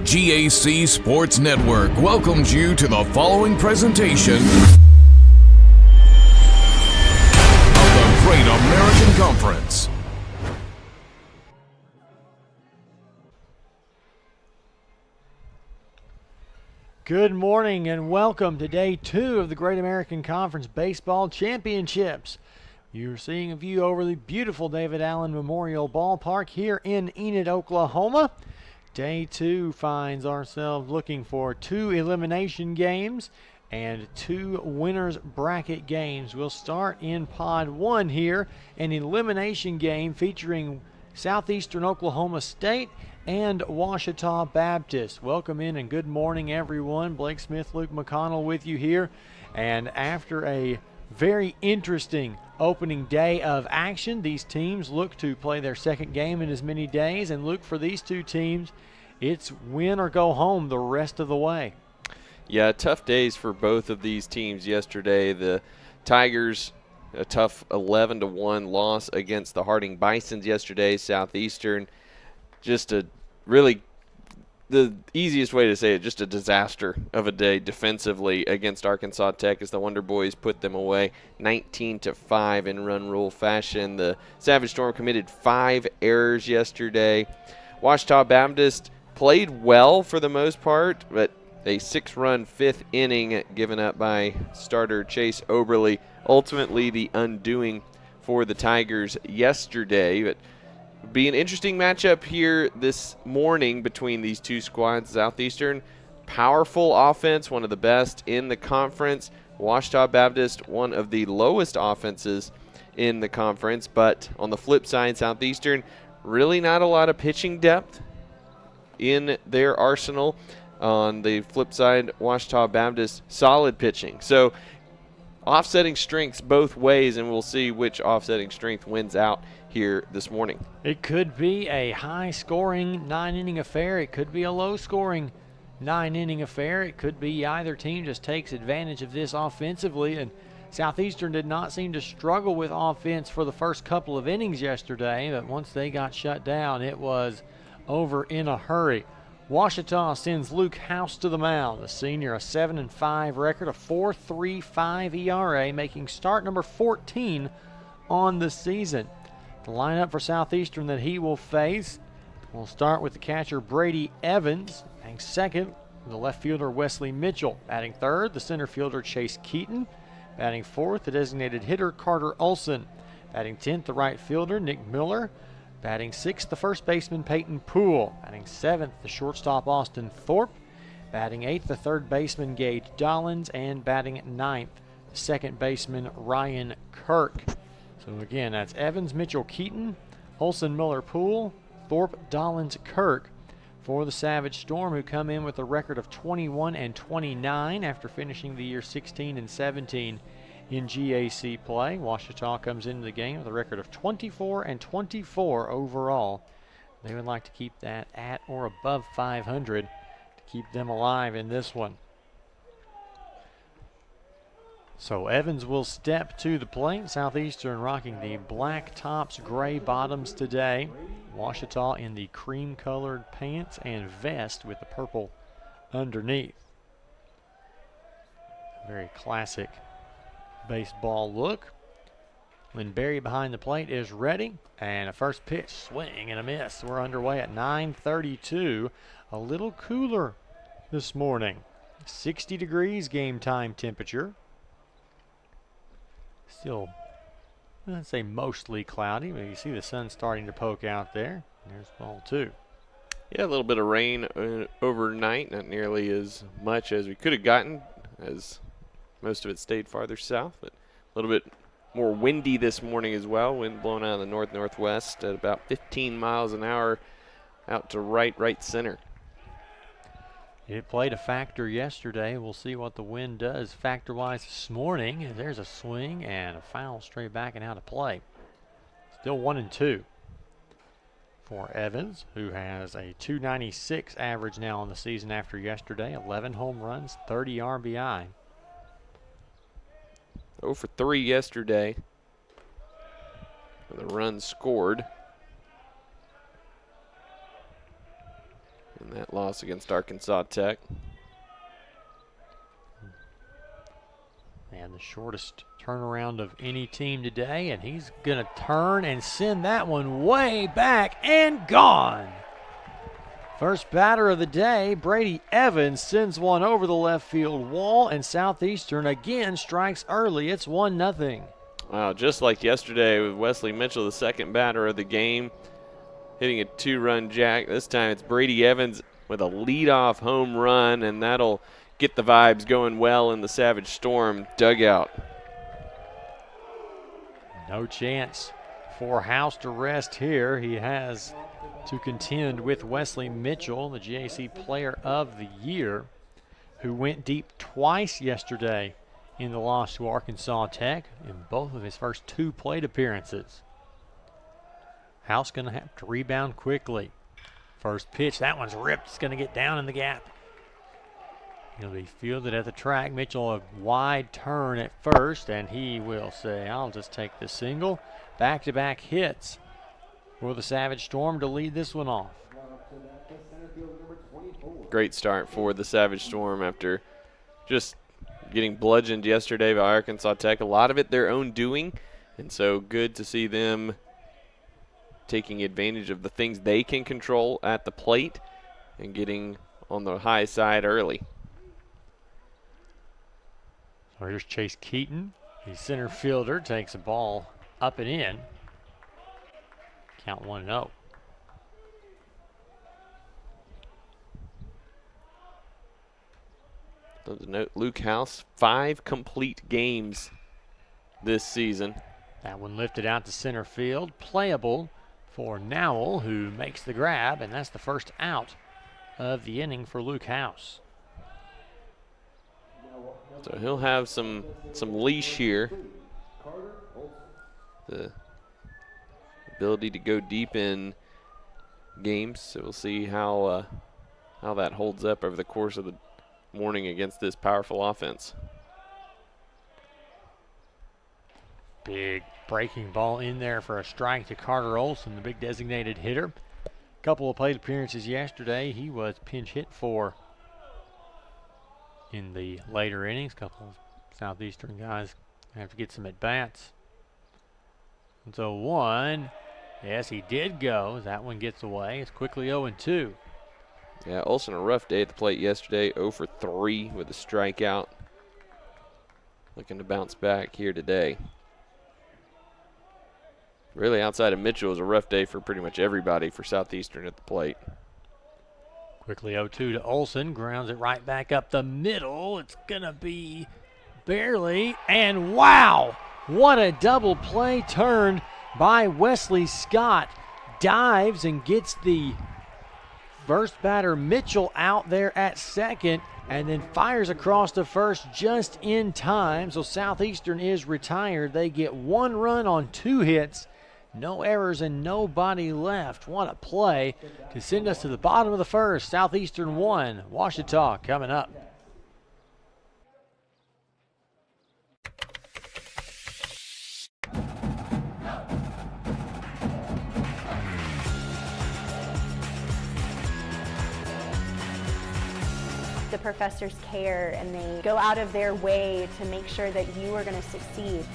GAC Sports Network welcomes you to the following presentation of the Great American Conference. Good morning and welcome to Day 2 of the Great American Conference Baseball Championships. You're seeing a view over the beautiful David Allen Memorial Ballpark here in Enid, Oklahoma. Day 2 finds ourselves looking for 2 elimination games and 2 winners bracket games. We'll start in Pod 1 here, an elimination game featuring Southeastern Oklahoma State and Ouachita Baptist. Welcome in and good morning, everyone. Blake Smith, Luke McConnell with you here. And after a very interesting opening day of action, these teams look to play their second game in as many days. And Luke, for these two teams, it's win or go home the rest of the way. Yeah, tough days for both of these teams yesterday. The Tigers, a tough 11-1 loss against the Harding Bisons yesterday. Southeastern, just a really, the easiest way to say it, just a disaster of a day defensively against Arkansas Tech as the Wonder Boys put them away 19-5 in run rule fashion. The Savage Storm committed 5 errors yesterday. Ouachita Baptist played well for the most part, but a 6-run 5th inning given up by starter Chase Oberly, ultimately the undoing for the Tigers yesterday. But be an interesting matchup here this morning between these two squads. Southeastern, powerful offense, one of the best in the conference. Ouachita Baptist, one of the lowest offenses in the conference. But on the flip side, Southeastern, really not a lot of pitching depth in their arsenal. On the flip side, Ouachita Baptist, solid pitching. So offsetting strengths both ways, and we'll see which offsetting strength wins out here this morning. It could be a high-scoring 9-inning affair. It could be a low-scoring 9-inning affair. It could be either team just takes advantage of this offensively, and Southeastern did not seem to struggle with offense for the first couple of innings yesterday, but once they got shut down, it was over in a hurry. Ouachita sends Luke House to the mound. The senior, a 7-5 record, a 4.35 ERA, making start number 14 on the season. The lineup for Southeastern that he will face, we'll start with the catcher Brady Evans. Batting second, the left fielder Wesley Mitchell. Batting third, the center fielder Chase Keaton. Batting fourth, the designated hitter Carter Olson. Batting 10th, the right fielder Nick Miller. Batting sixth, the first baseman Peyton Poole. Batting seventh, the shortstop Austin Thorpe. Batting eighth, the third baseman Gage Dollins. And batting ninth, the second baseman Ryan Kirk. So again, that's Evans, Mitchell, Keaton, Olson, Miller, Poole, Thorpe, Dollins, Kirk for the Savage Storm, who come in with a record of 21-29 after finishing the year 16-17 in GAC play. Ouachita comes into the game with a record of 24-24 overall. They would like to keep that at or above 500 to keep them alive in this one. So Evans will step to the plate. Southeastern rocking the black tops, gray bottoms today. Ouachita in the cream-colored pants and vest with the purple underneath. Very classic baseball look. Lynn Berry behind the plate is ready. And a first pitch, swing and a miss. We're underway at 9:32. A little cooler this morning. 60 degrees game time temperature. Still, I'd say mostly cloudy, but you see the sun starting to poke out there. There's ball 2. Yeah, a little bit of rain overnight, not nearly as much as we could have gotten, as most of it stayed farther south, but a little bit more windy this morning as well. Wind blowing out of the north-northwest at about 15 miles an hour out to right center. It played a factor yesterday. We'll see what the wind does factor-wise this morning. There's a swing and a foul straight back and out of play. Still 1-2 for Evans, who has a .296 average now on the season after yesterday. 11 home runs, 30 RBI. 0 for 3 yesterday with a run scored. in that loss against Arkansas Tech. And the shortest turnaround of any team today, and he's going to turn and send that one way back and gone. First batter of the day, Brady Evans sends one over the left field wall, and Southeastern again strikes early. It's 1-0. Wow, just like yesterday with Wesley Mitchell, the second batter of the game, hitting a 2-run jack. This time it's Brady Evans with a leadoff home run, and that'll get the vibes going well in the Savage Storm dugout. No chance for House to rest here. He has to contend with Wesley Mitchell, the GAC Player of the Year, who went deep twice yesterday in the loss to Arkansas Tech in both of his first 2 plate appearances. House going to have to rebound quickly. First pitch, that one's ripped. It's going to get down in the gap. He'll be fielded at the track. Mitchell a wide turn at first, and he will say, I'll just take the single. Back-to-back hits for the Savage Storm to lead this one off. Great start for the Savage Storm after just getting bludgeoned yesterday by Arkansas Tech. A lot of it their own doing, and so good to see them taking advantage of the things they can control at the plate and getting on the high side early. So here's Chase Keaton. The center fielder takes a ball up and in. Count 1-0. To note, Luke House, 5 complete games this season. That one lifted out to center field. Playable for Nowell, who makes the grab, and that's the first out of the inning for Luke House. So he'll have some leash here. The ability to go deep in games. So we'll see how that holds up over the course of the morning against this powerful offense. Big breaking ball in there for a strike to Carter Olson, the big designated hitter. Couple of plate appearances yesterday. He was pinch hit for in the later innings. Couple of Southeastern guys have to get some at-bats. And so 1, yes, he did go. That one gets away. It's quickly 0-2. Yeah, Olson a rough day at the plate yesterday, 0 for 3 with a strikeout. Looking to bounce back here today. Really, outside of Mitchell, it was a rough day for pretty much everybody for Southeastern at the plate. Quickly 0-2 to Olson, grounds it right back up the middle. It's gonna be barely, and wow, what a double play turn by Wesley Scott. Dives and gets the first batter Mitchell out there at second, and then fires across to first just in time. So Southeastern is retired. They get 1 run on 2 hits. No errors and nobody left. What a play to send us to the bottom of the first. Southeastern 1, Ouachita coming up. The professors care and they go out of their way to make sure that you are going to succeed.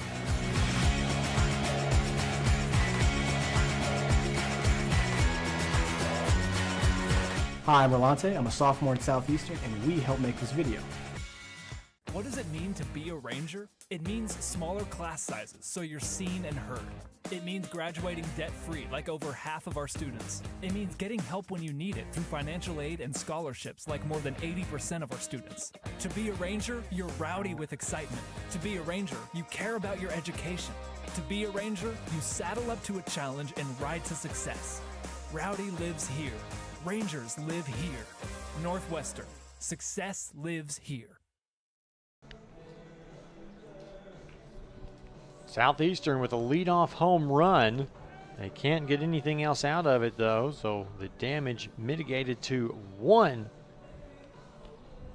Hi, I'm Rolante. I'm a sophomore at Southeastern, and we help make this video. What does it mean to be a Ranger? It means smaller class sizes, so you're seen and heard. It means graduating debt-free, like over half of our students. It means getting help when you need it through financial aid and scholarships, like more than 80% of our students. To be a Ranger, you're rowdy with excitement. To be a Ranger, you care about your education. To be a Ranger, you saddle up to a challenge and ride to success. Rowdy lives here. Rangers live here. Northwestern. Success lives here. Southeastern with a leadoff home run. They can't get anything else out of it, though, so the damage mitigated to 1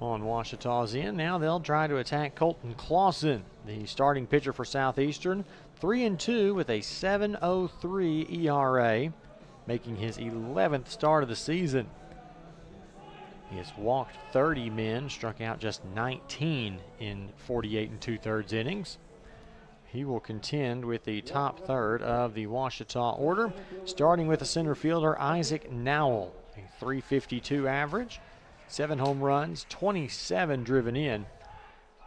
on Ouachita's end. Now they'll try to attack Colton Clausen, the starting pitcher for Southeastern. 3-2 with a 7.03 ERA, making his 11th start of the season. He has walked 30 men, struck out just 19 in 48 and 2/3 innings. He will contend with the top third of the Ouachita order, starting with the center fielder Isaac Nowell, a .352 average, 7 home runs, 27 driven in.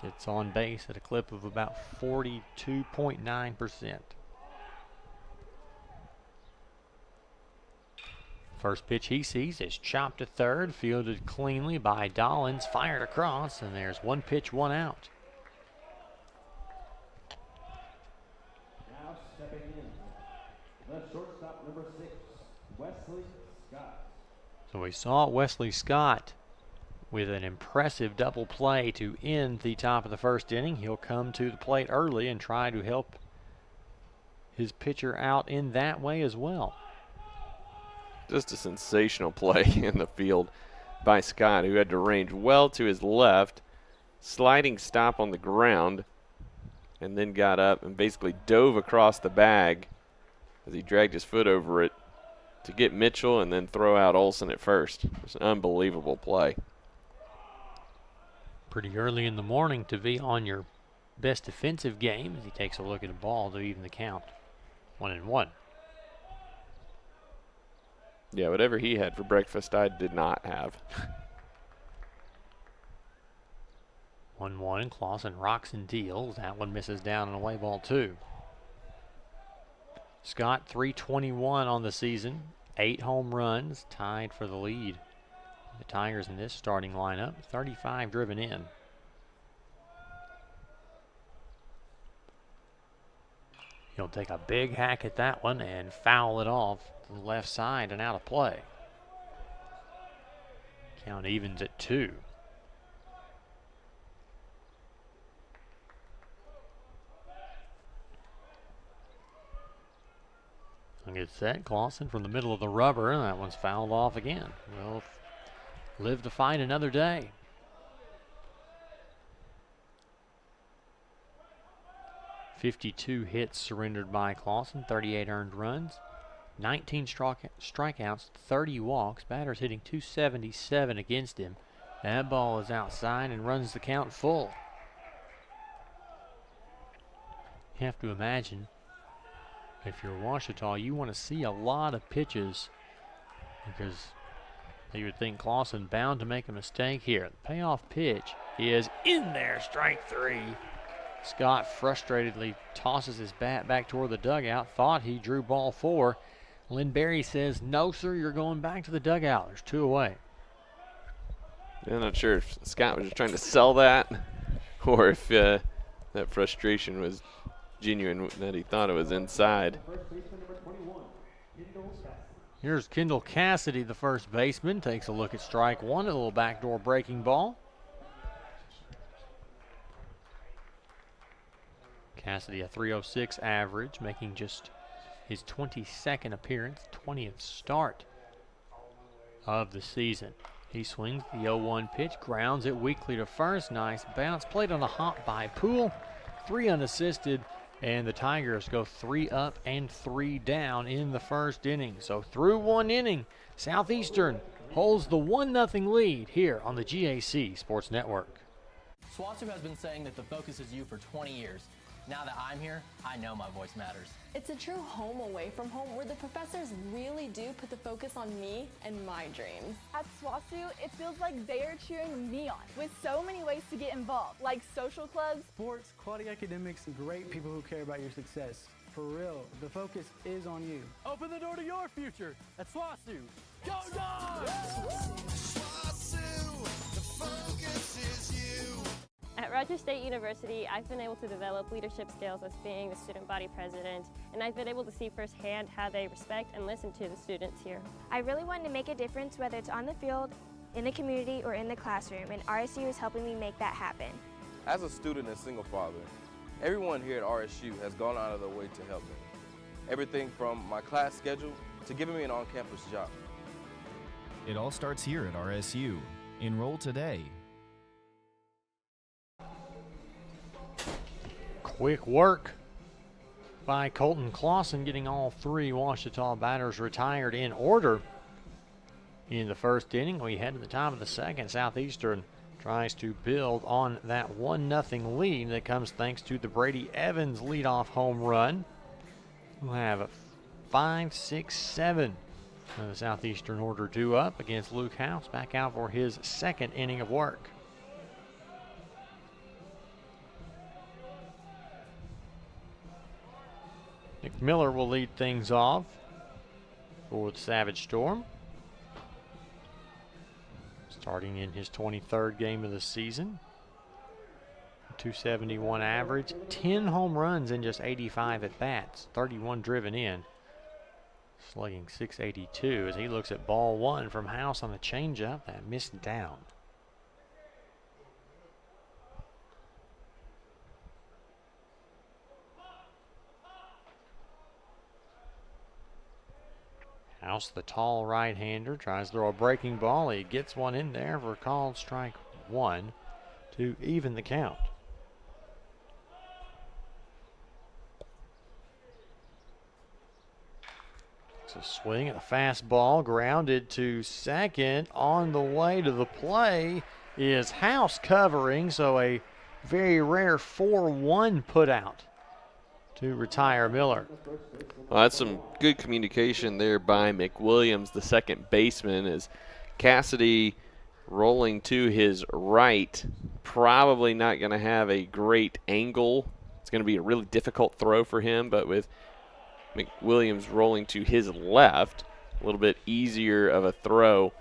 Gets on base at a clip of about 42.9%. First pitch he sees is chopped to third, fielded cleanly by Dollins, fired across, and there's 1 pitch, 1 out. Now stepping in, the shortstop number 6, Wesley Scott. So we saw Wesley Scott with an impressive double play to end the top of the first inning. He'll come to the plate early and try to help his pitcher out in that way as well. Just a sensational play in the field by Scott, who had to range well to his left, sliding stop on the ground, and then got up and basically dove across the bag as he dragged his foot over it to get Mitchell and then throw out Olsen at first. It was an unbelievable play. Pretty early in the morning to be on your best defensive game as he takes a look at a ball to even the count. 1-1. Yeah, whatever he had for breakfast, I did not have. 1-1, Clausen rocks and deals. That one misses down an away ball 2. Scott, .321 on the season, 8 home runs, tied for the lead. The Tigers in this starting lineup, 35 driven in. He'll take a big hack at that one and foul it off to the left side and out of play. Count evens at 2. I'll get set. Clausen from the middle of the rubber, and that one's fouled off again. We'll live to fight another day. 52 hits surrendered by Clausen, 38 earned runs, 19 strikeouts, 30 walks. Batters hitting .277 against him. That ball is outside and runs the count full. You have to imagine, if you're Ouachita, you want to see a lot of pitches because you would think Clausen bound to make a mistake here. The payoff pitch is in there, strike 3. Scott frustratedly tosses his bat back toward the dugout. Thought he drew ball 4. Lynn Berry says, no, sir, you're going back to the dugout. There's 2 away. I'm not sure if Scott was just trying to sell that or if that frustration was genuine, that he thought it was inside. Here's Kendall Cassidy, the first baseman. Takes a look at strike 1, a little backdoor breaking ball. Cassidy, a .306 average, making just his 22nd appearance, 20th start of the season. He swings the 0-1 pitch, grounds it weakly to first. Nice bounce, played on a hop by Poole, 3 unassisted, and the Tigers go 3 up and 3 down in the first inning. So through 1 inning, Southeastern holds the 1-0 lead here on the GAC Sports Network. SWASU has been saying that the focus is you for 20 years. Now that I'm here, I know my voice matters. It's a true home away from home where the professors really do put the focus on me and my dreams. At SWASU, it feels like they are cheering me on with so many ways to get involved, like social clubs, Sports, quality academics, and great people who care about your success. For real, the focus is on you. Open the door to your future at SWASU. Go Dogs! SWASU, the focus is you. At Rogers State University, I've been able to develop leadership skills as being the student body president, and I've been able to see firsthand how they respect and listen to the students here. I really wanted to make a difference, whether it's on the field, in the community, or in the classroom, and RSU is helping me make that happen. As a student and single father, everyone here at RSU has gone out of their way to help me. Everything from my class schedule to giving me an on-campus job. It all starts here at RSU. Enroll today. Quick work by Colton Clausen, getting all 3 Ouachita batters retired in order. in the first inning. We head to the top of the second. Southeastern tries to build on that 1-0 lead that comes thanks to the Brady Evans leadoff home run. We'll have 5, 6, 7. The Southeastern order 2 up against Luke House, back out for his second inning of work. Nick Miller will lead things off for the Savage Storm. Starting in his 23rd game of the season. 271 average, 10 home runs in just 85 at bats, 31 driven in. Slugging .682 as he looks at ball one from House on the changeup that missed down. House, the tall right-hander, tries to throw a breaking ball. He gets one in there for called strike one to even the count. It's a swing at a fastball, grounded to second. On the way to the play is House covering, so a very rare 4-1 put out to retire Miller. Well, that's some good communication there by McWilliams, the second baseman, as Cassidy rolling to his right. Probably not going to have a great angle. It's going to be a really difficult throw for him, but with McWilliams rolling to his left, a little bit easier of a throw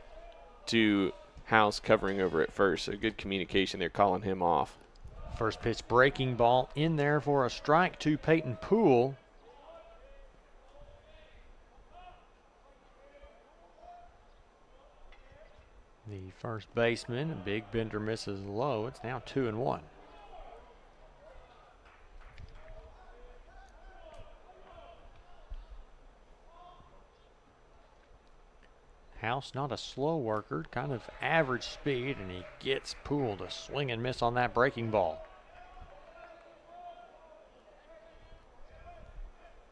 to House covering over at first. So good communication there, calling him off. First pitch breaking ball in there for a strike to Peyton Poole. The first baseman, a big bender, misses low. It's now 2-1. House, not a slow worker, kind of average speed, and he gets Poole to swing and miss on that breaking ball.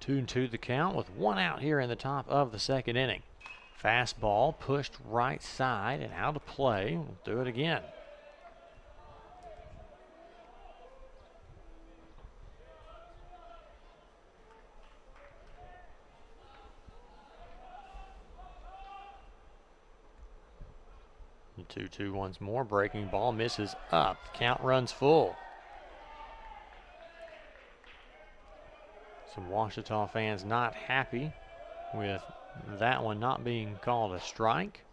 2-2 the count with one out here in the top of the second inning. Fastball pushed right side and out of play. We'll do it again. The 2-2 once more. Breaking ball misses up. Count runs full. Some Ouachita fans not happy with that one not being called a strike.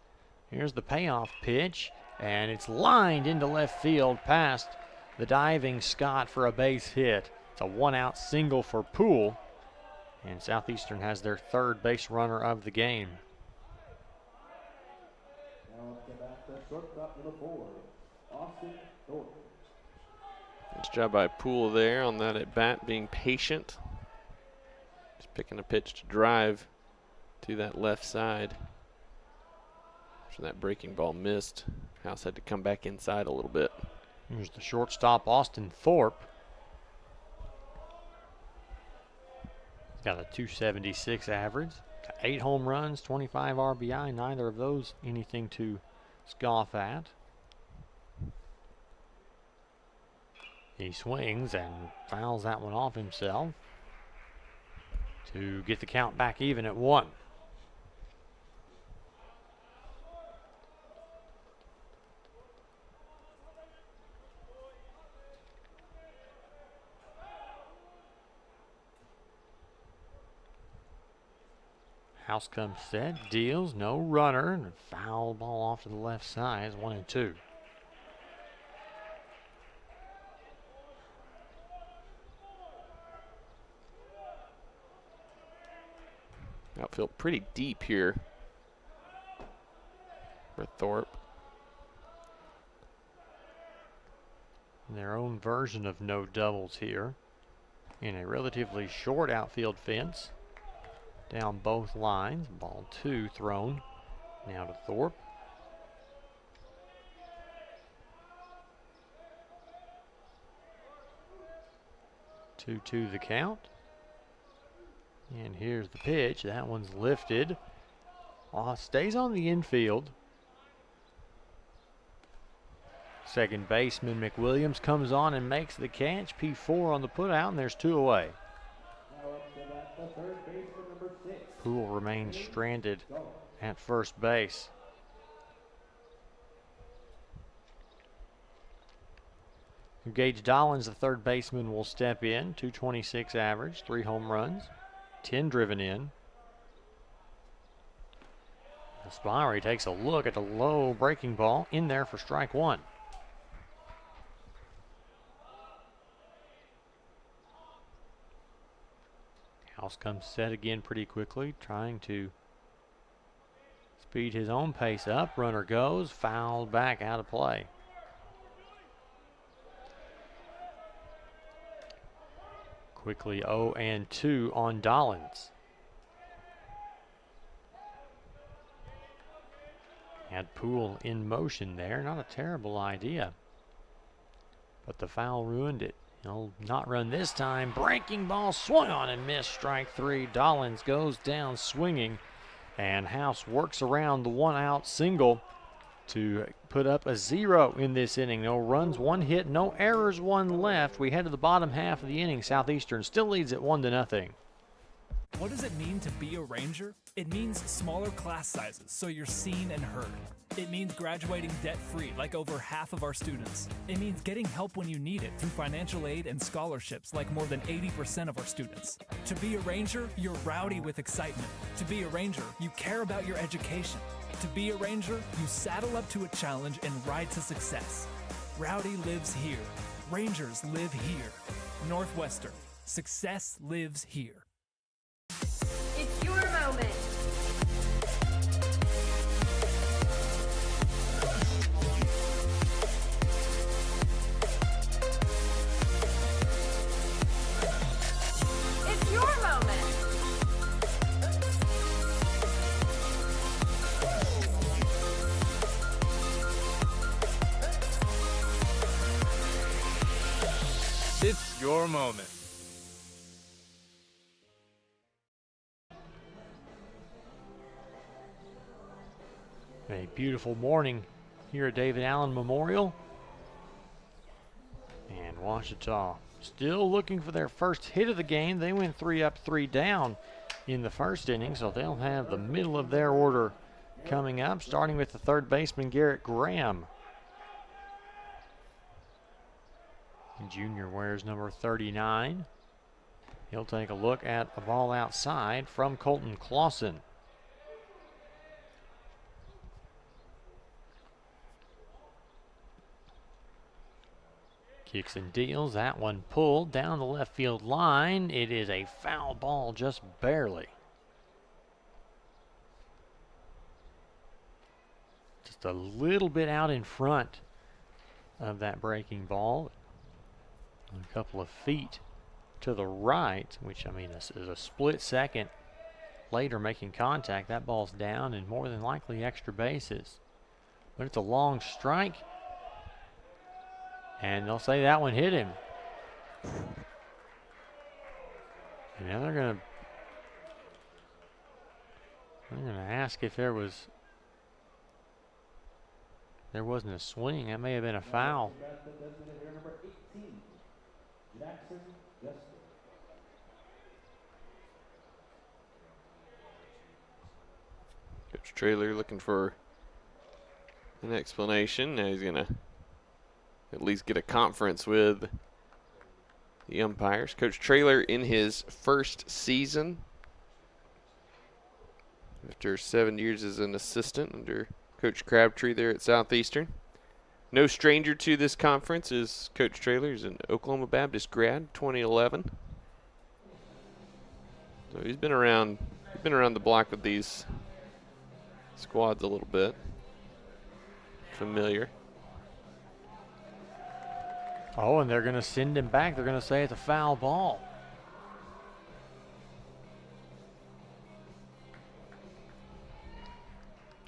Here's the payoff pitch, and it's lined into left field past the diving Scott for a base hit. It's a one-out single for Poole, and Southeastern has their third base runner of the game. Now up to bat, the shortstop, number 4, Austin Thorpe. Nice job by Poole there on that at bat, being patient. Just picking a pitch to drive to that left side. After that breaking ball missed, House had to come back inside a little bit. Here's the shortstop, Austin Thorpe. He's got a 276 average, got 8 home runs, 25 RBI, neither of those anything to scoff at. He swings and fouls that one off himself to get the count back even at 1. House comes set, deals, no runner, and a foul ball off to the left side is 1-2. Outfield pretty deep here for Thorpe. Their own version of no doubles here in a relatively short outfield fence. Down both lines. Ball 2 thrown. Now to Thorpe. Two the count. And here's the pitch. That one's lifted stays on the infield. Second baseman McWilliams comes on and makes the catch. P4 on the putout, and there's 2 away. Poole remains stranded at first base. Gage Dollins, the third baseman, will step in. 226 average, 3 home runs, 10 driven in. Spiley takes a look at the low breaking ball in there for strike 1. House comes set again pretty quickly, trying to speed his own pace up. Runner goes, fouled back out of play. Quickly 0-2 on Dollins. Had Poole in motion there, not a terrible idea. But the foul ruined it. He'll not run this time. Breaking ball swung on and missed. Strike 3. Dollins goes down swinging, and House works around the 1-out single to put up a 0 in this inning. No runs, 1 hit, no errors, 1 left. We head to the bottom half of the inning. Southeastern still leads at 1-0. What does it mean to be a Ranger? It means smaller class sizes so you're seen and heard. It means graduating debt-free like over half of our students. It means getting help when you need it through financial aid and scholarships like more than 80% of our students. To be a Ranger, you're rowdy with excitement. To be a Ranger, you care about your education. To be a Ranger, you saddle up to a challenge and ride to success. Rowdy lives here. Rangers live here. Northwestern. Success lives here. It's your moment. It's your moment. It's your moment. A beautiful morning here at David Allen Memorial. And Ouachita still looking for their first hit of the game. They went 3 up, 3 down in the first inning, so they'll have the middle of their order coming up, starting with the third baseman, Garrett Graham. Junior wears number 39. He'll take a look at a ball outside from Colton Clausen. Kicks and deals. That one pulled down the left field line. It is a foul ball, just barely. Just a little bit out in front of that breaking ball. A couple of feet to the right, which, I mean, is a split second later making contact. That ball's down and more than likely extra bases. But it's a long strike. And they'll say that one hit him. And now they're gonna ask if there wasn't a swing. That may have been a foul. Coach Traylor looking for an explanation. Now he's gonna at least get a conference with the umpires. Coach Traylor in his first season after 7 years as an assistant under Coach Crabtree there at Southeastern. No stranger to this conference is Coach Traylor. He's an Oklahoma Baptist grad, 2011. So he's been around the block with these squads a little bit. Familiar. Oh, and they're going to send him back. They're going to say it's a foul ball.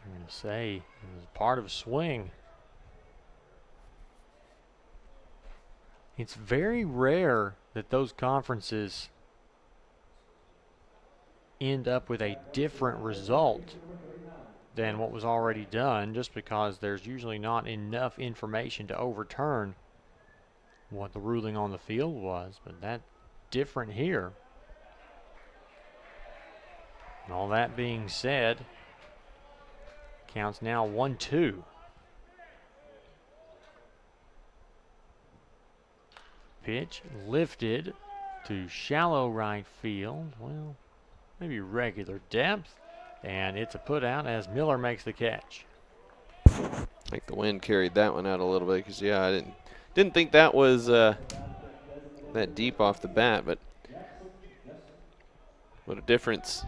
They're going to say it was part of a swing. It's very rare that those conferences end up with a different result than what was already done, just because there's usually not enough information to overturn what the ruling on the field was, but that's different here. And all that being said, counts now 1-2. Pitch lifted to shallow right field. Well, maybe regular depth. And it's a put out as Miller makes the catch. I think the wind carried that one out a little bit because, yeah, I didn't think that was that deep off the bat, but what a difference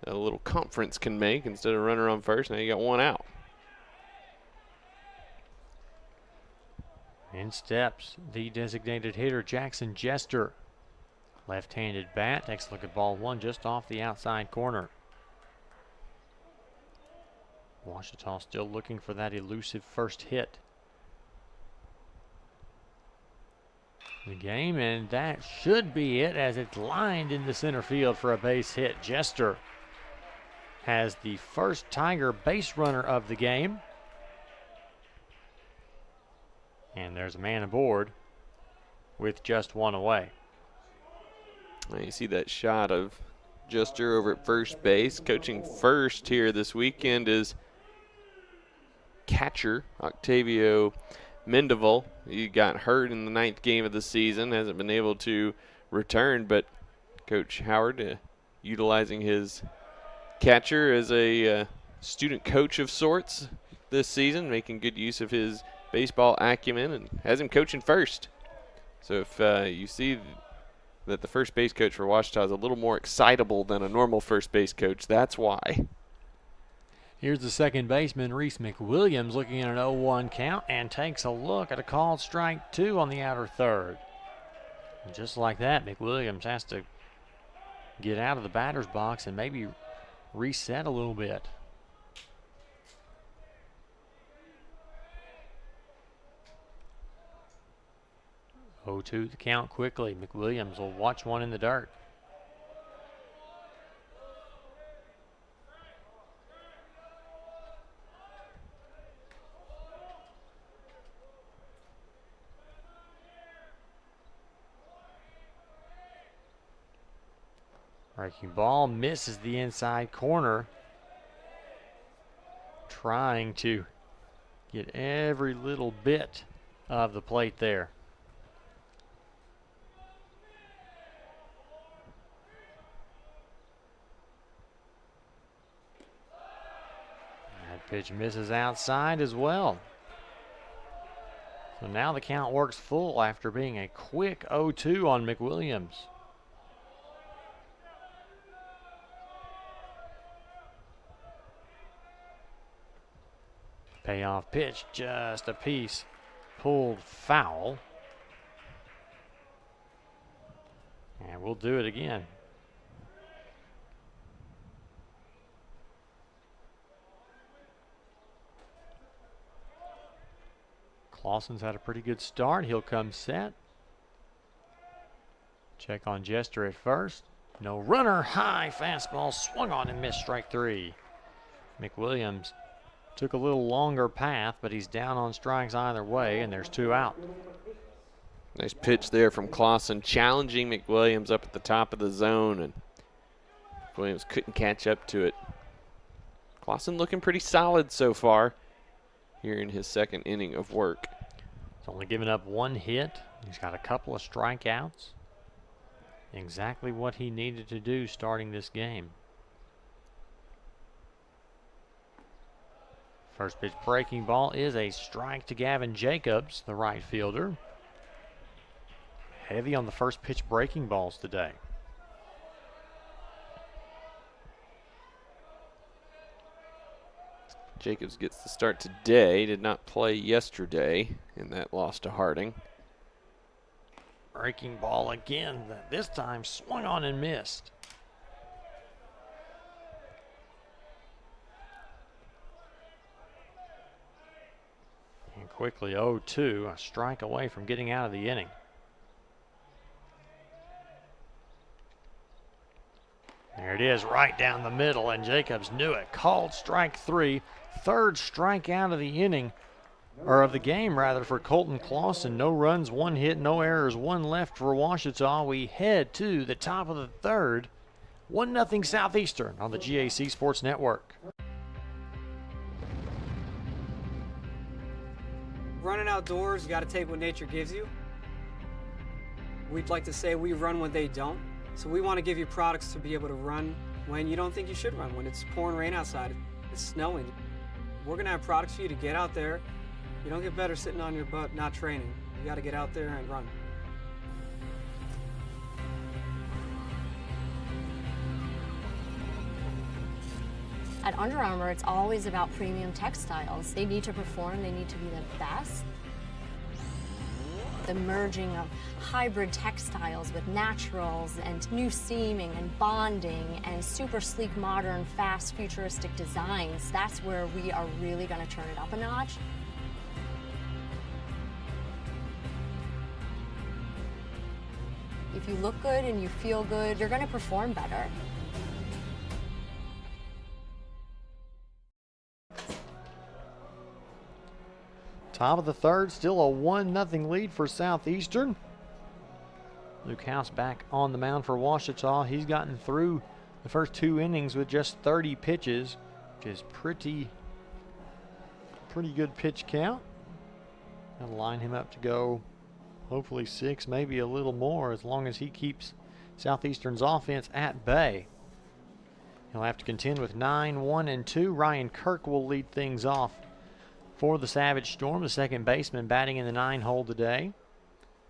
a little conference can make. Instead of runner on first, now you got one out. In steps the designated hitter, Jackson Jester. Left-handed bat, takes a look at ball one just off the outside corner. Ouachita still looking for that elusive first hit. The game, and that should be it as it's lined into center field for a base hit. Jester has the first Tiger base runner of the game. And there's a man aboard with just one away. Now you see that shot of Jester over at first base. Coaching first here this weekend is catcher Octavio Mendival. He got hurt in the 9th game of the season, hasn't been able to return, but Coach Howard utilizing his catcher as a student coach of sorts this season, making good use of his baseball acumen, and has him coaching first. So if you see that the first base coach for Ouachita is a little more excitable than a normal first base coach, that's why. Here's the second baseman, Reese McWilliams, looking at an 0-1 count and takes a look at a called strike 2 on the outer third. And just like that, McWilliams has to get out of the batter's box and maybe reset a little bit. Oh, 2 the count quickly. McWilliams will watch one in the dirt. Breaking ball misses the inside corner. Trying to get every little bit of the plate there. That pitch misses outside as well. So now the count works full after being a quick 0-2 on McWilliams. Payoff pitch, just a piece pulled foul. And we'll do it again. Clausen's had a pretty good start. He'll come set. Check on Jester at first. No runner, high fastball swung on and missed, strike 3. McWilliams took a little longer path, but he's down on strikes either way, and there's 2 out. Nice pitch there from Clausen, challenging McWilliams up at the top of the zone, and Williams couldn't catch up to it. Clausen looking pretty solid so far here in his 2nd inning of work. He's only given up 1 hit. He's got a couple of strikeouts. Exactly what he needed to do starting this game. First pitch breaking ball is a strike to Gavin Jacobs, the right fielder. Heavy on the first pitch breaking balls today. Jacobs gets the start today, did not play yesterday in that loss to Harding. Breaking ball again, this time swung on and missed. And quickly 0-2, a strike away from getting out of the inning. There it is, right down the middle, and Jacobs knew it. Called strike 3. Third strikeout of the inning, or of the game rather, for Colton Clausen. No runs, 1 hit, no errors, 1 left for Ouachita. We head to the top of the third. 1-0 Southeastern on the GAC Sports Network. Running outdoors, you got to take what nature gives you. We'd like to say we run when they don't. So we want to give you products to be able to run when you don't think you should run, when it's pouring rain outside, it's snowing. We're going to have products for you to get out there. You don't get better sitting on your butt not training. You got to get out there and run. At Under Armour, it's always about premium textiles. They need to perform, they need to be the best. The merging of hybrid textiles with naturals and new seaming and bonding and super sleek, modern, fast, futuristic designs, that's where we are really going to turn it up a notch. If you look good and you feel good, you're going to perform better. Top of the third, still a 1-0 lead for Southeastern. Luke House back on the mound for Ouachita. He's gotten through the first 2 innings with just 30 pitches, which is pretty good pitch count. I'll line him up to go hopefully 6, maybe a little more, as long as he keeps Southeastern's offense at bay. He'll have to contend with 9, 1, and 2. Ryan Kirk will lead things off for the Savage Storm, the second baseman, batting in the 9-hole today.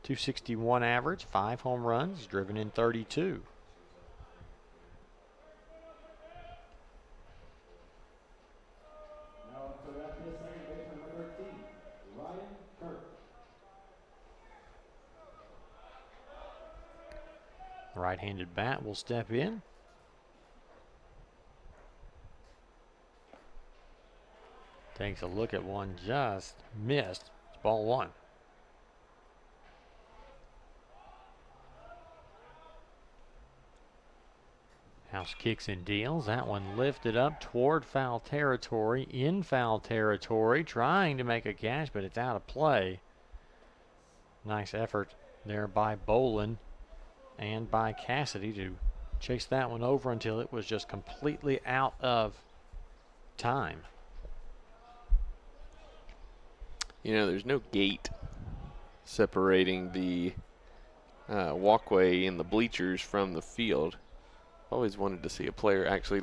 .261 average, 5 home runs, driven in 32. Now to that is second baseman number 13, Ryan Kirk. The right-handed bat will step in. Takes a look at one, just missed. It's ball 1. House kicks and deals. That one lifted up toward foul territory, in foul territory, trying to make a catch, but it's out of play. Nice effort there by Bolin and by Cassidy to chase that one over until it was just completely out of time. You know, there's no gate separating the walkway in the bleachers from the field. Always wanted to see a player actually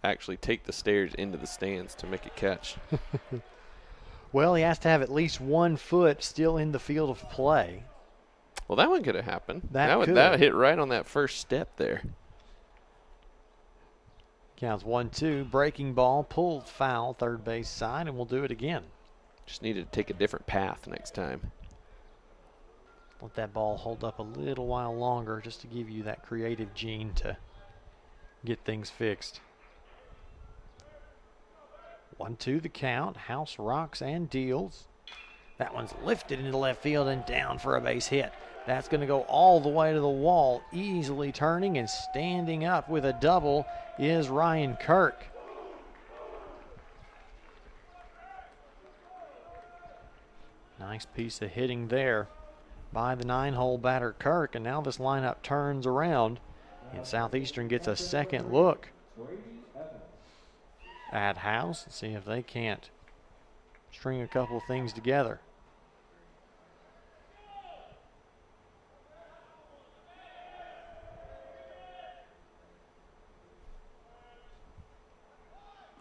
actually take the stairs into the stands to make a catch. Well, he has to have at least 1 foot still in the field of play. Well, that one could have happened. That hit right on that first step there. Counts 1-2. Breaking ball, pulled foul, third base side, and we'll do it again. Just needed to take a different path next time. Let that ball hold up a little while longer just to give you that creative gene to get things fixed. 1-2 the count. House rocks and deals. That one's lifted into left field and down for a base hit. That's going to go all the way to the wall. Easily turning and standing up with a double is Ryan Kirk. Nice piece of hitting there by the 9-hole batter Kirk, and now this lineup turns around and Southeastern gets a second look at House and see if they can't string a couple of things together.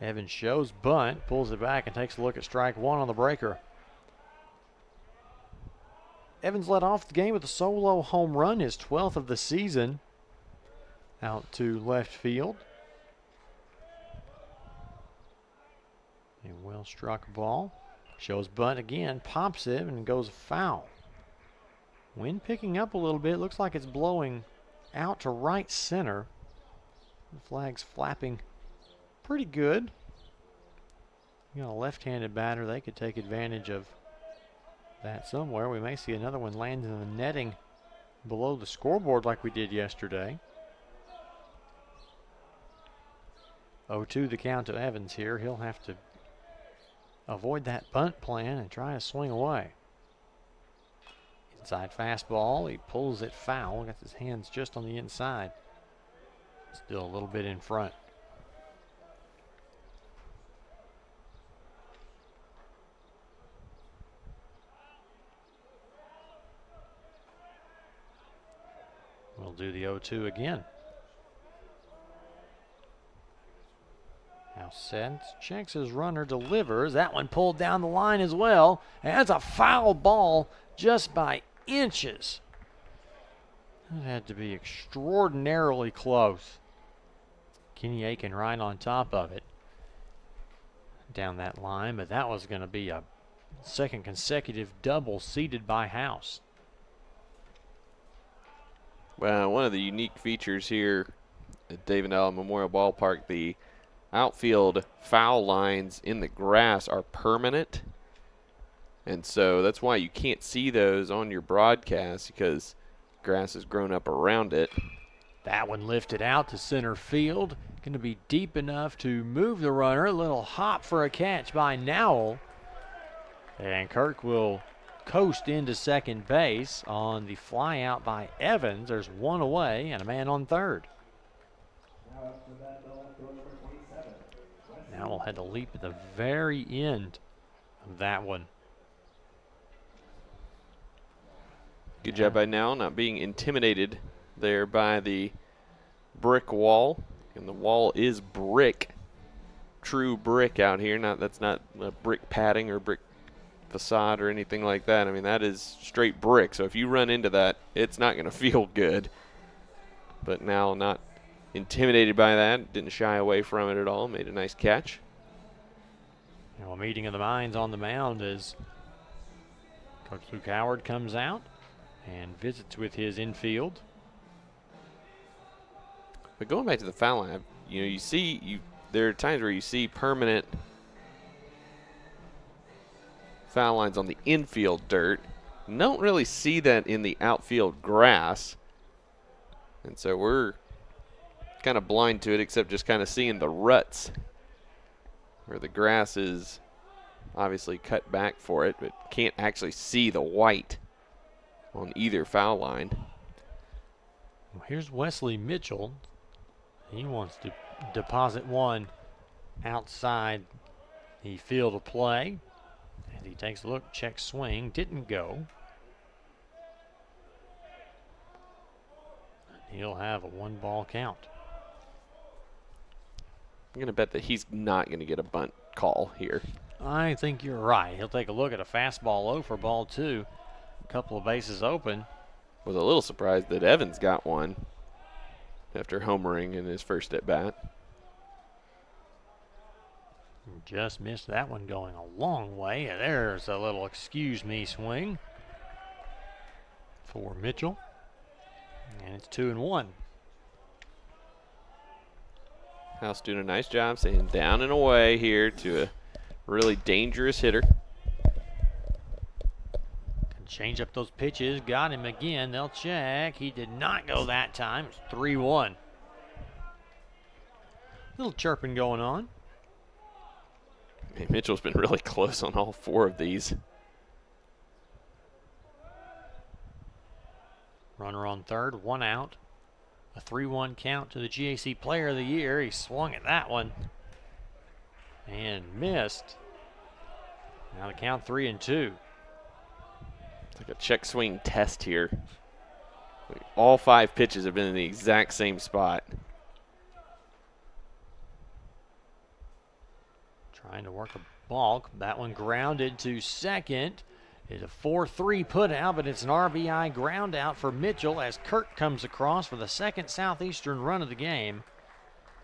Evans shows bunt, pulls it back and takes a look at strike 1 on the breaker. Evans led off the game with a solo home run, his 12th of the season, out to left field. A well-struck ball. Shows bunt again, pops it, and goes foul. Wind picking up a little bit. Looks like it's blowing out to right center. The flag's flapping pretty good. You got a left-handed batter. They could take advantage of that somewhere. We may see another one land in the netting below the scoreboard like we did yesterday. 0-2 the count to Evans here. He'll have to avoid that bunt plan and try to swing away. Inside fastball, he pulls it foul, got his hands just on the inside. Still a little bit in front. We'll do the 0-2 again. Now sends, checks his runner, delivers. That one pulled down the line as well. And that's a foul ball just by inches. That had to be extraordinarily close. Kenny Aiken right on top of it. Down that line, but that was going to be a second consecutive double seeded by House. Well, one of the unique features here at David Allen Memorial Ballpark, the outfield foul lines in the grass are permanent. And so that's why you can't see those on your broadcast, because grass has grown up around it. That one lifted out to center field. Going to be deep enough to move the runner. A little hop for a catch by Nowell. And Kirk will coast into second base on the fly out by Evans. There's one away and a man on third. Nowell had to leap at the very end of that one. Good job by Nowell, not being intimidated there by the brick wall. And the wall is brick, true brick out here. That's not a brick padding or brick facade or anything like that. I mean, that is straight brick. So if you run into that, it's not going to feel good. But now not intimidated by that, didn't shy away from it at all, made a nice catch. A meeting of the minds on the mound as Coach Luke Howard comes out and visits with his infield. But going back to the foul line, there are times where you see permanent foul lines on the infield dirt. You don't really see that in the outfield grass. And so we're kind of blind to it, except just kind of seeing the ruts where the grass is obviously cut back for it, but can't actually see the white on either foul line. Well, here's Wesley Mitchell. He wants to deposit one outside the field of play. As he takes a look, check swing, didn't go. He'll have a 1-ball count. I'm going to bet that he's not going to get a bunt call here. I think you're right. He'll take a look at a fastball low for ball 2. A couple of bases open. Was a little surprised that Evans got one after homering in his first at bat. Just missed that one going a long way. There's a little excuse me swing for Mitchell. And it's 2-1. House doing a nice job staying down and away here to a really dangerous hitter. Can change up those pitches. Got him again. They'll check. He did not go that time. It's 3-1. Little chirping going on. Hey, Mitchell's been really close on all 4 of these. Runner on third, 1 out. A 3-1 count to the GAC Player of the Year. He swung at that one and missed. Now the count 3-2. It's like a check swing test here. All 5 pitches have been in the exact same spot. Trying to work a balk. That one grounded to second. It's a 4-3 put out, but it's an RBI ground out for Mitchell as Kirk comes across for the second Southeastern run of the game.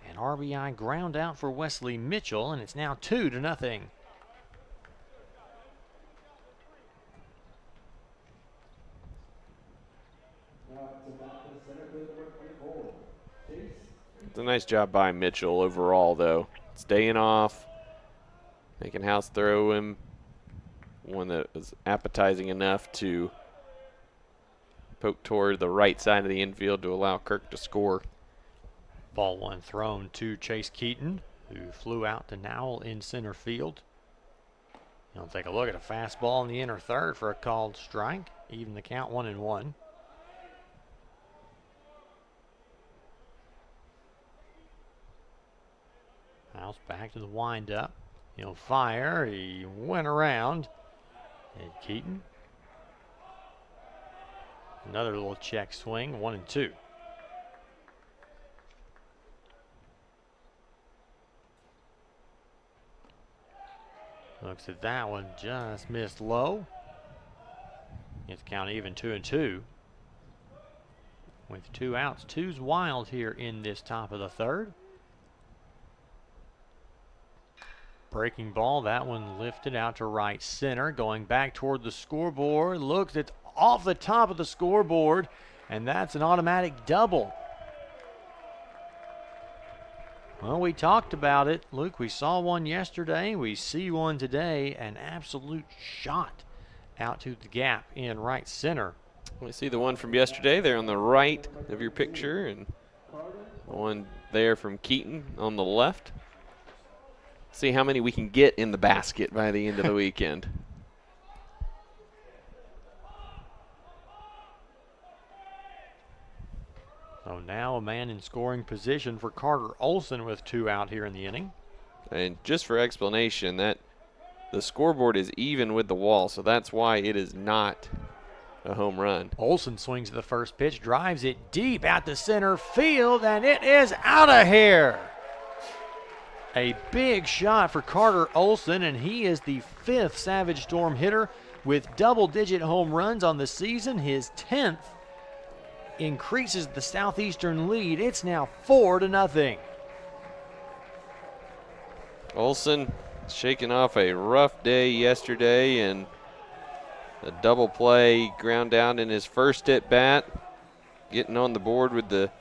An RBI ground out for Wesley Mitchell, and it's now 2-0. It's a nice job by Mitchell overall, though. Staying off, making House throw him one that was appetizing enough to poke toward the right side of the infield to allow Kirk to score. Ball 1 thrown to Chase Keaton. who flew out to Nowell in center field. He'll take a look at a fastball in the inner third for a called strike. Even the count 1-1. House back to the windup. He'll fire. He went around. And Keaton. Another little check swing. 1-2. Looks at that one, just missed low. It's count even 2-2. With 2 outs, 2's wild here in this top of the third. Breaking ball, that one lifted out to right center, going back toward the scoreboard. Looks, it's off the top of the scoreboard, and that's an automatic double. Well, we talked about it. Luke, we saw one yesterday. We see one today. An absolute shot out to the gap in right center. We see the one from yesterday there on the right of your picture, and the one there from Keaton on the left. See how many we can get in the basket by the end of the weekend. So now a man in scoring position for Carter Olson with 2 out here in the inning. And just for explanation, that the scoreboard is even with the wall, so that's why it is not a home run. Olson swings at the first pitch, drives it deep out to center field, and it is out of here. A big shot for Carter Olson, and he is the 5th Savage Storm hitter with double-digit home runs on the season. His 10th increases the Southeastern lead. It's now 4-0. Olson shaking off a rough day yesterday, and a double play ground down in his first at bat, getting on the board with the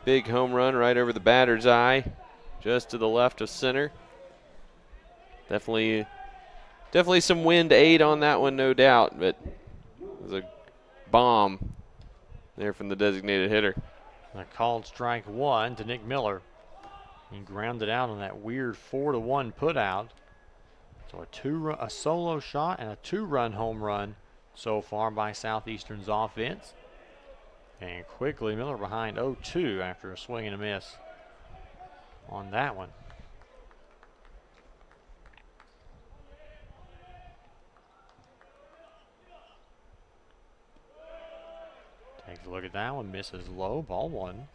big home run right over the batter's eye, just to the left of center. Definitely some wind aid on that one, no doubt, but it was a bomb there from the designated hitter. A called strike 1 to Nick Miller. He grounded out on that weird 4-1 put out. So a solo shot and a 2-run home run so far by Southeastern's offense. And quickly Miller behind 0-2 after a swing and a miss on that one. Takes a look at that one, misses low, ball 1.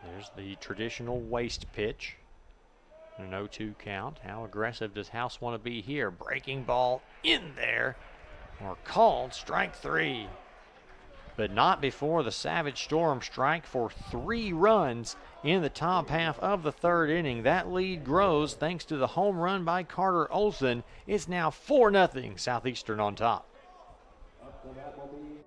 There's the traditional waist pitch. An 0-2 count. How aggressive does House want to be here? Breaking ball in there, or called strike 3. But not before the Savage Storm strike for 3 runs in the top half of the third inning. That lead grows thanks to the home run by Carter Olson. It's now 4-0 Southeastern on top.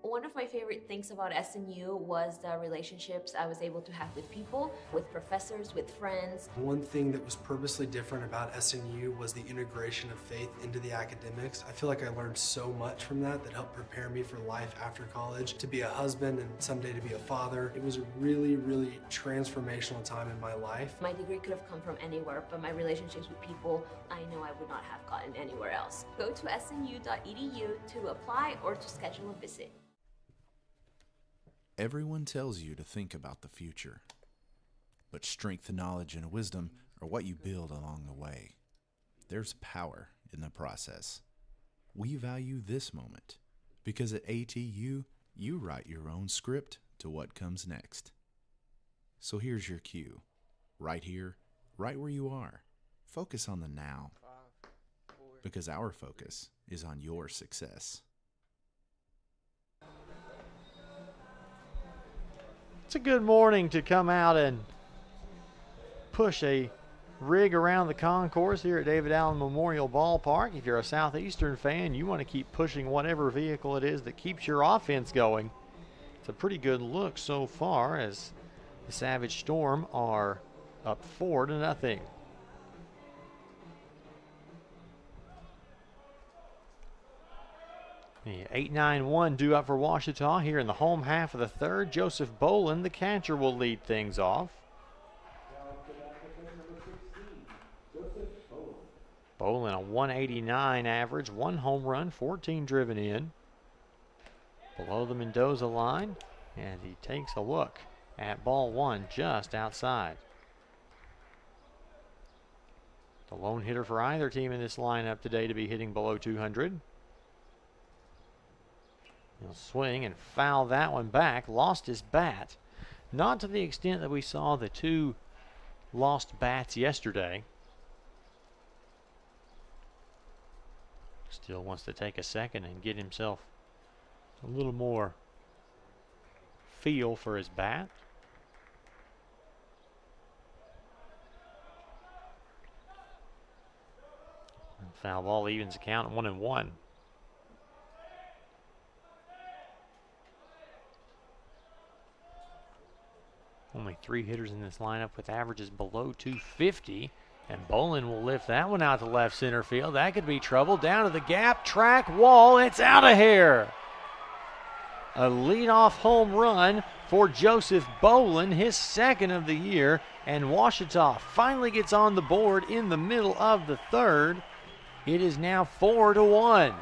One of my favorite things about SNU was the relationships I was able to have with people, with professors, with friends. One thing that was purposely different about SNU was the integration of faith into the academics. I feel like I learned so much from that helped prepare me for life after college, to be a husband and someday to be a father. It was a really, really transformational time in my life. My degree could have come from anywhere, but my relationships with people, I know I would not have gotten anywhere else. Go to snu.edu to apply or to schedule a visit. Everyone tells you to think about the future, but strength, knowledge, and wisdom are what you build along the way. There's power in the process. We value this moment because at ATU, you write your own script to what comes next. So here's your cue. Right here, right where you are. Focus on the now, because our focus is on your success. It's a good morning to come out and push a rig around the concourse here at David Allen Memorial Ballpark. If you're a Southeastern fan, you want to keep pushing whatever vehicle it is that keeps your offense going. It's a pretty good look so far as the Savage Storm are up 4-0. 8-9-1 due up for Ouachita here in the home half of the third. Joseph Boland, the catcher, will lead things off. a 189 average, 1 home run, 14 driven in. Below the Mendoza line, and he takes a look at ball 1 just outside. The lone hitter for either team in this lineup today to be hitting below 200. He'll swing and foul that one back. Lost his bat. Not to the extent that we saw the 2 lost bats yesterday. Still wants to take a second and get himself a little more feel for his bat. And foul ball evens the count at 1-1. Only 3 hitters in this lineup with averages below 250. And Bolin will lift that one out to left center field. That could be trouble. Down to the gap, track, wall. It's out of here. A leadoff home run for Joseph Bolin, his 2nd of the year. And Ouachita finally gets on the board in the middle of the 3rd. It is now 4-1.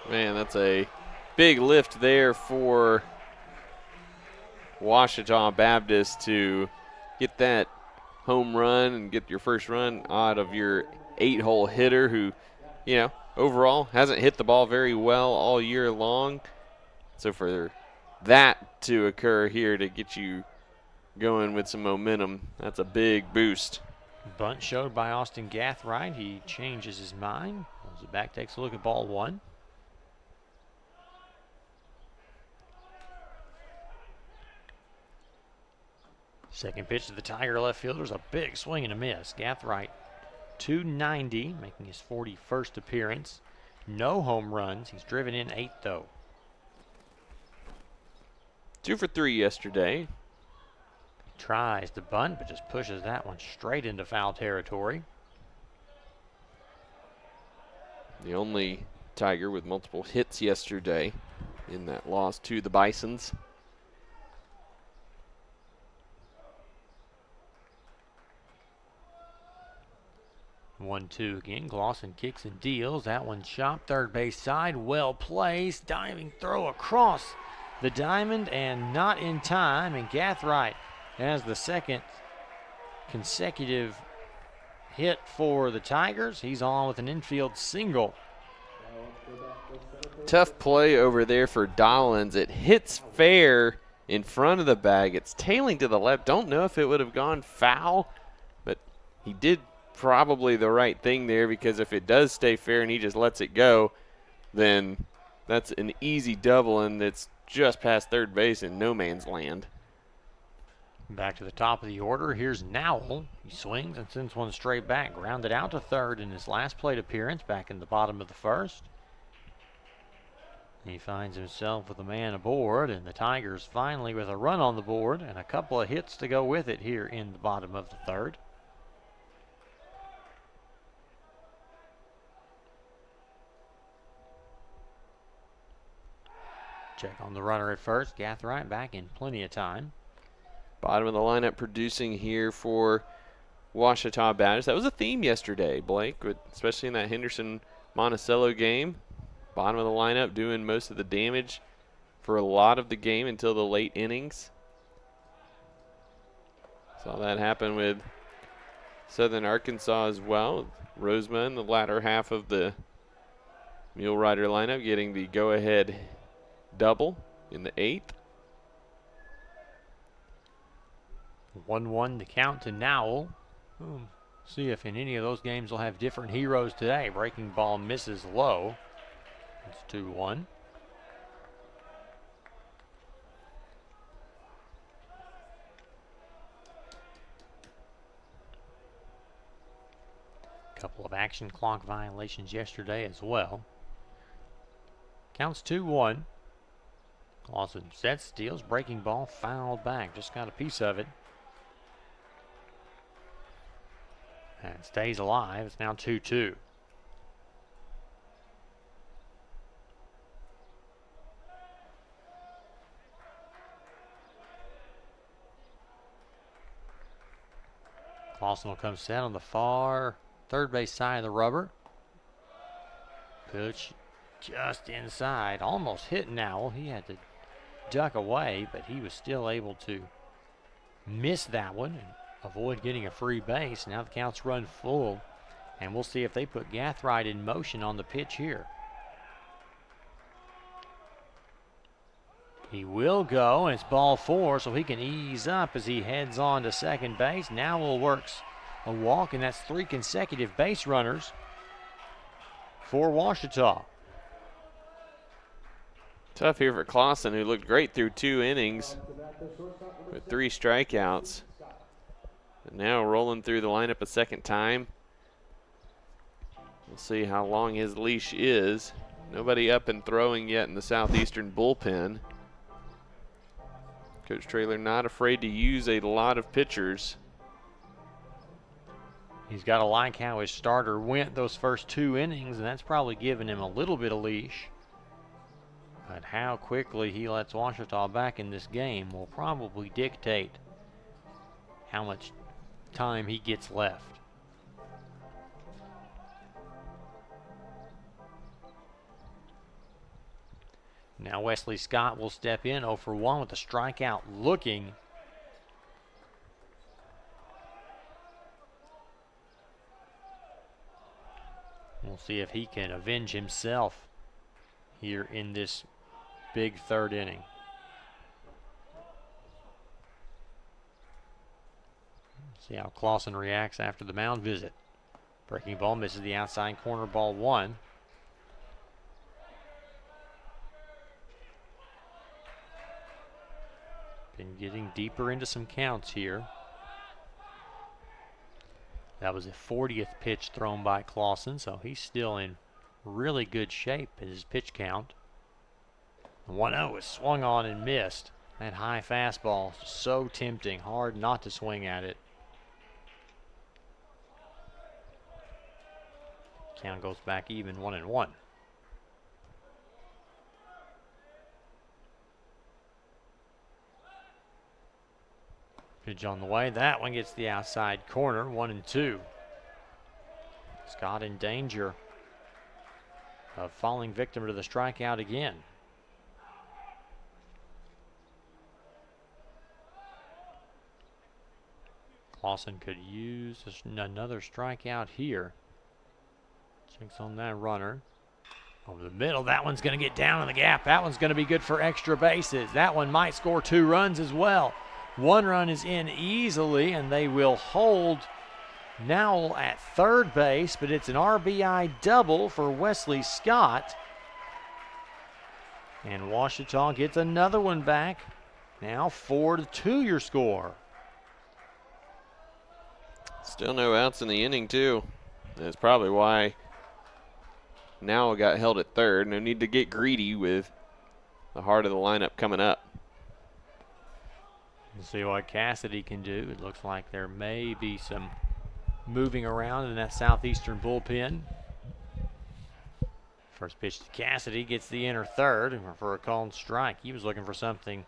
Man, that's a big lift there for Ouachita Baptist to get that home run and get your first run out of your 8-hole hitter who, overall hasn't hit the ball very well all year long. So for that to occur here to get you going with some momentum, that's a big boost. Bunt showed by Austin Gathright. He changes his mind. Goes back, takes a look at ball 1. Second pitch to the Tiger left fielder's a big swing and a miss. Gathright, 290, making his 41st appearance. No home runs. He's driven in 8, though. 2 for 3 yesterday. Tries to bunt, but just pushes that one straight into foul territory. The only Tiger with multiple hits yesterday in that loss to the Bisons. One, 2 again. Glosson kicks and deals. That one chopped third base side. Well placed. Diving throw across the diamond and not in time. And Gathright has the 2nd consecutive hit for the Tigers. He's on with an infield single. Tough play over there for Dollins. It hits fair in front of the bag. It's tailing to the left. Don't know if it would have gone foul, but he did probably the right thing there, because if it does stay fair and he just lets it go, then that's an easy double, and it's just past third base in no man's land. Back to the top of the order. Here's Nowell. He swings and sends one straight back. Grounded out to third in his last plate appearance back in the bottom of the 1st. He finds himself with a man aboard, and the Tigers finally with a run on the board and a couple of hits to go with it here in the bottom of the 3rd. Check on the runner at first. Gathright back in plenty of time. Bottom of the lineup producing here for Ouachita Baptist. That was a theme yesterday, Blake, especially in that Henderson-Monticello game. Bottom of the lineup doing most of the damage for a lot of the game until the late innings. Saw that happen with Southern Arkansas as well. Rosemont in the latter half of the Mule Rider lineup getting the go-ahead double in the 8th. 1-1 the count to Nowell. See if in any of those games we'll have different heroes today. Breaking ball misses low. It's 2-1. Couple of action clock violations yesterday as well. Counts 2-1. Clausen sets, steals, breaking ball, fouled back. Just got a piece of it. And stays alive. It's now 2-2. Clausen will come set on the far third base side of the rubber. Pitch just inside, almost hit Nowell. He had to duck away, but he was still able to miss that one and avoid getting a free base. Now the count's run full, and we'll see if they put Gathright in motion on the pitch here. He will go, and it's ball 4, so he can ease up as he heads on to second base. Nowell works a walk, and that's 3 consecutive base runners for Ouachita. Tough here for Clausen, who looked great through 2 innings with 3 strikeouts. And now rolling through the lineup a second time. We'll see how long his leash is. Nobody up and throwing yet in the Southeastern bullpen. Coach Traylor not afraid to use a lot of pitchers. He's got to like how his starter went those first 2 innings, and that's probably given him a little bit of leash. But how quickly he lets Ouachita back in this game will probably dictate how much time he gets left. Now Wesley Scott will step in 0 for 1 with a strikeout looking. We'll see if he can avenge himself here in this big 3rd inning. See how Clausen reacts after the mound visit. Breaking ball misses the outside corner, ball 1. Been getting deeper into some counts here. That was a 40th pitch thrown by Clausen, so he's still in really good shape in his pitch count. 1-0 was swung on and missed. That high fastball, so tempting, hard not to swing at it. Count goes back even, 1-1. Pitch on the way. That one gets the outside corner, 1-2. Scott in danger of falling victim to the strikeout again. Clausen could use another strikeout here. Checks on that runner. Over the middle, that one's going to get down in the gap. That one's going to be good for extra bases. That one might score 2 runs as well. 1 run is in easily, and they will hold Nowell at third base, but it's an RBI double for Wesley Scott. And Ouachita gets another one back. Now 4-2 your score. Still no outs in the inning, too. That's probably why Nowell got held at third. No need to get greedy with the heart of the lineup coming up. We'll see what Cassidy can do. It looks like there may be some moving around in that Southeastern bullpen. First pitch to Cassidy gets the inner third for a called strike. He was looking for something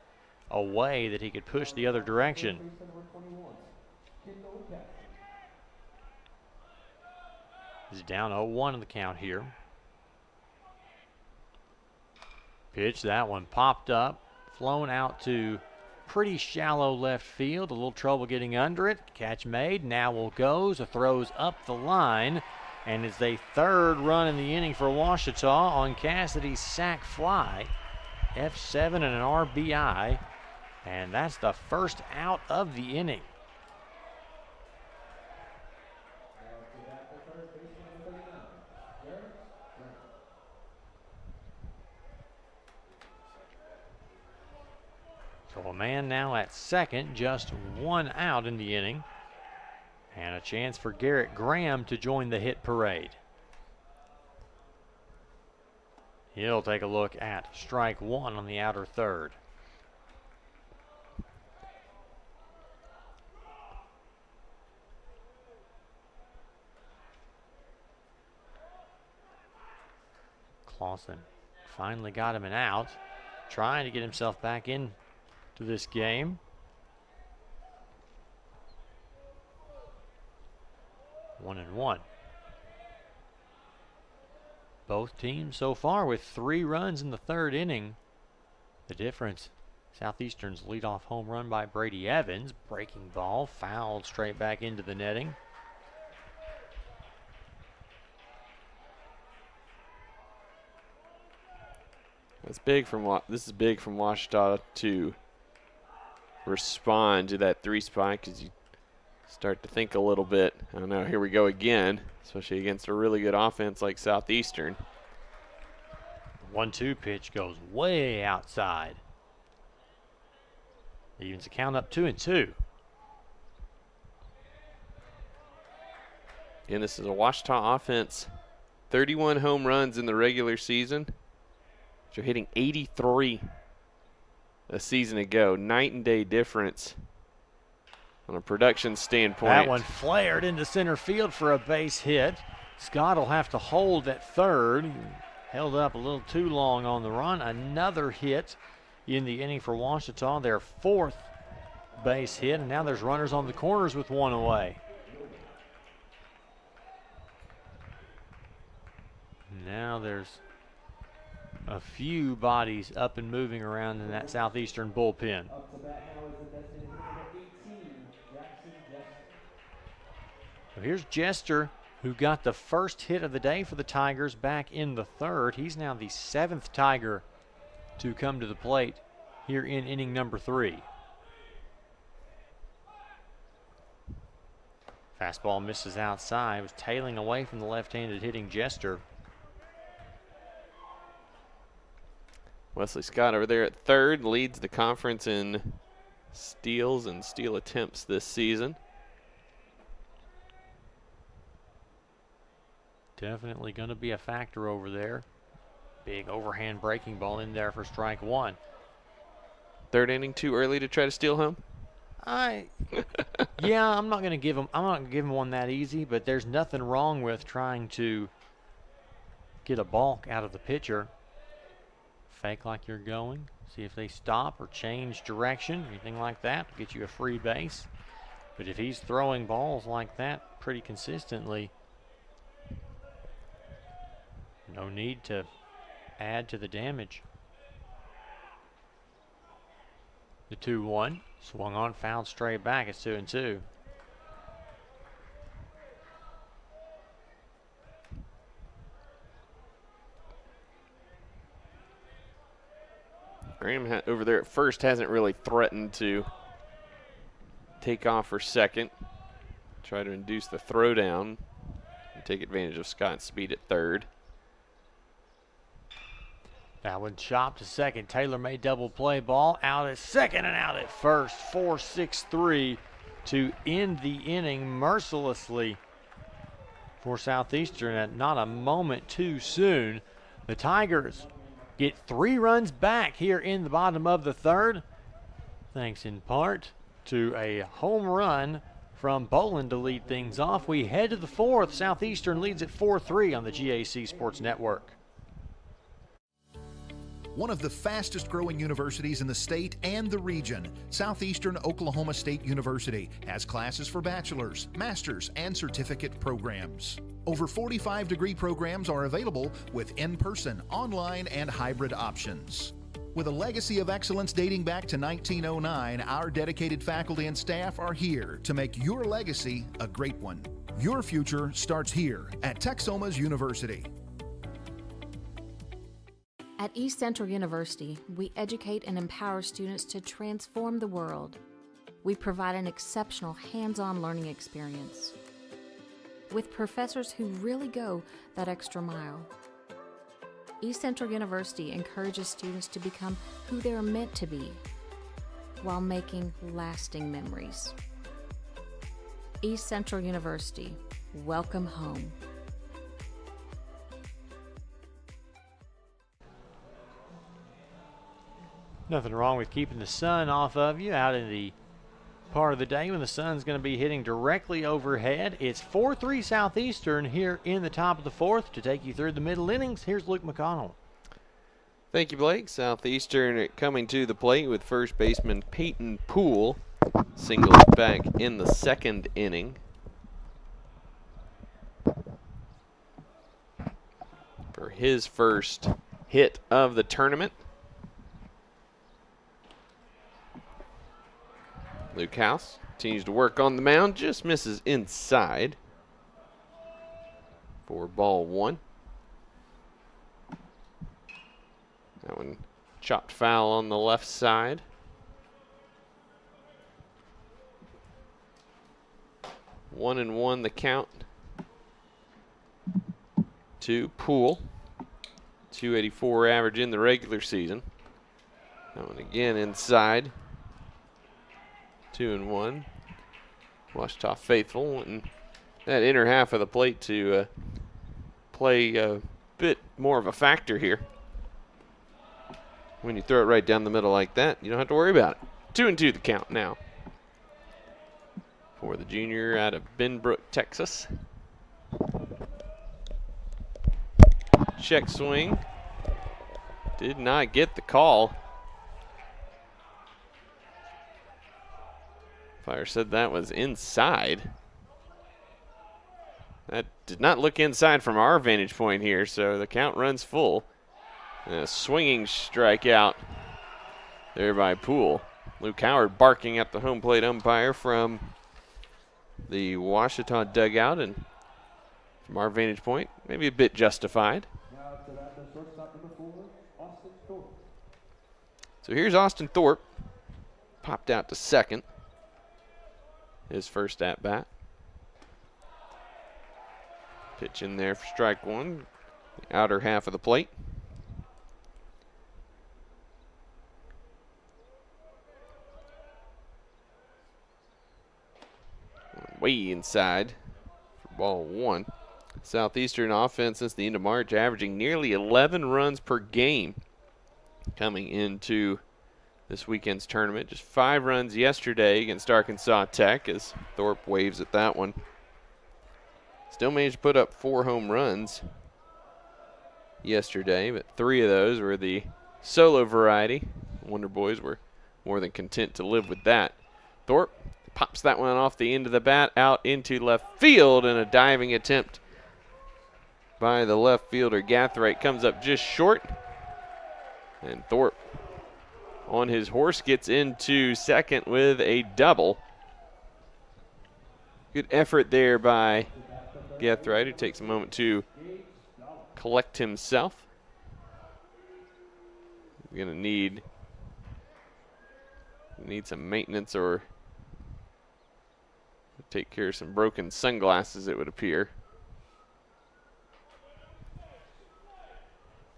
away that he could push the other direction. He's down 0-1 in the count here. Pitch, that one popped up, flown out to pretty shallow left field. A little trouble getting under it. Catch made. Nowell goes. Throws up the line. And it's a 3rd run in the inning for Ouachita on Cassidy's sac fly. F7 and an RBI. And that's the first out of the inning. So a man now at second, just 1 out in the inning. And a chance for Garrett Graham to join the hit parade. He'll take a look at strike 1 on the outer third. Clausen finally got him an out, trying to get himself back in to this game. 1-1. Both teams so far with 3 runs in the 3rd inning. The difference, Southeastern's leadoff home run by Brady Evans. Breaking ball, fouled straight back into the netting. This is big from Washita to respond to that 3 spot, because you start to think a little bit. I don't know, here we go again, especially against a really good offense like Southeastern. 1-2 pitch goes way outside. Evens the count up 2-2. And this is a Washita offense, 31 home runs in the regular season. They're hitting 83 a season ago. Night and day difference on a production standpoint. That one flared into center field for a base hit. Scott will have to hold at third. He held up a little too long on the run. Another hit in the inning for Washita, their 4th base hit, and now there's runners on the corners with 1 away. Now there's a few bodies up and moving around in that Southeastern bullpen. So here's Jester, who got the first hit of the day for the Tigers back in the 3rd. He's now the 7th Tiger to come to the plate here in inning number 3. Fastball misses outside. It was tailing away from the left-handed hitting Jester. Wesley Scott over there at 3rd, leads the conference in steals and steal attempts this season. Definitely going to be a factor over there. Big overhand breaking ball in there for strike 1. 3rd inning too early to try to steal home? Yeah, I'm not going to give him one that easy, but there's nothing wrong with trying to get a balk out of the pitcher. Fake like you're going, see if they stop or change direction, anything like that to get you a free base. But if he's throwing balls like that pretty consistently, no need to add to the damage. The 2-1 swung on, fouled straight back. It's 2-2. Graham over there at first hasn't really threatened to take off for second. Try to induce the throwdown and take advantage of Scott's speed at 3rd. That one chopped to second. Taylor made double play ball. Out at second and out at first. 4-6-3 to end the inning mercilessly for Southeastern at not a moment too soon. The Tigers get 3 runs back here in the bottom of the 3rd, thanks in part to a home run from Boland to lead things off. We head to the 4th. Southeastern leads at 4-3 on the GAC Sports Network. One of the fastest growing universities in the state and the region, Southeastern Oklahoma State University has classes for bachelor's, master's, and certificate programs. Over 45 degree programs are available with in-person, online, and hybrid options. With a legacy of excellence dating back to 1909, our dedicated faculty and staff are here to make your legacy a great one. Your future starts here at Texoma's University. At East Central University, we educate and empower students to transform the world. We provide an exceptional hands-on learning experience with professors who really go that extra mile. East Central University encourages students to become who they are meant to be while making lasting memories. East Central University, welcome home. Nothing wrong with keeping the sun off of you out in the part of the day when the sun's going to be hitting directly overhead. It's 4-3 Southeastern here in the top of the 4th. To take you through the middle innings, here's Luke McConnell. Thank you, Blake. Southeastern coming to the plate with first baseman Peyton Poole singled back in the 2nd inning. his first hit of the tournament. Luke House continues to work on the mound, just misses inside for ball 1. That one chopped foul on the left side. 1-1 the count to Poole. 284 average in the regular season. That one again inside. 2-1. Washita faithful wanting that inner half of the plate to play a bit more of a factor here. When you throw it right down the middle like that, you don't have to worry about it. 2-2 the count now for the junior out of Benbrook, Texas. Check swing. Did not get the call. Umpire said that was inside. That did not look inside from our vantage point here, so the count runs full. And a swinging strikeout there by Poole. Luke Howard barking at the home plate umpire from the Washita dugout, and from our vantage point, maybe a bit justified. So here's Austin Thorpe, popped out to second. His first at bat. Pitch in there for strike 1, the outer half of the plate. Way inside for ball 1. Southeastern offense since the end of March averaging nearly 11 runs per game coming into this weekend's tournament. Just 5 runs yesterday against Arkansas Tech as Thorpe waves at that one. Still managed to put up 4 home runs yesterday, but 3 of those were the solo variety. Wonder Boys were more than content to live with that. Thorpe pops that one off the end of the bat out into left field, and a diving attempt by the left fielder Gathright comes up just short. And Thorpe on his horse gets into second with a double. Good effort there by Gathright, who takes a moment to collect himself. We're going to need some maintenance or take care of some broken sunglasses, it would appear.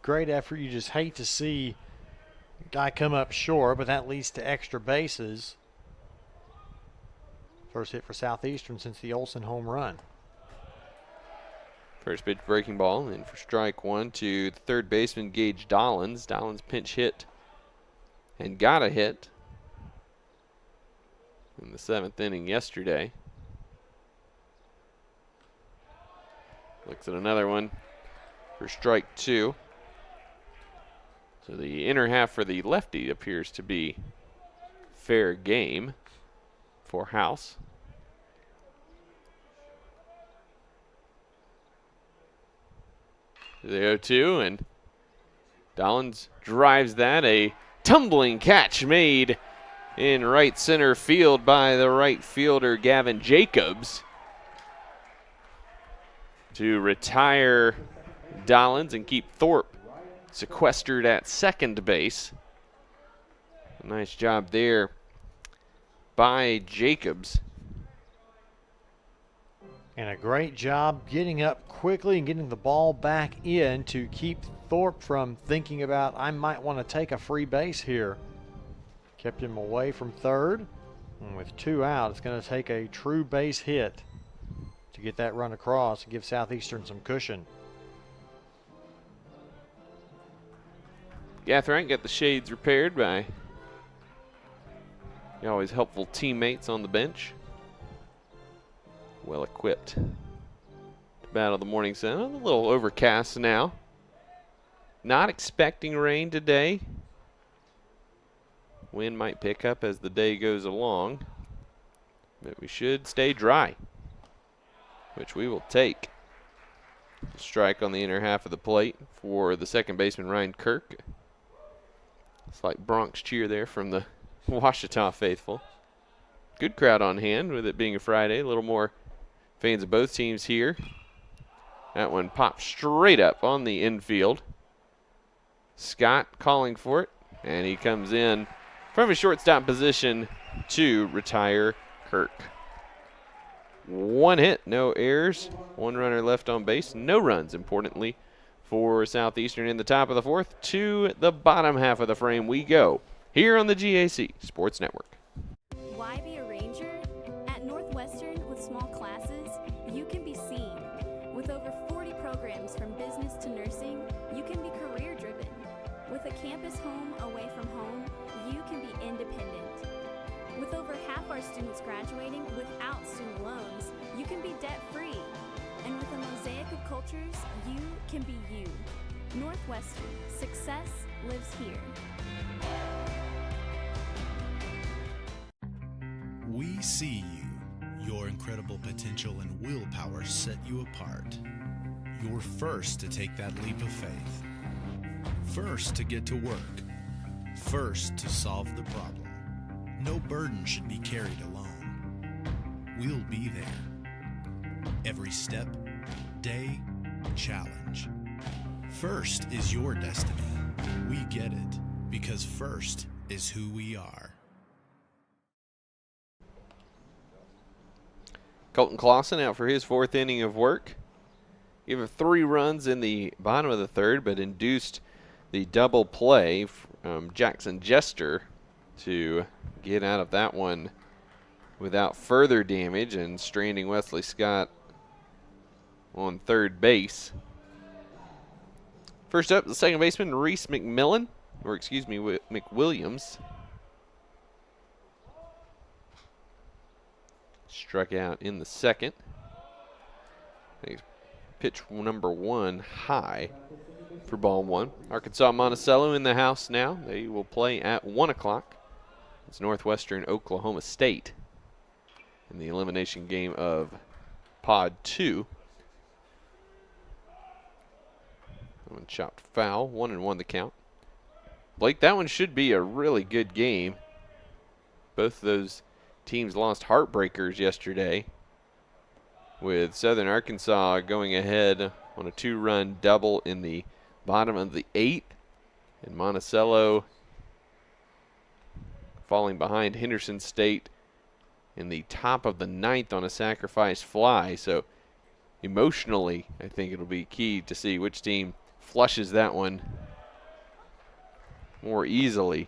Great effort. You just hate to see a guy come up short, but that leads to extra bases. First hit for Southeastern since the Olsen home run. First pitch breaking ball, and for strike 1 to the third baseman Gage Dollins. Dollins pinch hit and got a hit in the 7th inning yesterday. Looks at another one for strike 2. So the inner half for the lefty appears to be fair game for House. The 0-2, and Dollins drives that. A tumbling catch made in right center field by the right fielder Gavin Jacobs to retire Dollins and keep Thorpe sequestered at second base. A nice job there by Jacobs. And a great job getting up quickly and getting the ball back in to keep Thorpe from thinking about, I might want to take a free base here. Kept him away from third. And with 2 out, it's going to take a true base hit to get that run across and give Southeastern some cushion. Gathright got the shades repaired by the always helpful teammates on the bench. Well equipped to battle the morning sun. A little overcast now. Not expecting rain today. Wind might pick up as the day goes along, but we should stay dry, which we will take. Strike on the inner half of the plate for the second baseman, Ryan Kirk. Slight Bronx cheer there from the Ouachita faithful. Good crowd on hand with it being a Friday. A little more fans of both teams here. That one popped straight up on the infield. Scott calling for it, and he comes in from a shortstop position to retire Kirk. One hit, no errors, one runner left on base, no runs, importantly, for Southeastern in the top of the fourth. To the bottom half of the frame we go here on the GAC Sports Network. Why be a ranger? At Northwestern, with small classes, you can be seen. With over 40 programs from business to nursing, you can be career-driven. With a campus home away from home, you can be independent. With over half our students graduating without student loans, you can be debt-free. And with a mosaic of cultures, you can be you. Northwestern, success lives here. We see you. Your incredible potential and willpower set you apart. You're first to take that leap of faith. First to get to work. First to solve the problem. No burden should be carried alone. We'll be there. Every step, day, challenge. First is your destiny. We get it because first is who we are. Colton Clausen out for his fourth inning of work. Gave him 3 runs in the bottom of the third, but induced the double play from Jackson Jester to get out of that one without further damage and stranding Wesley Scott on third base. First up, the second baseman, Reese McWilliams. Struck out in the second. Pitch number 1 high for ball 1. Arkansas Monticello in the house now. They will play at 1 o'clock. It's Northwestern Oklahoma State in the elimination game of Pod 2. That one chopped foul, 1-1 the count. Blake, that one should be a really good game. Both of those teams lost heartbreakers yesterday, with Southern Arkansas going ahead on a 2-run double in the bottom of the 8th, and Monticello falling behind Henderson State in the top of the 9th on a sacrifice fly. So emotionally, I think it'll be key to see which team flushes that one more easily.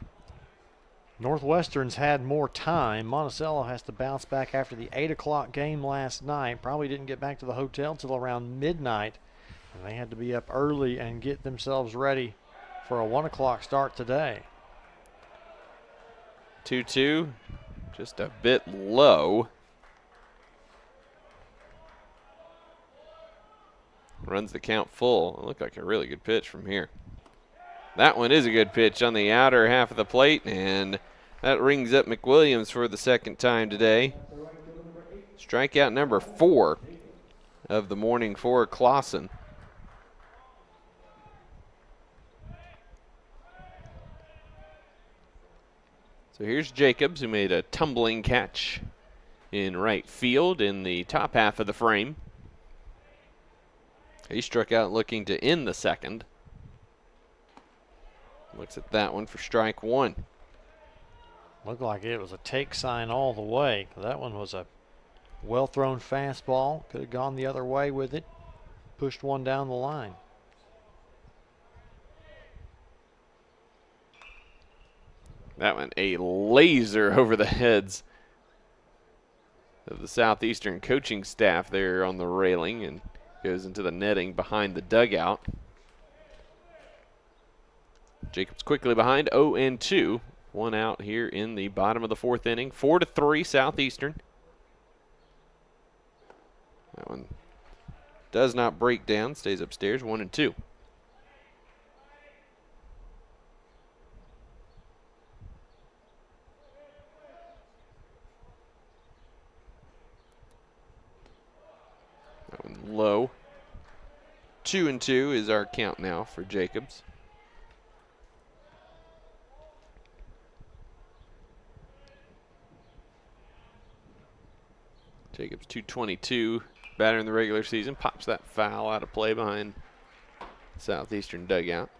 Northwestern's had more time. Monticello has to bounce back after the 8 o'clock game last night. Probably didn't get back to the hotel till around midnight. And they had to be up early and get themselves ready for a 1 o'clock start today. 2-2, just a bit low. Runs the count full. It looked like a really good pitch from here. That one is a good pitch on the outer half of the plate, and that rings up McWilliams for the second time today. Strikeout number 4 of the morning for Clausen. So here's Jacobs, who made a tumbling catch in right field in the top half of the frame. He struck out looking to end the second. Looks at that one for strike 1. Looked like it was a take sign all the way. That one was a well-thrown fastball. Could have gone the other way with it. Pushed one down the line. That one a laser over the heads of the Southeastern coaching staff there on the railing and goes into the netting behind the dugout. Jacobs quickly behind, 0-2. 1 out here in the bottom of the 4th inning. 4-3 Southeastern. That one does not break down, stays upstairs, 1-2. That one low. 2-2 is our count now for Jacobs. Jacobs 222, batter in the regular season, pops that foul out of play behind Southeastern dugout.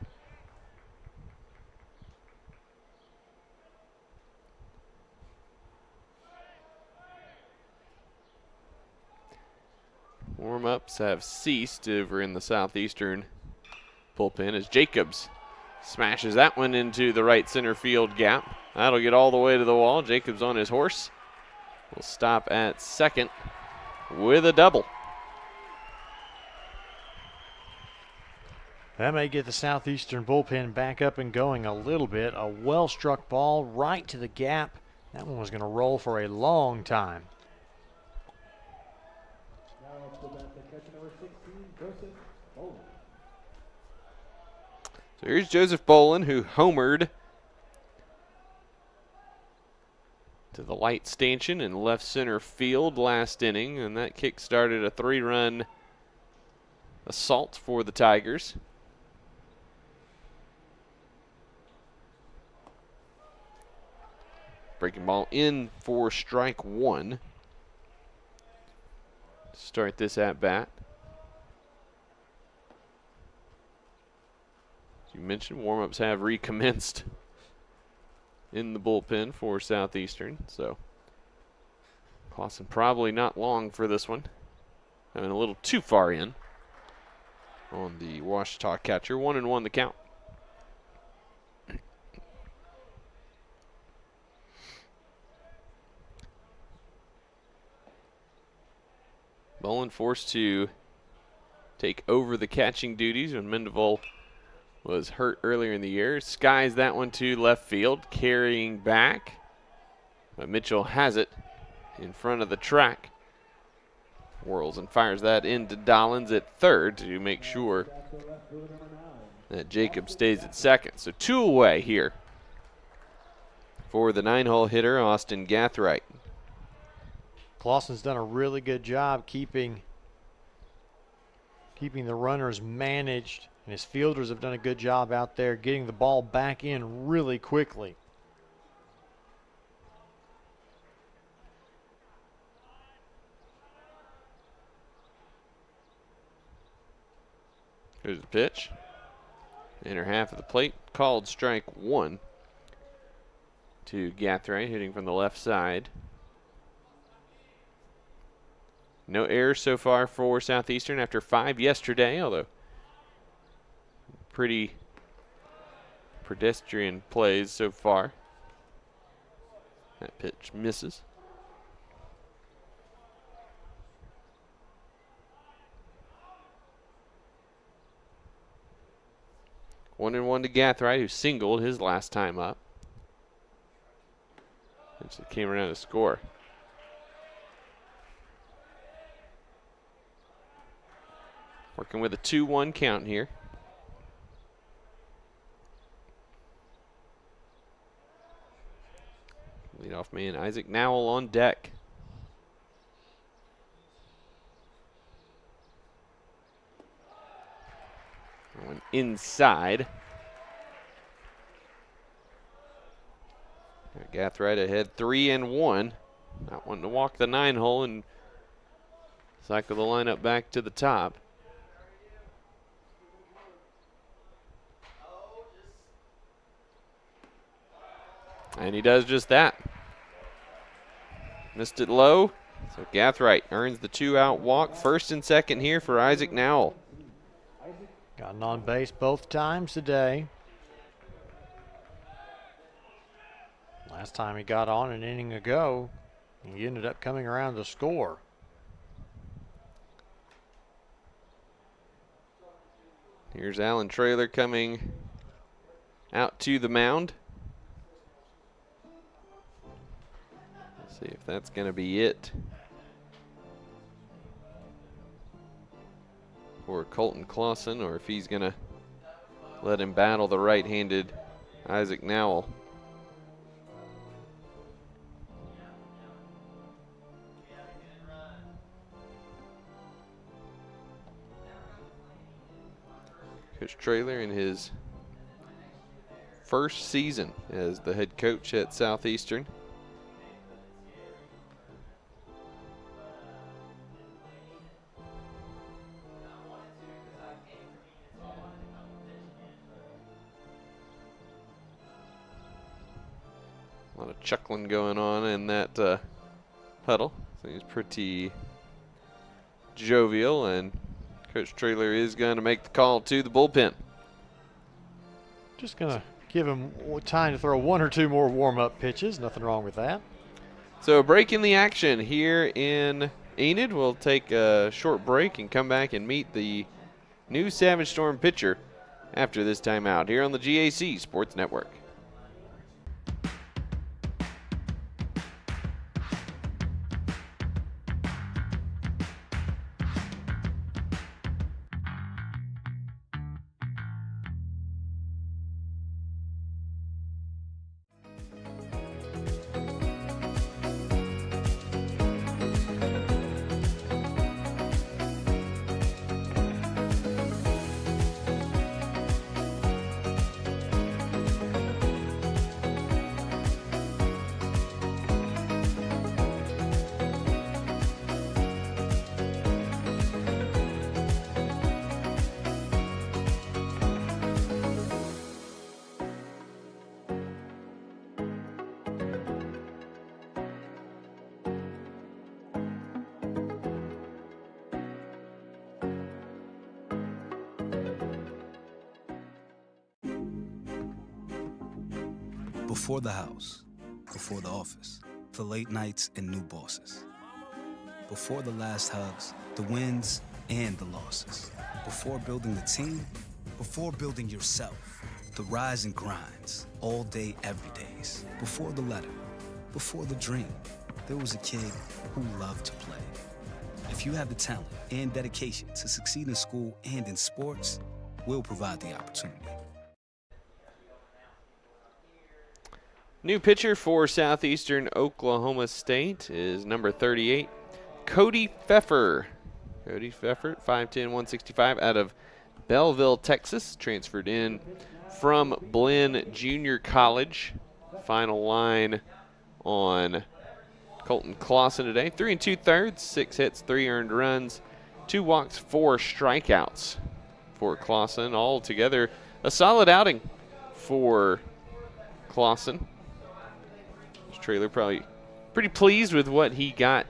Warm-ups have ceased over in the Southeastern bullpen as Jacobs smashes that one into the right center field gap. That'll get all the way to the wall. Jacobs on his horse will stop at second with a double. That may get the Southeastern bullpen back up and going a little bit. A well-struck ball right to the gap. That one was going to roll for a long time. So here's Joseph Bolin, who homered to the light stanchion in left center field last inning, and that kick started a 3-run assault for the Tigers. Breaking ball in for strike one. Start this at bat. As you mentioned, warm-ups have recommenced in the bullpen for Southeastern, so Clausen probably not long for this one. Having a little too far in on the Ouachita catcher. 1-1 the count. Bolin forced to take over the catching duties when Mendenville was hurt earlier in the year. Skies that one to left field, carrying back. But Mitchell has it in front of the track. Whirls and fires that into Dollins at third to make sure that Jacob stays at second. So 2 away here for the 9-hole hitter, Austin Gathright. Clausen's done a really good job keeping the runners managed, and his fielders have done a good job out there getting the ball back in really quickly. Here's the pitch. Inner half of the plate, called strike one to Gathright, hitting from the left side. No errors so far for Southeastern after 5 yesterday, although pretty pedestrian plays so far. That pitch misses. One and one to Gathright, who singled his last time up. And so came around to score. Working with a 2-1 count here. Leadoff man Isaac Nowell on deck. One inside. Gathright ahead 3-1. Not wanting to walk the 9-hole and cycle the lineup back to the top. And he does just that. Missed it low. So Gathright earns the 2-out walk. First and second here for Isaac Nowell. Gotten on base both times today. Last time he got on an inning ago, he ended up coming around to score. Here's Alan Traylor coming out to the mound. Let's see if that's going to be it for Colton Clausen, or if he's going to let him battle the right-handed Isaac Nowell. Coach Traylor in his first season as the head coach at Southeastern. A lot of chuckling going on in that huddle. Seems pretty jovial, and Coach Traylor is going to make the call to the bullpen. Just going to give him time to throw one or two more warm-up pitches. Nothing wrong with that. So a break in the action here in Enid. We'll take a short break and come back and meet the new Savage Storm pitcher after this timeout here on the GAC Sports Network. Before the house, before the office, the late nights and new bosses. Before the last hugs, the wins and the losses. Before building the team, before building yourself, the rise and grinds, all day, every days. Before the letter, before the dream, there was a kid who loved to play. If you have the talent and dedication to succeed in school and in sports, we'll provide the opportunity. New pitcher for Southeastern Oklahoma State is number 38, Cody Pfeffer. Cody Pfeffer, 5'10", 165, out of Belleville, Texas. Transferred in from Blinn Junior College. Final line on Colton Clausen today. 3 2/3, 6 hits, 3 earned runs, 2 walks, 4 strikeouts for Clausen. All together, a solid outing for Clausen. Traylor probably pretty pleased with what he got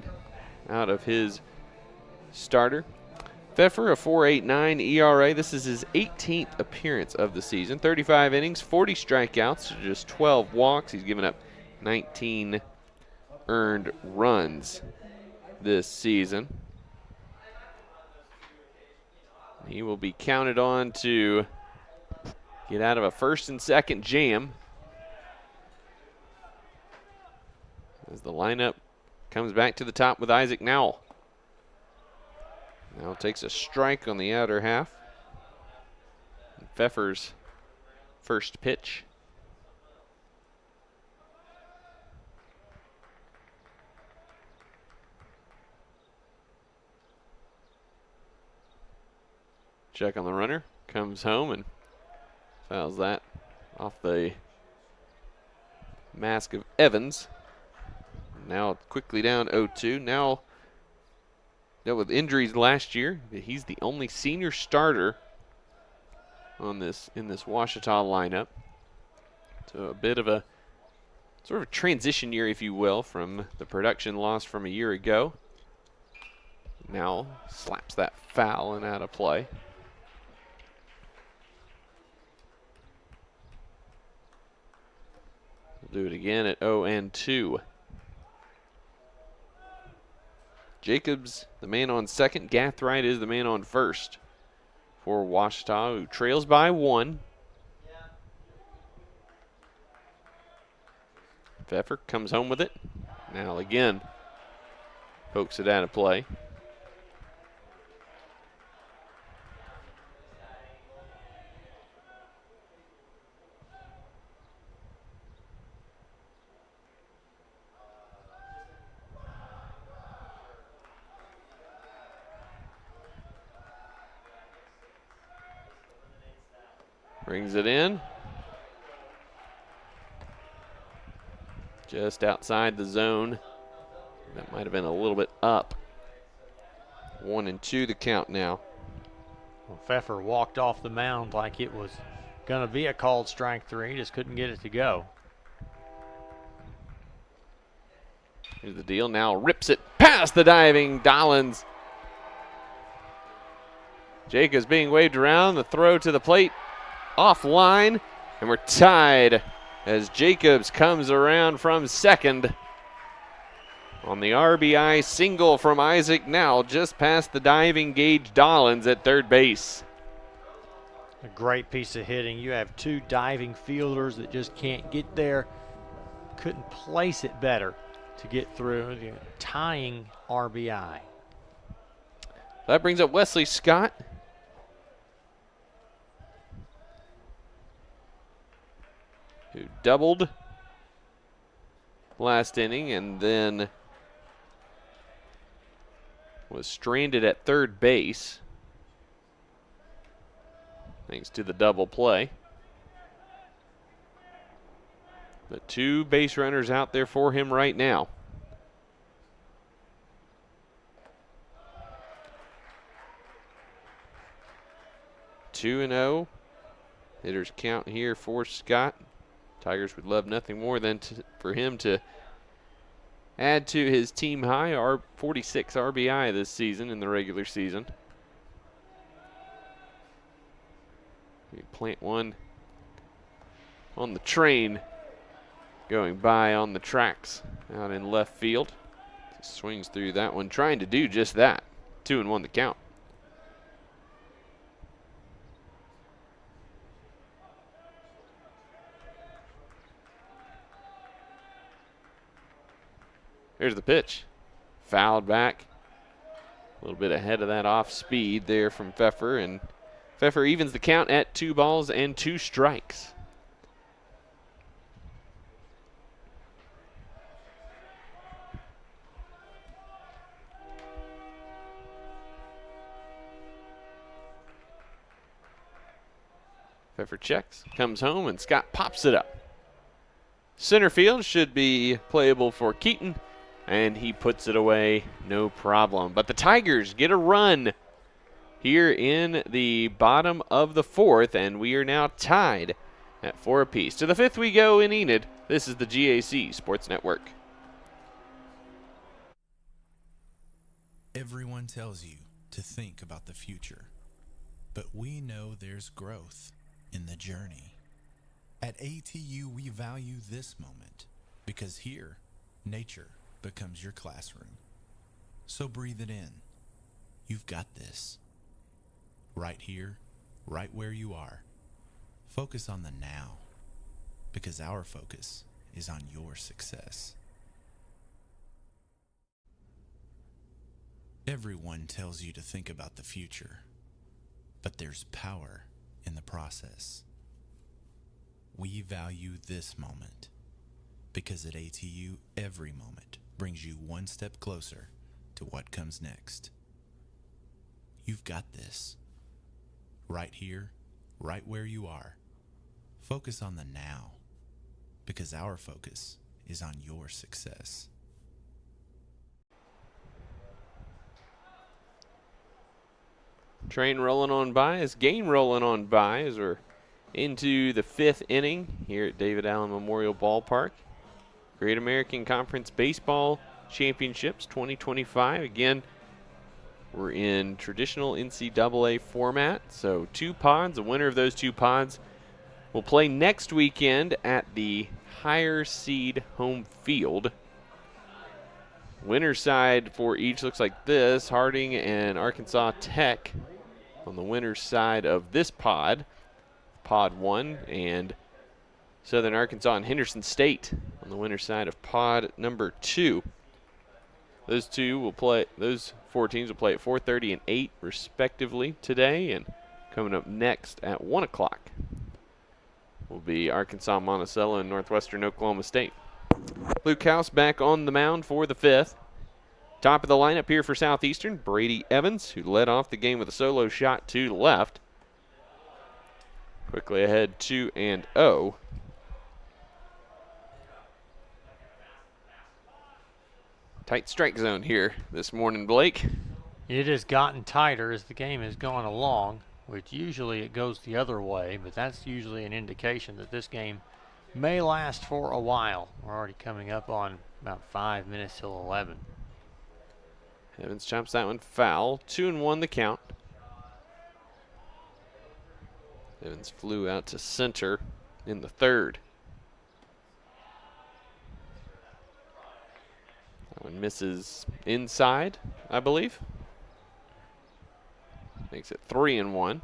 out of his starter. Pfeffer, a 4.89 ERA. This is his 18th appearance of the season. 35 innings, 40 strikeouts, just 12 walks. He's given up 19 earned runs this season. He will be counted on to get out of a first and second jam as the lineup comes back to the top with Isaac Nowell. Now takes a strike on the outer half. Pfeffer's first pitch. Check on the runner, comes home and fouls that off the mask of Evans. Now quickly down 0-2. Now dealt with injuries last year. He's the only senior starter on this in this Ouachita lineup. So a bit of a sort of a transition year, if you will, from the production loss from a year ago. Now slaps that foul and out of play. We'll do it again at 0-2. Jacobs, the man on second. Gathright is the man on first for Ouachita, who trails by 1. Pfeffer comes home with it. Now again, pokes it out of play. Brings it in. Just outside the zone. That might have been a little bit up. 1-2 the count now. Well, Pfeffer walked off the mound like it was going to be a called strike 3. Just couldn't get it to go. Here's the deal. Now rips it past the diving Dollins. Jacobs being waved around. The throw to the plate offline. And we're tied as Jacobs comes around from second on the RBI single from Isaac, now just past the diving Gage Dollins at third base. A great piece of hitting. You have 2 diving fielders that just can't get there. Couldn't place it better to get through. Tying RBI. That brings up Wesley Scott. Who doubled last inning and then was stranded at third base thanks to the double play. The 2 base runners out there for him right now. Two and 0. Hitters count here for Scott. Tigers would love nothing more than for him to add to his team high 46 RBI this season in the regular season. We plant one on the train going by on the tracks out in left field. Swings through that one, trying to do just that. 2-1 the count. Here's the pitch. Fouled back. A little bit ahead of that off speed there from Pfeffer, and Pfeffer evens the count at 2 balls and 2 strikes. Pfeffer checks, comes home, and Scott pops it up. Center field should be playable for Keaton, and he puts it away, no problem. But the Tigers get a run here in the bottom of the 4th, and we are now tied at 4 apiece. To the 5th we go in Enid. This is the GAC Sports Network. Everyone tells you to think about the future, but we know there's growth in the journey. At ATU, we value this moment because here, nature becomes your classroom. So breathe it in. You've got this. Right here, right where you are. Focus on the now, because our focus is on your success. Everyone tells you to think about the future, but there's power in the process. We value this moment because at ATU, every moment brings you one step closer to what comes next. You've got this. Right here, right where you are. Focus on the now, because our focus is on your success. Train rolling on by, as game rolling on by as we're into the 5th inning here at David Allen Memorial Ballpark. Great American Conference Baseball Championships 2025. Again, we're in traditional NCAA format, so 2 pods. The winner of those 2 pods will play next weekend at the higher seed home field. Winner side for each looks like this. Harding and Arkansas Tech on the winner's side of this pod, Pod 1, and Southern Arkansas and Henderson State on the winner's side of pod number 2. Those 4 teams will play at 4:30 and 8 respectively today, and coming up next at 1 o'clock will be Arkansas Monticello and Northwestern Oklahoma State. Luke House back on the mound for the 5th. Top of the lineup here for Southeastern, Brady Evans, who led off the game with a solo shot to left. Quickly ahead 2-0. Tight strike zone here this morning, Blake. It has gotten tighter as the game has gone along, which usually it goes the other way, but that's usually an indication that this game may last for a while. We're already coming up on about 5 minutes till 11. Evans chomps that one foul. 2-1 the count. Evans flew out to center in the third. That one misses inside, I believe. Makes it 3-1.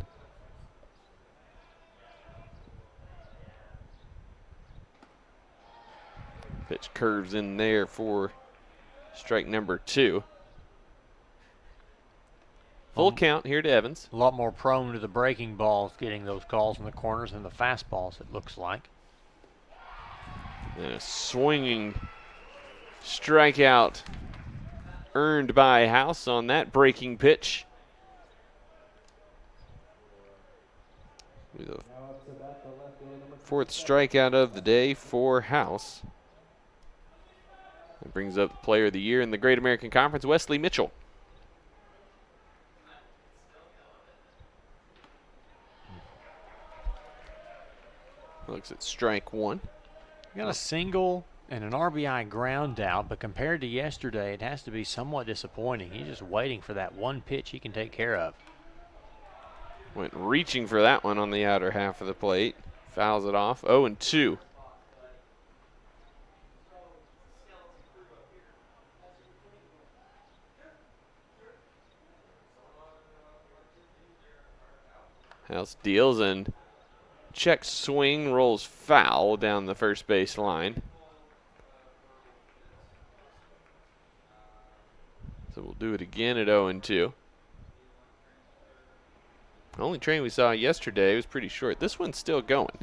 Pitch curves in there for strike number 2. Full count here to Evans. A lot more prone to the breaking balls, getting those calls in the corners than the fastballs, it looks like. And a swinging strikeout earned by House on that breaking pitch. The 4th strikeout of the day for House. That brings up the Player of the Year in the Great American Conference, Wesley Mitchell. Looks at strike 1. Got a single and an RBI ground out, but compared to yesterday, it has to be somewhat disappointing. He's just waiting for that one pitch he can take care of. Went reaching for that one on the outer half of the plate. Fouls it off. 0-2. House deals and check swing, rolls foul down the first base line. So we'll do it again at 0-2. The only train we saw yesterday was pretty short. This one's still going.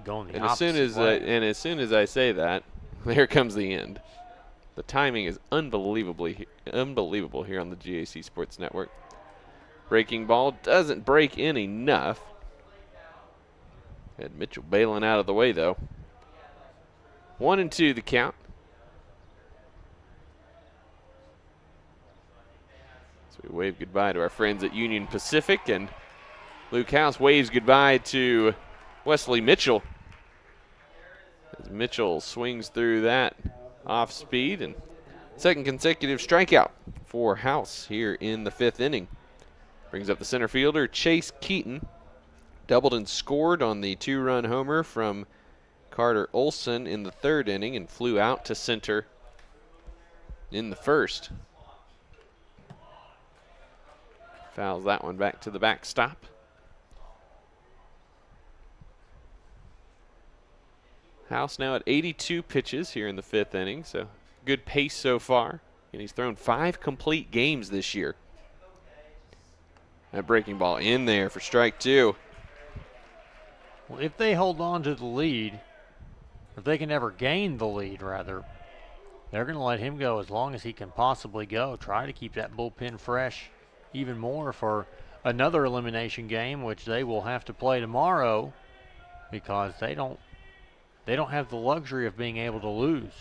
Going the And as soon as I say that, there comes the end. The timing is unbelievable here on the GAC Sports Network. Breaking ball doesn't break in enough. Had Mitchell bailing out of the way, though. 1-2 the count. So we wave goodbye to our friends at Union Pacific, and Luke House waves goodbye to Wesley Mitchell. As Mitchell swings through that off speed, and second consecutive strikeout for House here in the 5th inning. Brings up the center fielder, Chase Keaton. Doubled and scored on the 2-run homer from Carter Olson in the 3rd inning and flew out to center in the 1st. Fouls that one back to the backstop. House now at 82 pitches here in the 5th inning, so good pace so far. And he's thrown 5 complete games this year. That breaking ball in there for strike 2. Well, if they hold on to the lead, if they can ever gain the lead, rather, they're going to let him go as long as he can possibly go. Try to keep that bullpen fresh even more for another elimination game, which they will have to play tomorrow because they don't have the luxury of being able to lose.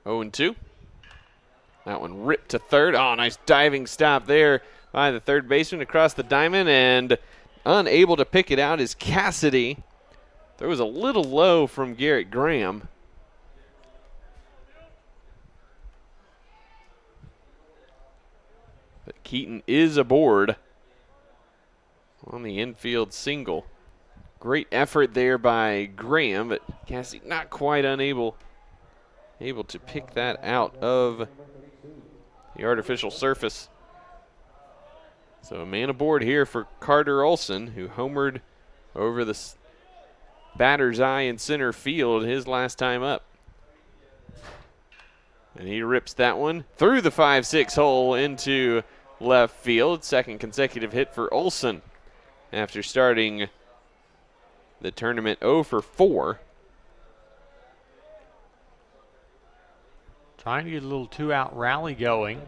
0-2. That one ripped to third. Oh, nice diving stop there by the third baseman across the diamond, and unable to pick it out is Cassidy. There was a little low from Garrett Graham. But Keaton is aboard on the infield single. Great effort there by Graham, but Cassidy not quite able to pick that out of the artificial surface. So a man aboard here for Carter Olson, who homered over the batter's eye in center field his last time up. And he rips that one through the 5-6 hole into left field. Second consecutive hit for Olson after starting the tournament 0 for 4. Trying to get a little two-out rally going.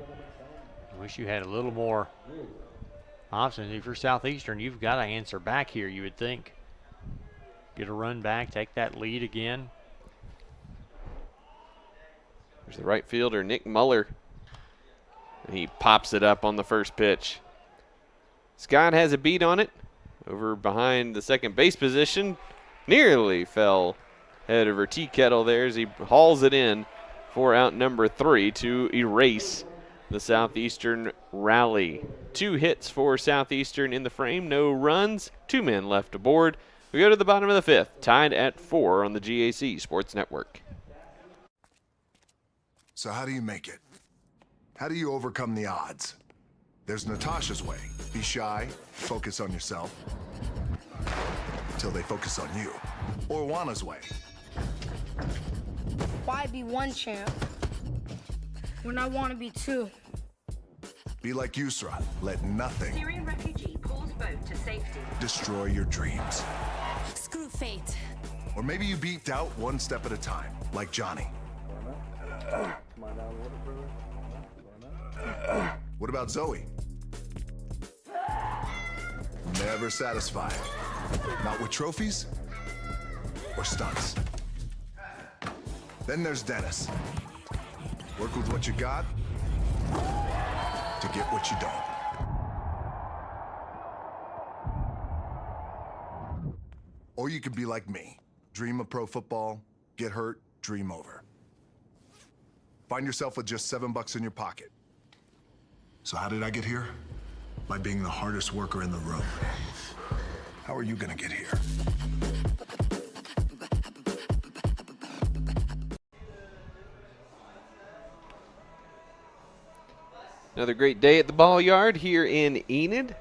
I wish you had a little more options. If you're Southeastern, you've got to answer back here, you would think. Get a run back, take that lead again. There's the right fielder, Nick Muller. And he pops it up on the first pitch. Scott has a beat on it. Over behind the second base position. Nearly fell head over tea kettle there as he hauls it in for out number 3 to erase the Southeastern rally. 2 hits for Southeastern in the frame, no runs, 2 men left aboard. We go to the bottom of the 5th, tied at 4 on the GAC Sports Network. So how do you make it? How do you overcome the odds? There's Natasha's way. Be shy, focus on yourself, until they focus on you. Or Juana's way. Why be one champ when I want to be 2? Be like Yusra. Let nothing Syrian refugee pulls boat to safety. destroy your dreams. Screw fate. Or maybe you beat doubt one step at a time, like Johnny. What about Zoe? Never satisfied. Not with trophies or stunts. Then there's Dennis. Work with what you got to get what you don't. Or you could be like me. Dream of pro football, get hurt, dream over. Find yourself with just $7 in your pocket. So how did I get here? By being the hardest worker in the room. How are you gonna get here? Another great day at the ball yard here in Enid.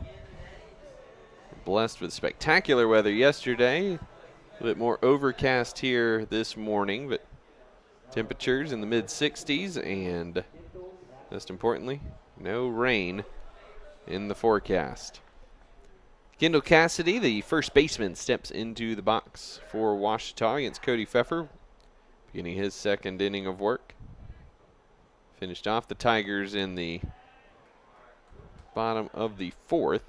Blessed with spectacular weather yesterday. A bit more overcast here this morning, but temperatures in the mid-60s and, most importantly, no rain in the forecast. Kendall Cassidy, the first baseman, steps into the box for Ouachita against Cody Pfeffer, beginning his second inning of work. Finished off the Tigers in the bottom of the 4th.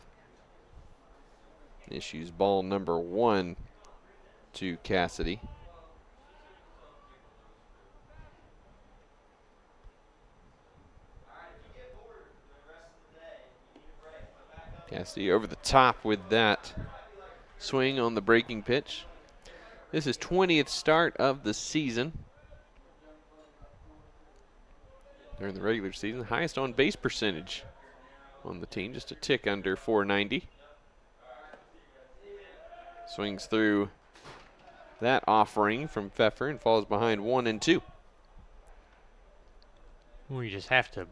Issues ball number 1 to Cassidy. Cassidy over the top with that swing on the breaking pitch. This is 20th start of the season. During the regular season, highest on base percentage on the team, just a tick under 490. Swings through that offering from Pfeffer and falls behind 1-2. Well, you just have to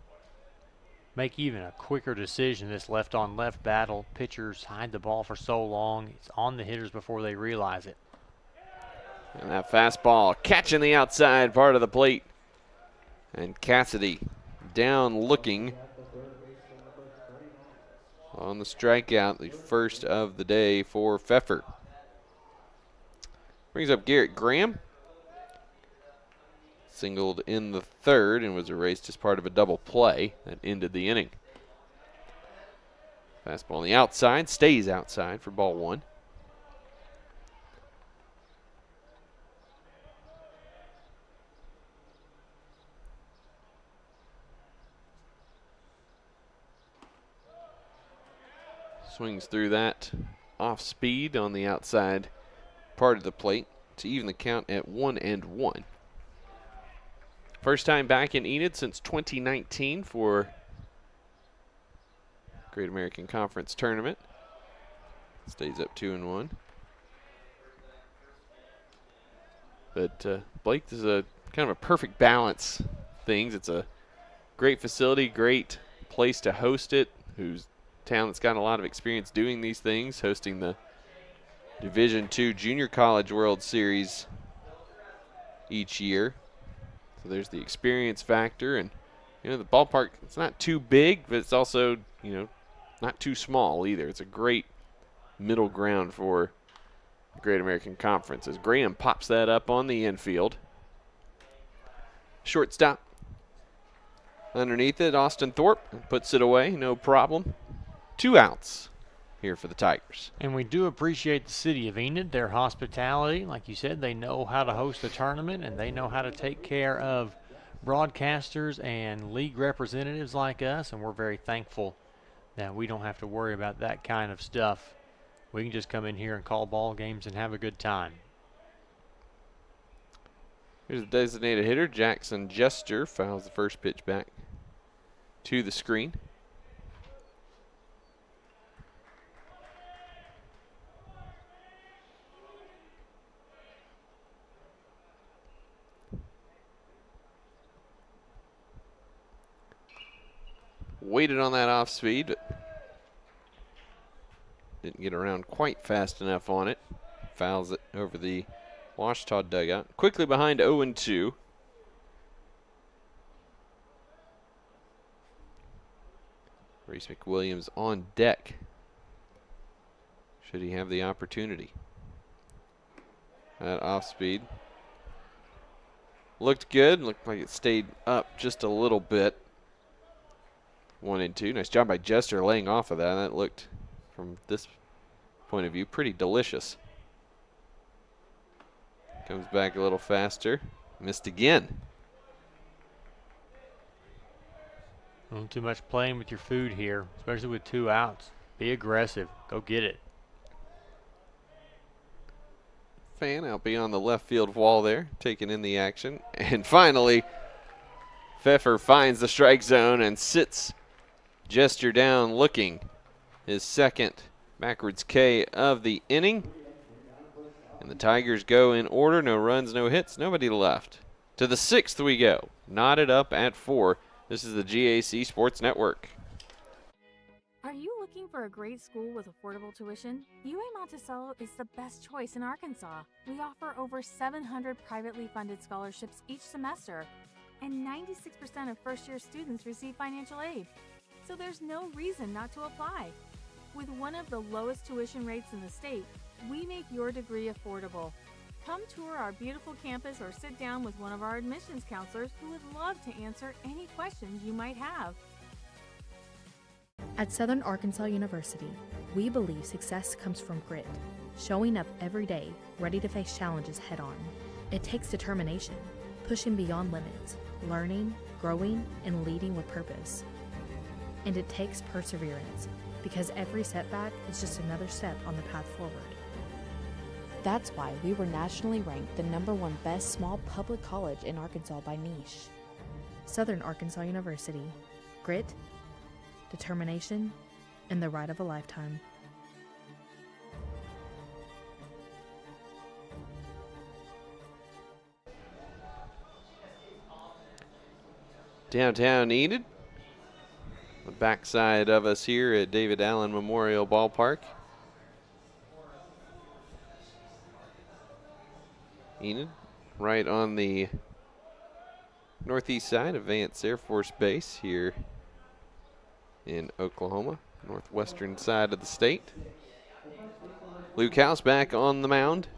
make even a quicker decision. This left-on-left battle. Pitchers hide the ball for so long. It's on the hitters before they realize it. And that fastball catching the outside part of the plate. And Cassidy down looking on the strikeout, the first of the day for Pfeffer. Brings up Garrett Graham. Singled in the 3rd and was erased as part of a double play that ended the inning. Fastball on the outside, stays outside for ball 1. Swings through that off speed on the outside part of the plate to even the count at 1-1. First time back in Enid since 2019 for Great American Conference Tournament. Stays up 2-1. But Blake, this is a kind of a perfect balance of things. It's a great facility, great place to host it. Who's town that's got a lot of experience doing these things, hosting the Division II Junior College World Series each year. So there's the experience factor, and the ballpark, it's not too big, but it's also, not too small either. It's a great middle ground for the Great American Conference as Graham pops that up on the infield. Shortstop underneath it. Austin Thorpe puts it away, no problem. 2 outs here for the Tigers. And we do appreciate the city of Enid, their hospitality. Like you said, they know how to host a tournament, and they know how to take care of broadcasters and league representatives like us, and we're very thankful that we don't have to worry about that kind of stuff. We can just come in here and call ball games and have a good time. Here's the designated hitter. Jackson Jester fouls the first pitch back to the screen. Waited on that off speed, but didn't get around quite fast enough on it. Fouls it over the Washita dugout. Quickly behind 0-2. Reese McWilliams on deck, should he have the opportunity. That off speed looked good. Looked like it stayed up just a little bit. 1-2. Nice job by Jester laying off of that. That looked, from this point of view, pretty delicious. Comes back a little faster. Missed again. A little too much playing with your food here, especially with 2 outs. Be aggressive. Go get it. Fan out beyond the left field wall there, taking in the action. And finally, Pfeffer finds the strike zone and sits Jester down, looking his second backwards K of the inning. And the Tigers go in order. No runs, no hits, nobody left. To the 6th we go. Knotted up at 4. This is the GAC Sports Network. Are you looking for a great school with affordable tuition? UA Monticello is the best choice in Arkansas. We offer over 700 privately funded scholarships each semester, and 96% of first-year students receive financial aid. So there's no reason not to apply. With one of the lowest tuition rates in the state, we make your degree affordable. Come tour our beautiful campus or sit down with one of our admissions counselors who would love to answer any questions you might have. At Southern Arkansas University, we believe success comes from grit, showing up every day, ready to face challenges head-on. It takes determination, pushing beyond limits, learning, growing, and leading with purpose. And it takes perseverance, because every setback is just another step on the path forward. That's why we were nationally ranked the #1 best small public college in Arkansas by niche. Southern Arkansas University. Grit, determination, and the ride of a lifetime. Downtown Enid. The backside of us here at David Allen Memorial Ballpark. Enid, right on the northeast side of Vance Air Force Base here in Oklahoma, northwestern side of the state. Luke House back on the mound.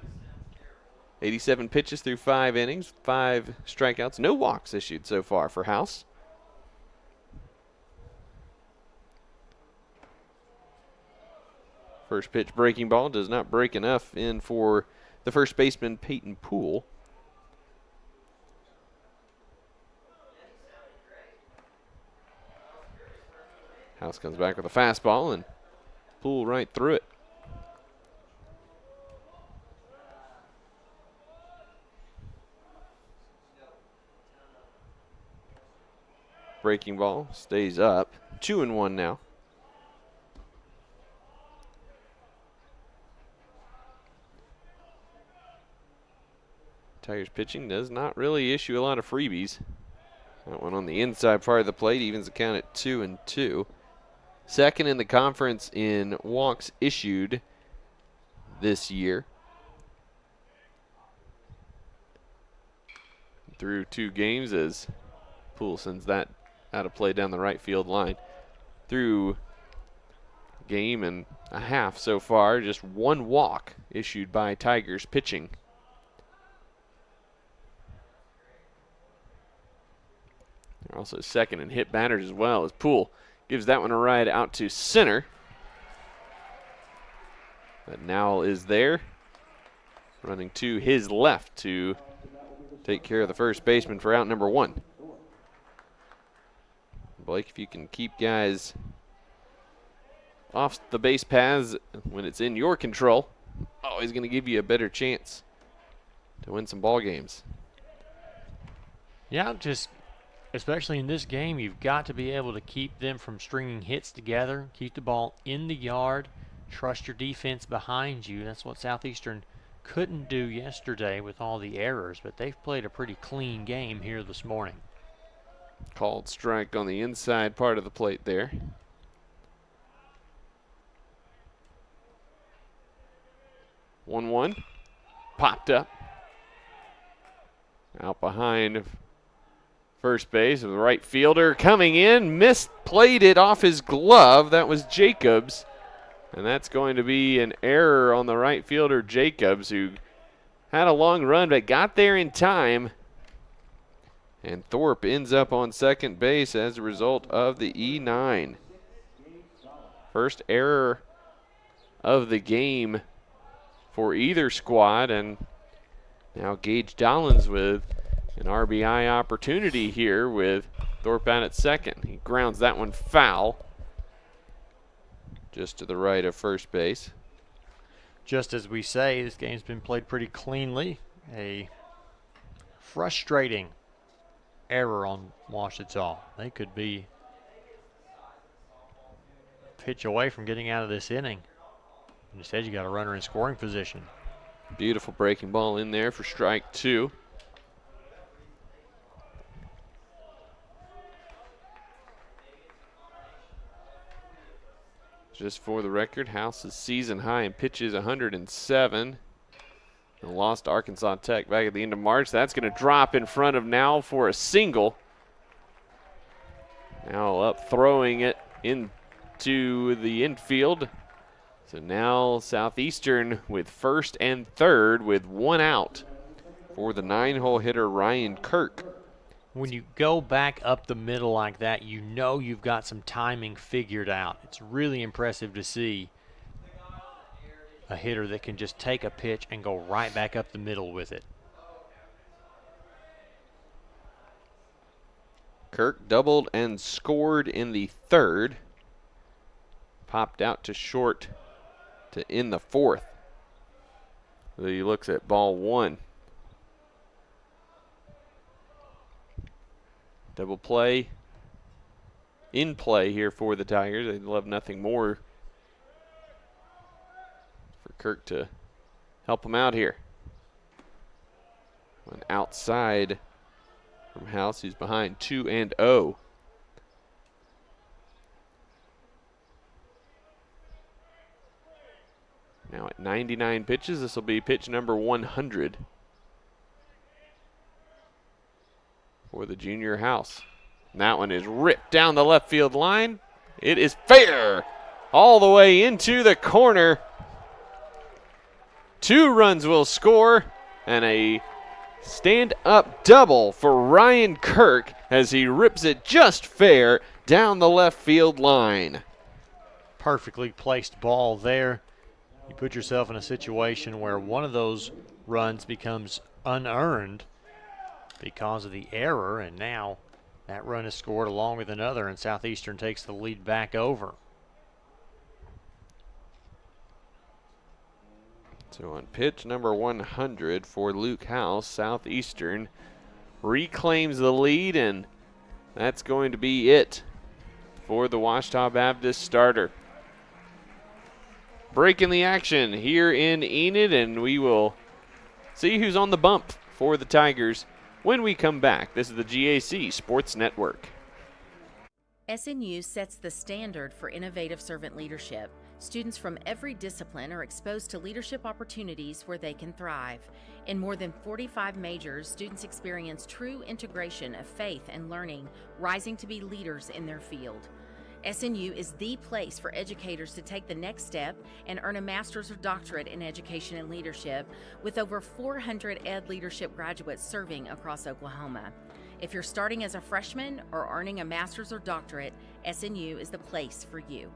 87 pitches through 5 innings, 5 strikeouts, no walks issued so far for House. First pitch breaking ball does not break enough in for the first baseman, Peyton Poole. House comes back with a fastball and Poole right through it. Breaking ball stays up. 2-1 now. Tigers pitching does not really issue a lot of freebies. That one on the inside part of the plate evens the count at 2-2. Second in the conference in walks issued this year. Through 2 games as Poole sends that out of play down the right field line. Through game and a half so far, just 1 walk issued by Tigers pitching. They're also second in hit batters as well, as Poole gives that one a ride out to center. But Nowell is there, running to his left to take care of the first baseman for out number 1. Blake, if you can keep guys off the base paths when it's in your control, always going to give you a better chance to win some ball games. Yeah, just especially in this game, you've got to be able to keep them from stringing hits together, keep the ball in the yard, trust your defense behind you. That's what Southeastern couldn't do yesterday with all the errors, but they've played a pretty clean game here this morning. Called strike on the inside part of the plate there. One popped up out behind first base of the right fielder coming in, misplayed it off his glove. That was Jacobs, and that's going to be an error on the right fielder Jacobs, who had a long run but got there in time. And Thorpe ends up on second base as a result of the E9. First error of the game for either squad, and now Gage Dollins with an RBI opportunity here with Thorpe out at second. He grounds that one foul just to the right of first base. Just as we say, this game's been played pretty cleanly. A frustrating error on Ouachita. They could be a pitch away from getting out of this inning. Instead, you got a runner in scoring position. Beautiful breaking ball in there for strike 2. Just for the record, House's season high in pitches 107. And lost to Arkansas Tech back at the end of March. That's going to drop in front of Nowell for a single. Now up throwing it into the infield. So now Southeastern with first and third with 1 out for the 9-hole hitter Ryan Kirk. When you go back up the middle like that, you know you've got some timing figured out. It's really impressive to see a hitter that can just take a pitch and go right back up the middle with it. Kirk doubled and scored in the third. Popped out to short to in the fourth. So he looks at ball 1. Double play in play here for the Tigers. They'd love nothing more for Kirk to help him out here. One outside from House, who's behind 2-0. Now at 99 pitches, this will be pitch number 100 for the junior House. And that one is ripped down the left field line. It is fair all the way into the corner. 2 runs will score, and a stand-up double for Ryan Kirk as he rips it just fair down the left field line. Perfectly placed ball there. You put yourself in a situation where one of those runs becomes unearned because of the error, and now that run is scored along with another, and Southeastern takes the lead back over. So on pitch number 100 for Luke House, Southeastern reclaims the lead, and that's going to be it for the Ouachita Baptist starter. Breaking the action here in Enid, and we will see who's on the bump for the Tigers when we come back. This is the GAC Sports Network. SNU sets the standard for innovative servant leadership. Students from every discipline are exposed to leadership opportunities where they can thrive. In more than 45 majors, students experience true integration of faith and learning, rising to be leaders in their field. SNU is the place for educators to take the next step and earn a master's or doctorate in education and leadership, with over 400 ed leadership graduates serving across Oklahoma. If you're starting as a freshman or earning a master's or doctorate, SNU is the place for you.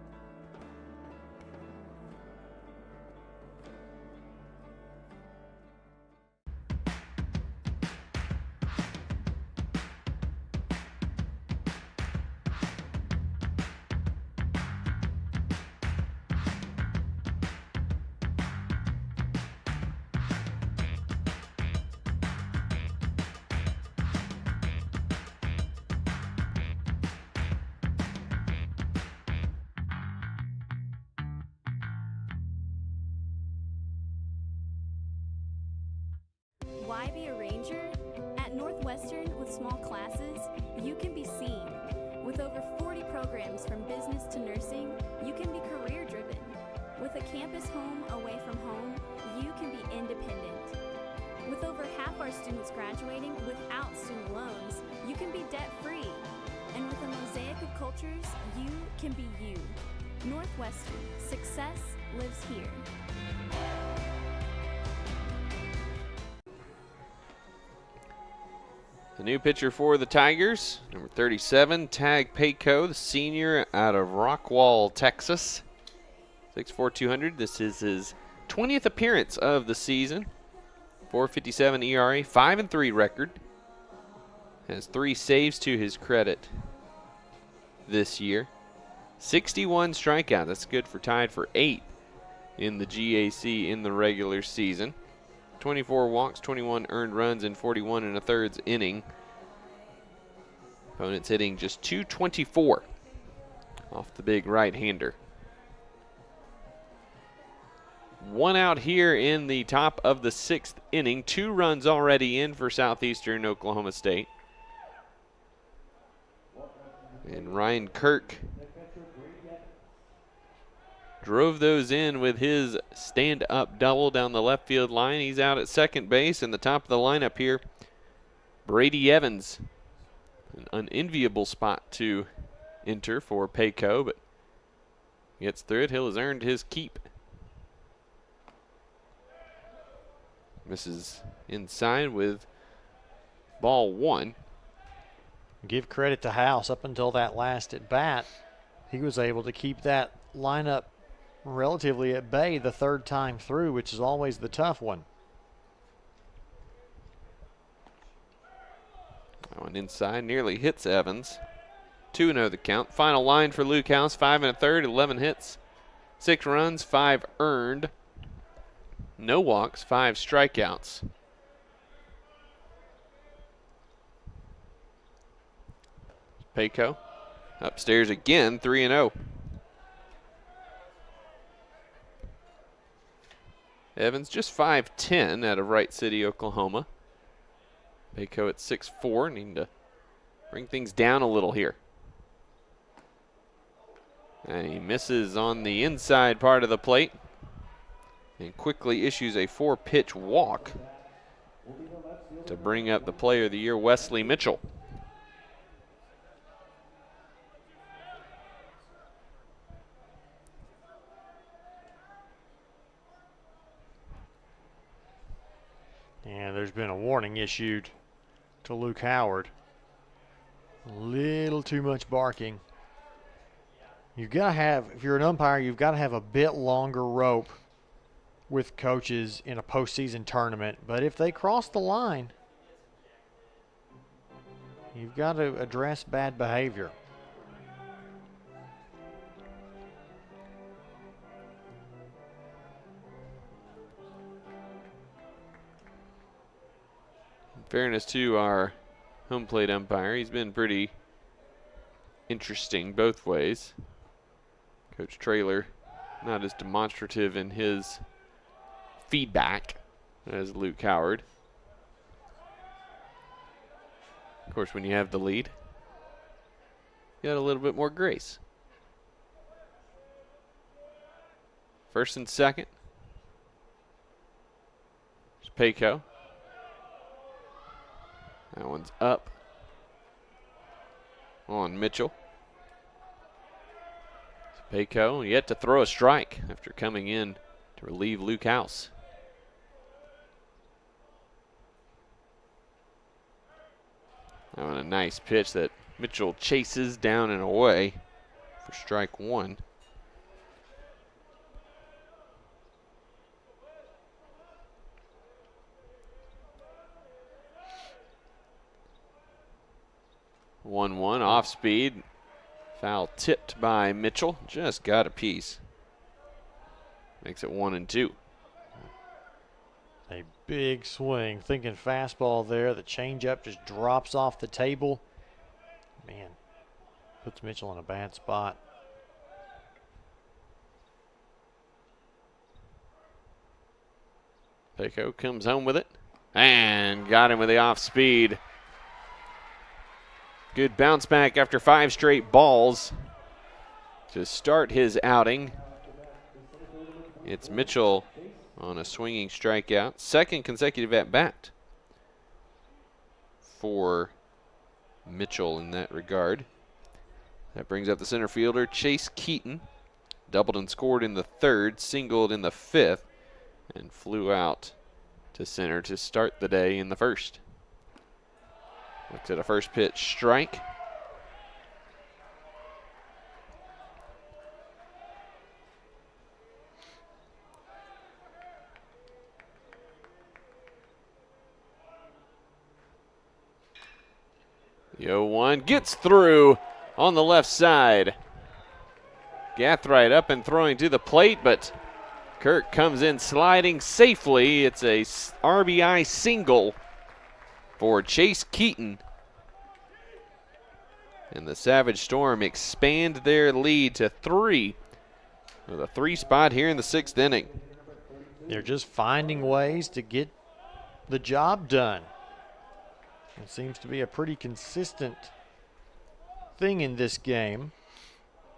Why be a ranger? At Northwestern, with small classes, you can be seen. With over 40 programs from business to nursing, you can be career driven. With a campus home away from home, you can be independent. With over half our students graduating without student loans, you can be debt free. And with a mosaic of cultures, you can be you. Northwestern, success lives here. The new pitcher for the Tigers, number 37, Tag Payco, the senior out of Rockwall, Texas. 6'4", 200. This is his 20th appearance of the season. 4.57 ERA, 5-3 record. Has 3 saves to his credit this year. 61 strikeouts. That's good for tied for 8th in the GAC in the regular season. 24 walks, 21 earned runs in 41 1/3 inning. Opponents hitting just .224 off the big right-hander. 1 out here in the top of the 6th inning. 2 runs already in for Southeastern Oklahoma State. And Ryan Kirk drove those in with his stand-up double down the left field line. He's out at second base, and the top of the lineup here, Brady Evans. An unenviable spot to enter for Payco, but gets through it. Hill has earned his keep. Misses inside with ball 1. Give credit to House. Up until that last at bat, he was able to keep that lineup relatively at bay the 3rd time through, which is always the tough one. That one inside nearly hits Evans. 2-0 the count. Final line for Luke House, 5 1/3, 11 hits, 6 runs, 5 earned, no walks, 5 strikeouts. Payco upstairs again, 3-0. Evans just 5'10" out of Wright City, Oklahoma. Payco at 6'4", needing to bring things down a little here. And he misses on the inside part of the plate and quickly issues a 4-pitch walk to bring up the Player of the Year, Wesley Mitchell. And there's been a warning issued to Luke Howard. A little too much barking. You've got to have, if you're an umpire, you've got to have a bit longer rope with coaches in a postseason tournament. But if they cross the line, you've got to address bad behavior. Fairness to our home plate umpire, he's been pretty interesting both ways. Coach Traylor not as demonstrative in his feedback as Luke Howard. Of course, when you have the lead, you got a little bit more grace. First and second. It's Payco. That one's up on Mitchell. Payco yet to throw a strike after coming in to relieve Luke House. Having a nice pitch that Mitchell chases down and away for strike one. One off speed. Foul tipped by Mitchell. Just got a piece. Makes it 1-2. A big swing. Thinking fastball there. The changeup just drops off the table. Man, puts Mitchell in a bad spot. Pecco comes home with it and got him with the off speed. Good bounce back after 5 straight balls to start his outing. It's Mitchell on a swinging strikeout. Second consecutive at bat for Mitchell in that regard. That brings up the center fielder, Chase Keaton. Doubled and scored in the 3rd, singled in the 5th, and flew out to center to start the day in the 1st. Looks at a first pitch strike. The 0-1 gets through on the left side. Gathright up and throwing to the plate, but Kirk comes in sliding safely. It's a RBI single for Chase Keaton. And the Savage Storm expand their lead to 3 with a 3 spot here in the 6th inning. They're just finding ways to get the job done. It seems to be a pretty consistent thing in this game.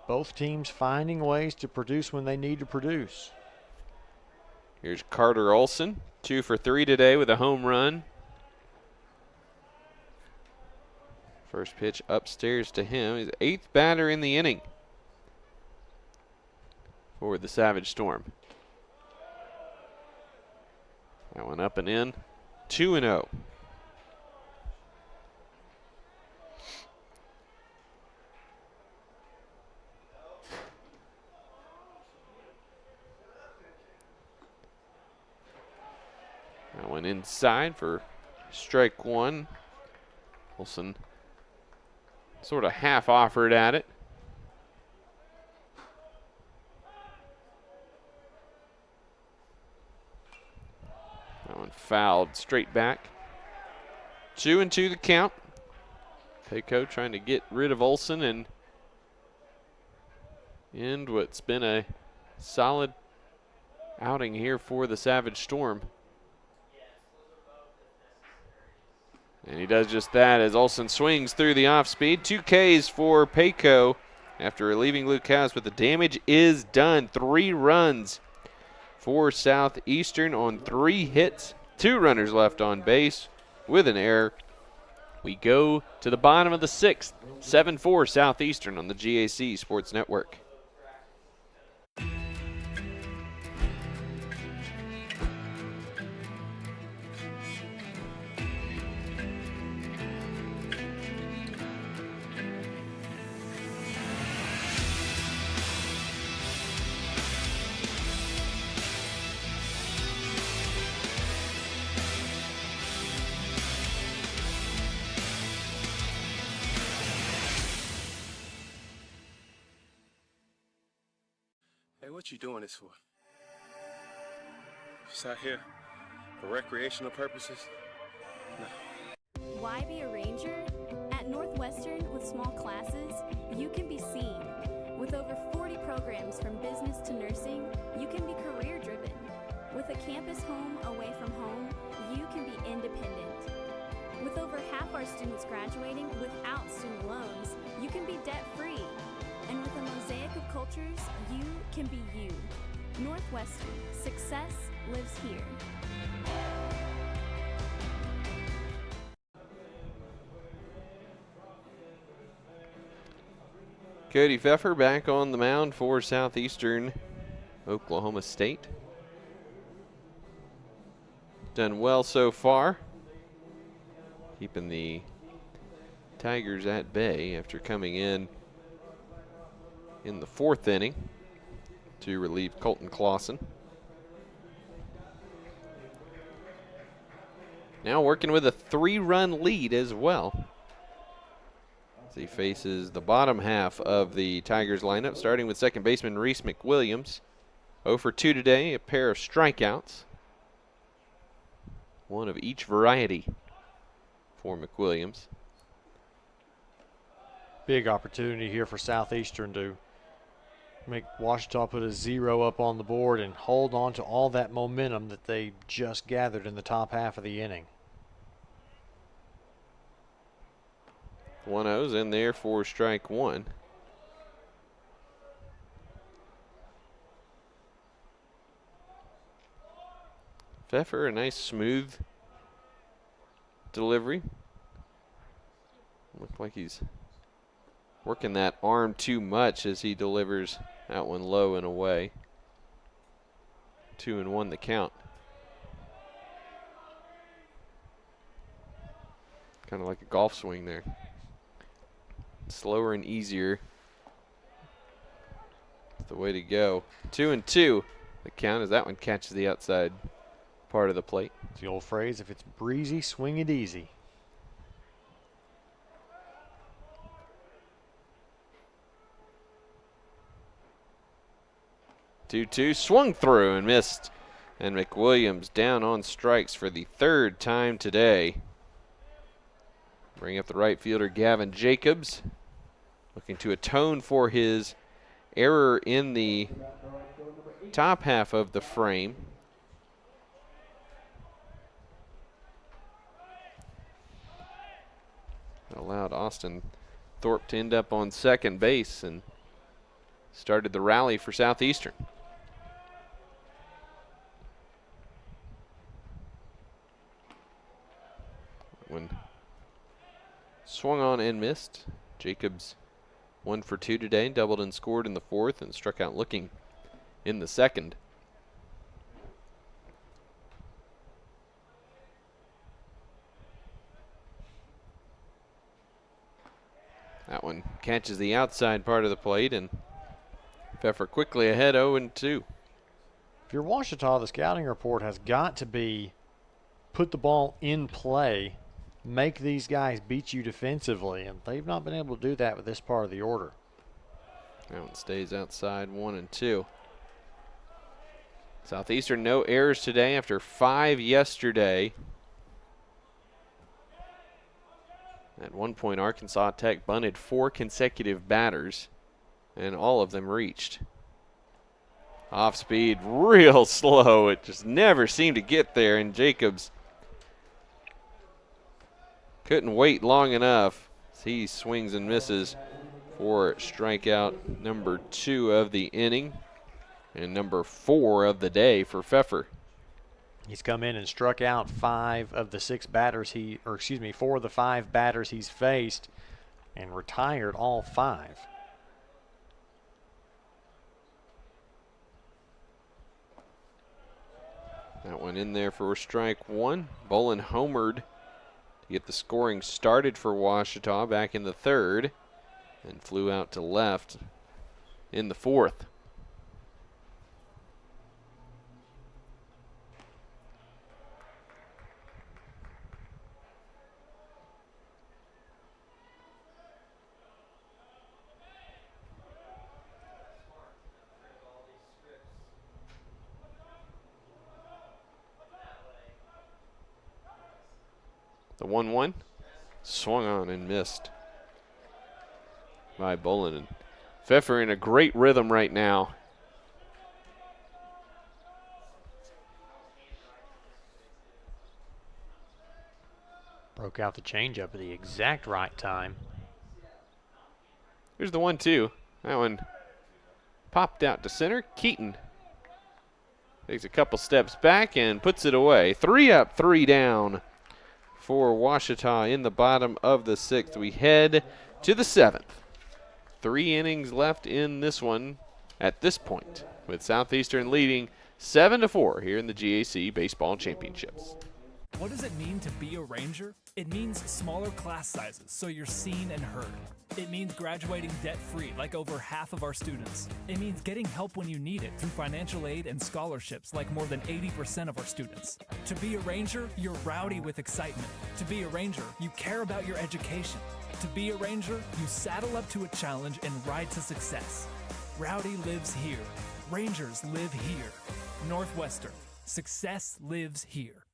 Both teams finding ways to produce when they need to produce. Here's Carter Olson, 2 for 3 today with a home run. First pitch upstairs to him. He's the 8th batter in the inning for the Savage Storm. That one up and in, 2-0. That one inside for strike 1. Olson sort of half offered at it. That one fouled straight back. 2-2 the count. Pecco trying to get rid of Olson and end what's been a solid outing here for the Savage Storm. And he does just that as Olson swings through the off speed. 2 Ks for Pecco after relieving Luke House, but the damage is done. 3 runs for Southeastern on 3 hits. 2 runners left on base with an error. We go to the bottom of the 6th. 7-4 Southeastern on the GAC Sports Network. What you doing this for? Just out here for recreational purposes? No. Why be a ranger? At Northwestern, with small classes, you can be seen. With over 40 programs from business to nursing, you can be career driven. With a campus home away from home, you can be independent. With over half our students graduating without student loans, you can be debt free. And with a mosaic of cultures, you can be you. Northwestern, success lives here. Cody Pfeffer back on the mound for Southeastern Oklahoma State. Done well so far, keeping the Tigers at bay after coming in the 4th inning to relieve Colton Clausen. Now working with a 3-run lead as well, as he faces the bottom half of the Tigers lineup, starting with second baseman Reese McWilliams. 0 for 2 today, a pair of strikeouts. One of each variety for McWilliams. Big opportunity here for Southeastern to make Ouachita put a 0 up on the board and hold on to all that momentum that they just gathered in the top half of the inning. 1-0's in there for strike one. Pfeffer, a nice smooth delivery. Looked like he's working that arm too much as he delivers that one low and away. 2-1 the count. Kind of like a golf swing there. Slower and easier. That's the way to go. 2-2 the count as that one catches the outside part of the plate. It's the old phrase, if it's breezy, swing it easy. 2-2, swung through and missed. And McWilliams down on strikes for the 3rd time today. Bring up the right fielder, Gavin Jacobs, looking to atone for his error in the top half of the frame. Allowed Austin Thorpe to end up on second base and started the rally for Southeastern. When swung on and missed. Jacobs 1 for 2 today, doubled and scored in the 4th and struck out looking in the 2nd. That one catches the outside part of the plate, and Pfeffer quickly ahead 0-2. If you're Ouachita, the scouting report has got to be put the ball in play, make these guys beat you defensively, and they've not been able to do that with this part of the order. That one stays outside 1-2. Southeastern no errors today after 5 yesterday. At one point, Arkansas Tech bunted 4 consecutive batters, and all of them reached. Off speed, real slow. It just never seemed to get there, and Jacobs couldn't wait long enough. He swings and misses for strikeout number 2 of the inning and number 4 of the day for Pfeffer. He's come in and struck out 4 of the 5 batters he's faced and retired all 5. That one in there for strike 1. Bolin homered to get the scoring started for Ouachita back in the 3rd and flew out to left in the 4th. The 1-1 swung on and missed by Bolin. And Pfeffer in a great rhythm right now. Broke out the changeup at the exact right time. Here's the 1-2. That one popped out to center. Keaton takes a couple steps back and puts it away. 3 up, 3 down for Ouachita in the bottom of the 6th. We head to the 7th. 3 innings left in this one at this point, with Southeastern leading 7-4 here in the GAC Baseball Championships. What does it mean to be a Ranger? It means smaller class sizes so you're seen and heard. It means graduating debt-free like over half of our students. It means getting help when you need it through financial aid and scholarships like more than 80% of our students. To be a Ranger, you're rowdy with excitement. To be a Ranger, you care about your education. To be a Ranger, you saddle up to a challenge and ride to success. Rowdy lives here. Rangers live here. Northwestern. Success lives here.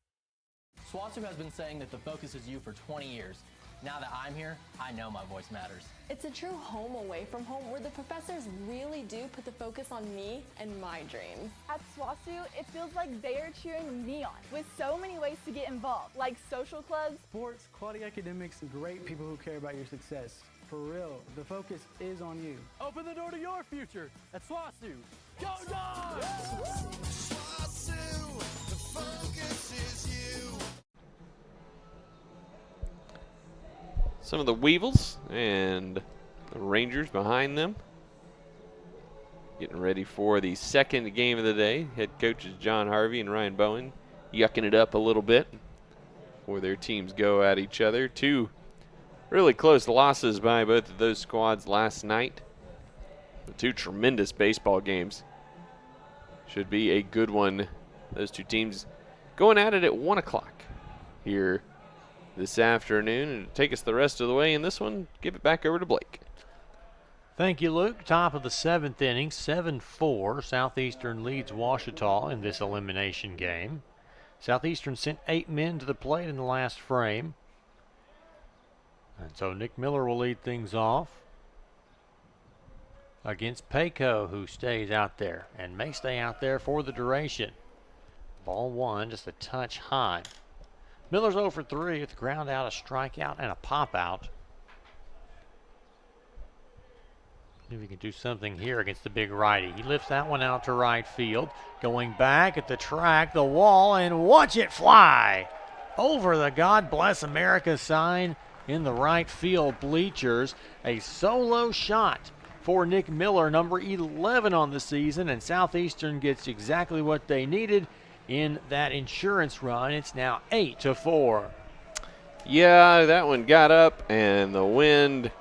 SWASU has been saying that the focus is you for 20 years. Now that I'm here, I know my voice matters. It's a true home away from home where the professors really do put the focus on me and my dreams. At SWASU, it feels like they are cheering me on with so many ways to get involved, like social clubs, sports, quality academics, and great people who care about your success. For real, the focus is on you. Open the door to your future at SWASU. Go Dogs! SWASU, the focus is you. Some of the Weevils and the Rangers behind them. Getting ready for the second game of the day. Head coaches John Harvey and Ryan Bowen yucking it up a little bit before their teams go at each other. Two really close losses by both of those squads last night. The two tremendous baseball games. Should be a good one. Those two teams going at it at 1 o'clock here this afternoon. And to take us the rest of the way in this one, give it back over to Blake. Thank you, Luke. Top of the 7th inning, 7-4. Southeastern leads Ouachita in this elimination game. Southeastern sent 8 men to the plate in the last frame. And so Nick Miller will lead things off against Payco, who stays out there and may stay out there for the duration. Ball 1, just a touch high. Miller's 0 for 3 with a ground out, a strikeout, and a pop out. See if he can do something here against the big righty. He lifts that one out to right field. Going back at the track, the wall, and watch it fly over the God Bless America sign in the right field bleachers. A solo shot for Nick Miller, number 11 on the season, and Southeastern gets exactly what they needed in that insurance run. It's now 8-4. Yeah, that one got up, and the wind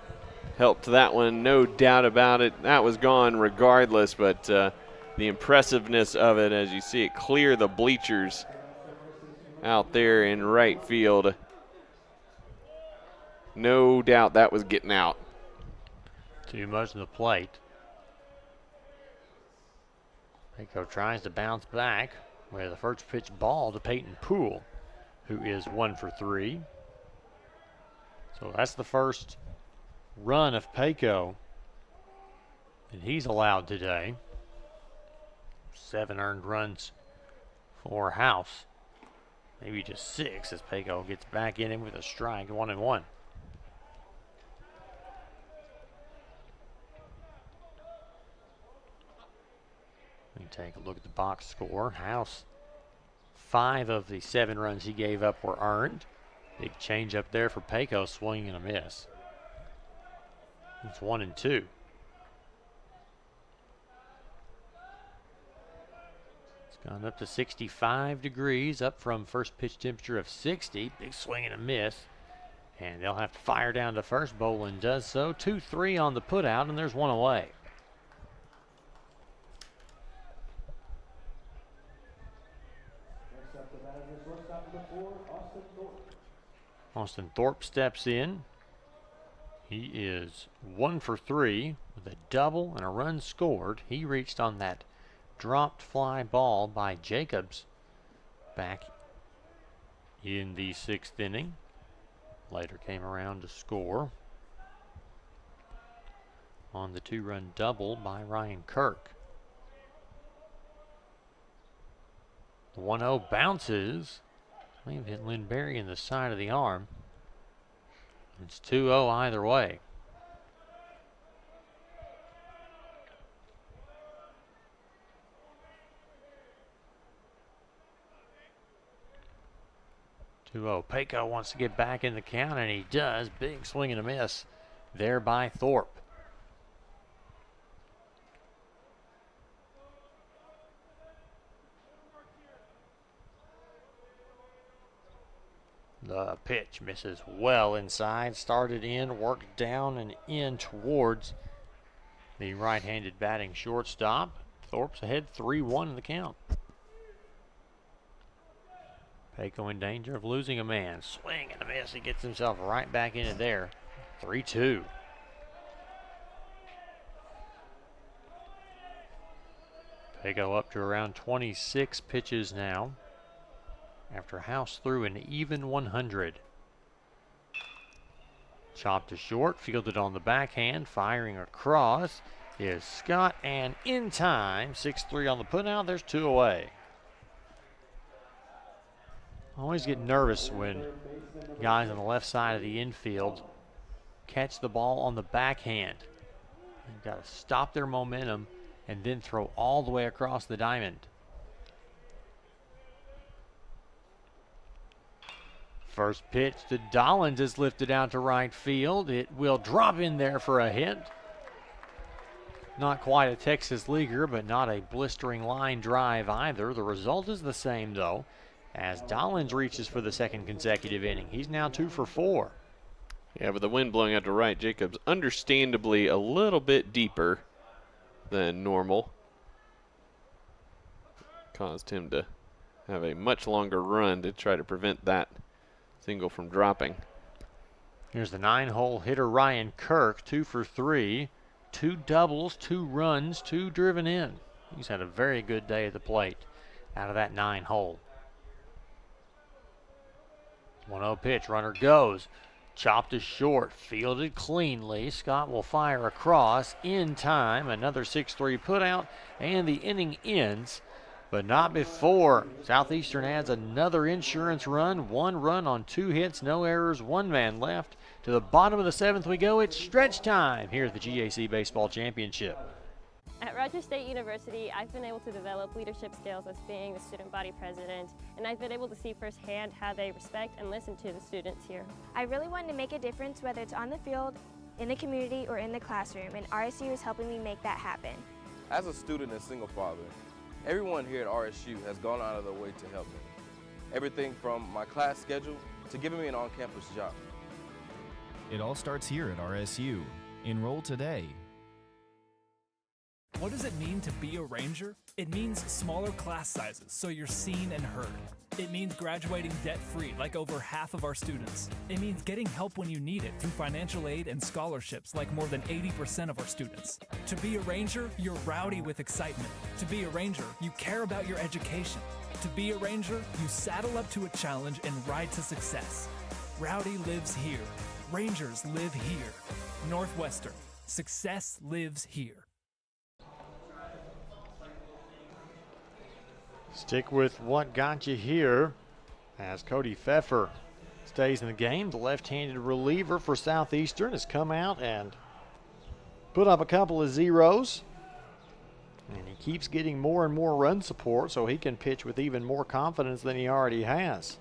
helped that one, no doubt about it. That was gone regardless, but the impressiveness of it as you see it clear the bleachers out there in right field. No doubt that was getting out. Too much of the plate. Payco tries to bounce back with the first pitch ball to Peyton Poole, who is 1 for 3. So that's the first run of Payco that he's allowed today. 7 earned runs for House. Maybe just 6 as Payco gets back in him with a strike, 1-1. We can take a look at the box score. House, 5 of the 7 runs he gave up were earned. Big change up there for Payco, swing and a miss. It's 1-2. It's gone up to 65 degrees, up from first pitch temperature of 60. Big swing and a miss. And they'll have to fire down to first. Bolin does so. 2-3 on the putout, and there's one away. Austin Thorpe steps in. He is 1 for 3 with a double and a run scored. He reached on that dropped fly ball by Jacobs back in the 6th inning. Later came around to score on the 2-run double by Ryan Kirk. The 1-0 bounces. May have hit Lynn Berry in the side of the arm. It's 2-0 either way. Payco wants to get back in the count, and he does. Big swing and a miss there by Thorpe. The pitch misses well inside, started in, worked down and in towards the right-handed batting shortstop. Thorpe's ahead 3-1 in the count. Payco in danger of losing a man. Swing and a miss. He gets himself right back into there. 3-2. Payco up to around 26 pitches now, after House threw an even 100. Chopped to short, fielded on the backhand, firing across is Scott, and in time, 6-3 on the putout. There's 2 away. I always get nervous when guys on the left side of the infield catch the ball on the backhand. You've got to stop their momentum and then throw all the way across the diamond. First pitch to Dollins is lifted out to right field. It will drop in there for a hit. Not quite a Texas leaguer, but not a blistering line drive either. The result is the same, though, as Dollins reaches for the second consecutive inning. He's now 2 for 4. Yeah, but the wind blowing out to right, Jacobs understandably a little bit deeper than normal. Caused him to have a much longer run to try to prevent that single from dropping. Here's the 9-hole hitter Ryan Kirk, 2 for 3. 2 doubles, 2 runs, 2 driven in. He's had a very good day at the plate out of that 9-hole. 1-0 pitch, runner goes. Chopped to short, fielded cleanly. Scott will fire across in time. Another 6-3 putout, and the inning ends. But not before Southeastern adds another insurance run. 1 run on 2 hits, no errors, 1 man left. To the bottom of the 7th we go. It's stretch time here at the GAC Baseball Championship. At Rogers State University, I've been able to develop leadership skills as being the student body president, and I've been able to see firsthand how they respect and listen to the students here. I really wanted to make a difference, whether it's on the field, in the community, or in the classroom, and RSU is helping me make that happen. As a student and single father, everyone here at RSU has gone out of their way to help me. Everything from my class schedule to giving me an on-campus job. It all starts here at RSU. Enroll today. What does it mean to be a Ranger? It means smaller class sizes, so you're seen and heard. It means graduating debt-free, like over half of our students. It means getting help when you need it through financial aid and scholarships, like more than 80% of our students. To be a Ranger, you're rowdy with excitement. To be a Ranger, you care about your education. To be a Ranger, you saddle up to a challenge and ride to success. Rowdy lives here. Rangers live here. Northwestern. Success lives here. Stick with what got you here as Cody Pfeffer stays in the game. The left-handed reliever for Southeastern has come out and put up a couple of zeros. And he keeps getting more and more run support so he can pitch with even more confidence than he already has.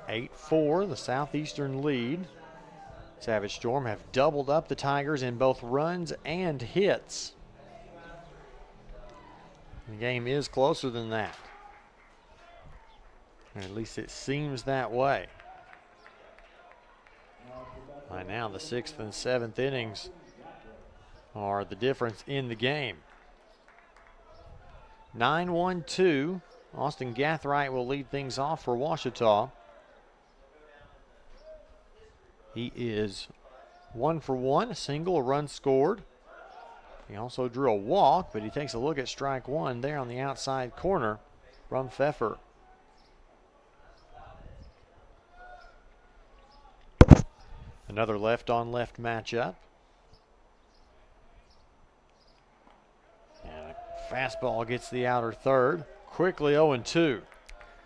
8-4, the Southeastern lead. Savage Storm have doubled up the Tigers in both runs and hits. The game is closer than that. Or at least it seems that way. By now, the 6th and 7th innings are the difference in the game. 9-1-2. Austin Gathright will lead things off for Ouachita. He is 1 for 1, a single, a run scored. He also drew a walk, but he takes a look at strike 1 there on the outside corner from Pfeffer. Another left-on-left matchup. And a fastball gets the outer third. Quickly 0-2.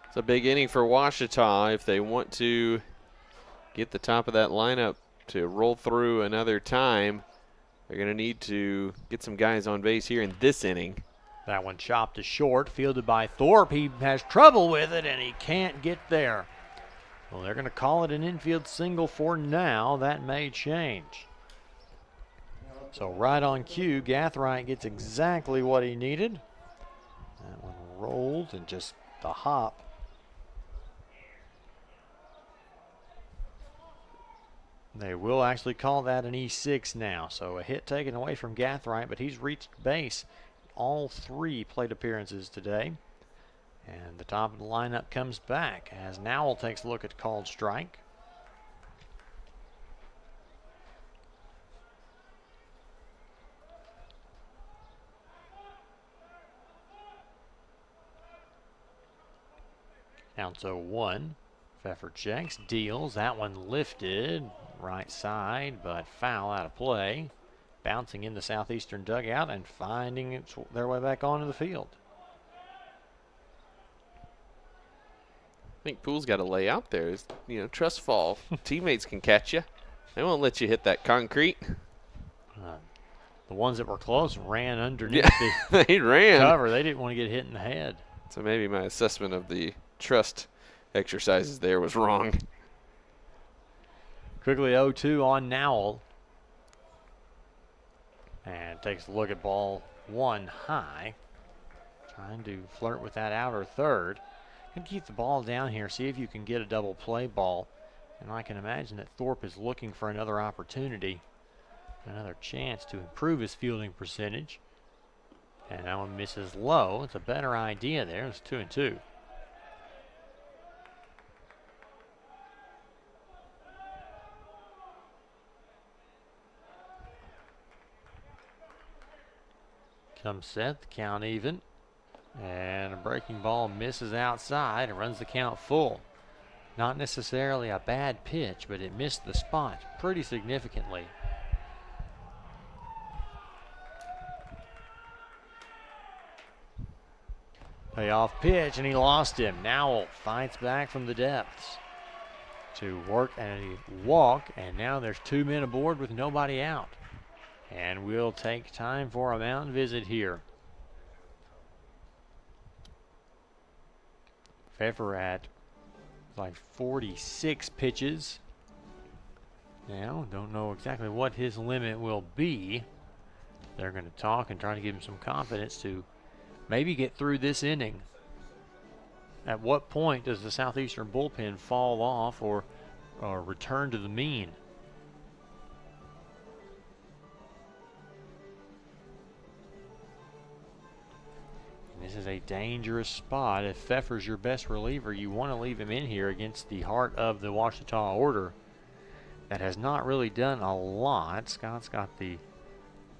It's a big inning for Ouachita if they want to get the top of that lineup to roll through another time. They're going to need to get some guys on base here in this inning. That one chopped to short, fielded by Thorpe. He has trouble with it, and he can't get there. Well, they're going to call it an infield single for now. That may change. So right on cue, Gathright gets exactly what he needed. That one rolled and just the hop. They will actually call that an E6 now. So a hit taken away from Gathright, but he's reached base all 3 plate appearances today. And the top of the lineup comes back as Nowell takes a look at called strike. Counts 0-1. Pfeffer checks, deals. That one lifted right side, but foul out of play. Bouncing in the southeastern dugout and finding their way back onto the field. I think Poole's got to lay out there. You know, trust fall. Teammates can catch you. They won't let you hit that concrete. The ones that were close ran underneath they ran. cover. They didn't want to get hit in the head. So maybe my assessment of the trust exercises there was wrong. Quickly 0-2 on Nowell. And takes a look at ball 1 high. Trying to flirt with that outer third. Can keep the ball down here, see if you can get a double play ball. And I can imagine that Thorpe is looking for another opportunity, another chance to improve his fielding percentage. And that one misses low. It's a better idea there. It's 2-2. Comes set, the count even. And a breaking ball misses outside and runs the count full. Not necessarily a bad pitch, but it missed the spot pretty significantly. Payoff pitch, and he lost him. Nowell fights back from the depths to work and a walk, and now there's 2 men aboard with nobody out. And we'll take time for a mound visit here. Pfeffer at like 46 pitches. Now, don't know exactly what his limit will be. They're going to talk and try to give him some confidence to maybe get through this inning. At what point does the Southeastern bullpen fall off or return to the mean? This is a dangerous spot. If Pfeffer's your best reliever, you want to leave him in here against the heart of the Ouachita order that has not really done a lot. Scott's got the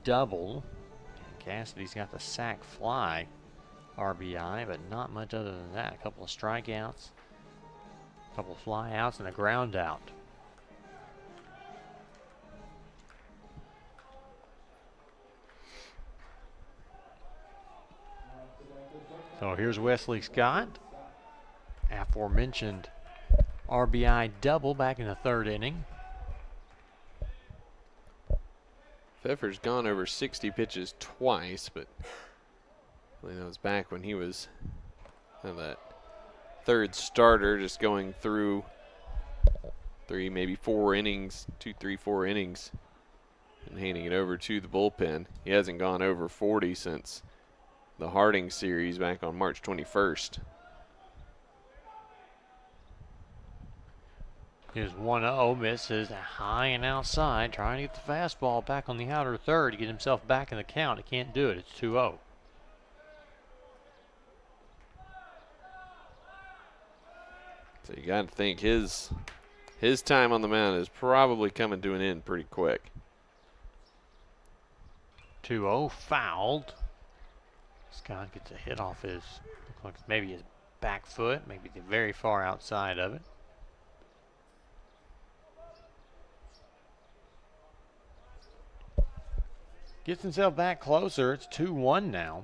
double, and Cassidy's got the sac fly RBI, but not much other than that. A couple of strikeouts, a couple of fly outs, and a ground out. So here's Wesley Scott. Aforementioned RBI double back in the 3rd inning. Pfeffer's gone over 60 pitches twice, but I think that was back when he was that 3rd starter, just going through 3, maybe 4 innings, 2, 3, 4 innings, and handing it over to the bullpen. He hasn't gone over 40 since the Harding series back on March 21st. Here's 1-0, misses high and outside, trying to get the fastball back on the outer third to get himself back in the count. He can't do it. It's 2-0. So you got to think his time on the mound is probably coming to an end pretty quick. 2-0 fouled. Scott gets a hit off his, looks like maybe his back foot, maybe the very far outside of it. Gets himself back closer. It's 2-1 now.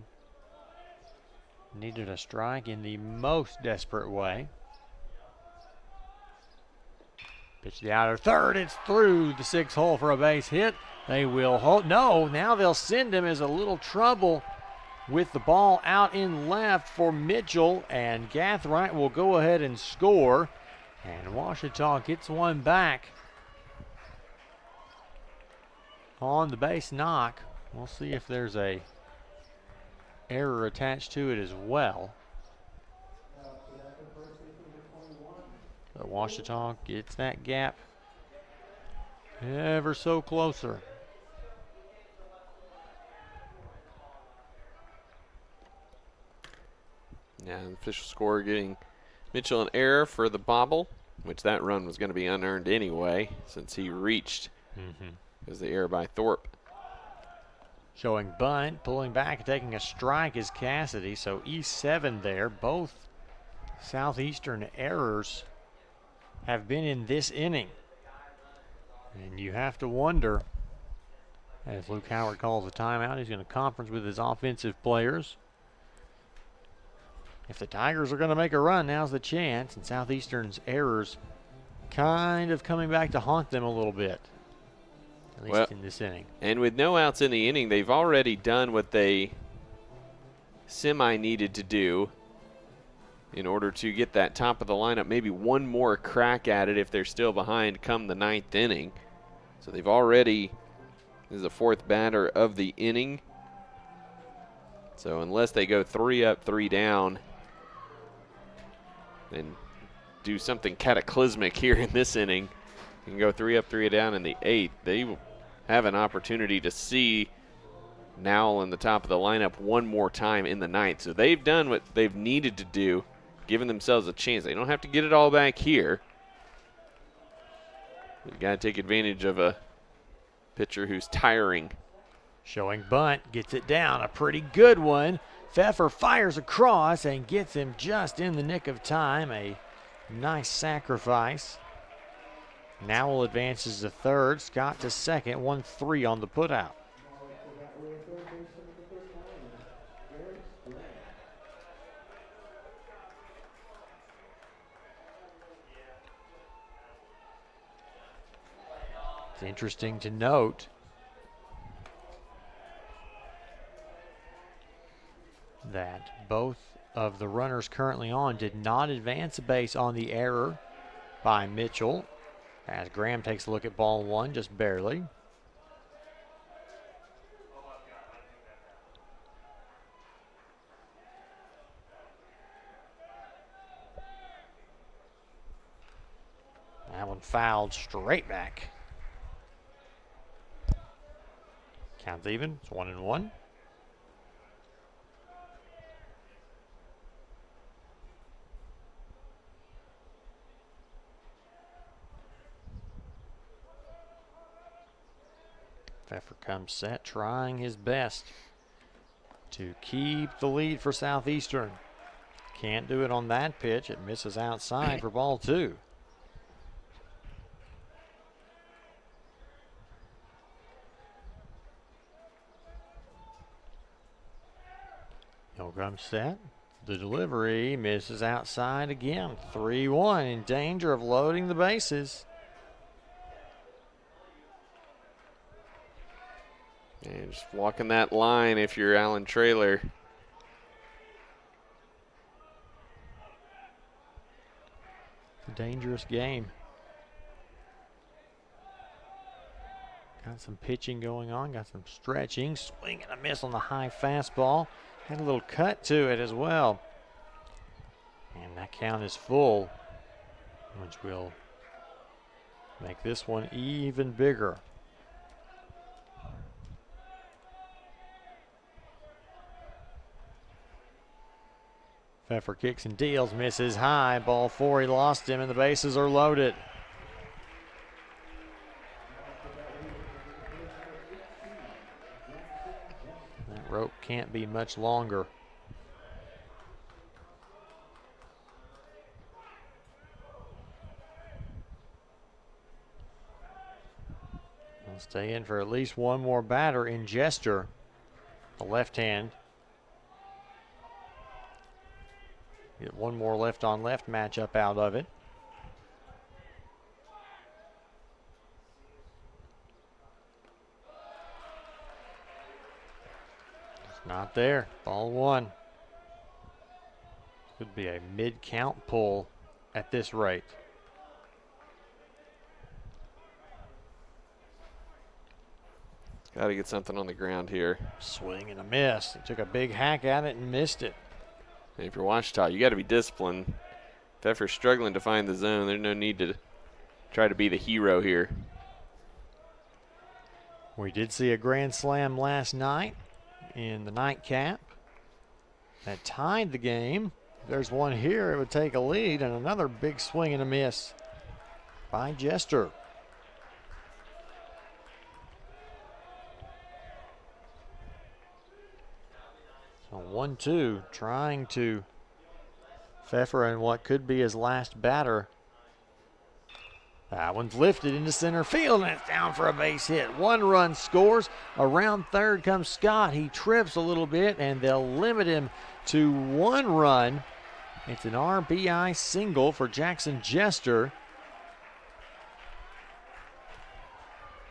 Needed a strike in the most desperate way. Pitch the outer third. It's through the 6th hole for a base hit. They will hold. No, now they'll send him as a little trouble with the ball out in left for Mitchell, and Gathright will go ahead and score, and Ouachita gets one back on the base knock. We'll see if there's a error attached to it as well. But Ouachita gets that gap ever so closer. Yeah, the official score getting Mitchell an error for the bobble, which that run was going to be unearned anyway since he reached. Because the error by Thorpe. Showing bunt, pulling back and taking a strike is Cassidy. So E7 there. Both Southeastern errors have been in this inning. And you have to wonder, as Luke Howard calls a timeout, he's going to conference with his offensive players. If the Tigers are going to make a run, now's the chance. And Southeastern's errors kind of coming back to haunt them a little bit, at least in this inning. And with no outs in the inning, they've already done what they needed to do in order to get that top of the lineup, maybe one more crack at it if they're still behind come the ninth inning. So they've already, this is the fourth batter of the inning. So unless they go 3 up, 3 down, and do something cataclysmic here in this inning, you can go 3 up, 3 down in the 8th. They will have an opportunity to see Nowell in the top of the lineup one more time in the 9th. So they've done what they've needed to do, giving themselves a chance. They don't have to get it all back here. You've got to take advantage of a pitcher who's tiring. Showing bunt, gets it down, a pretty good one. Pfeffer fires across and gets him just in the nick of time. A nice sacrifice. Nowell advances to third, Scott to second, 1-3 on the putout. It's interesting to note that both of the runners currently on did not advance a base on the error by Mitchell, as Graham takes a look at ball one, just barely. That one fouled straight back. Count's even, it's 1-1. Pfeffer comes set, trying his best to keep the lead for Southeastern. Can't do it on that pitch. It misses outside for ball two. Hill comes set. The delivery misses outside again. 3-1, in danger of loading the bases. And just walking that line if you're Alan Traylor. It's a dangerous game. Got some pitching going on, got some stretching, swing and a miss on the high fastball. Had a little cut to it as well. And that count is full, which will make this one even bigger. Pfeffer kicks and deals, misses high. Ball four, he lost him, and the bases are loaded. That rope can't be much longer. We'll stay in for at least one more batter in Jester, the left hand. Get one more left-on-left matchup out of it. It's not there. Ball one. Could be a mid-count pull at this rate. Got to get something on the ground here. Swing and a miss. He took a big hack at it and missed it. And if you're Ouachita, you got to be disciplined. Pfeffer's struggling to find the zone. There's no need to try to be the hero here. We did see a grand slam last night in the nightcap that tied the game. If there's one here, it would take a lead, and another big swing and a miss by Jester. So 1-2, trying to Pfeffer in what could be his last batter. That one's lifted into center field, and it's down for a base hit. 1 run scores. Around third comes Scott. He trips a little bit, and they'll limit him to 1 run. It's an RBI single for Jackson Jester.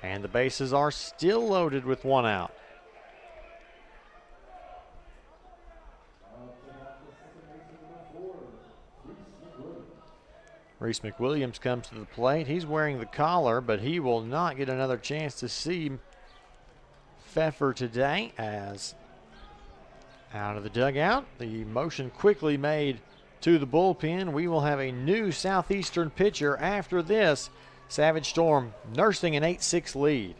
And the bases are still loaded with 1 out. Reese McWilliams comes to the plate. He's wearing the collar, but he will not get another chance to see Pfeffer today, as out of the dugout, the motion quickly made to the bullpen. We will have a new Southeastern pitcher after this. Savage Storm nursing an 8-6 lead.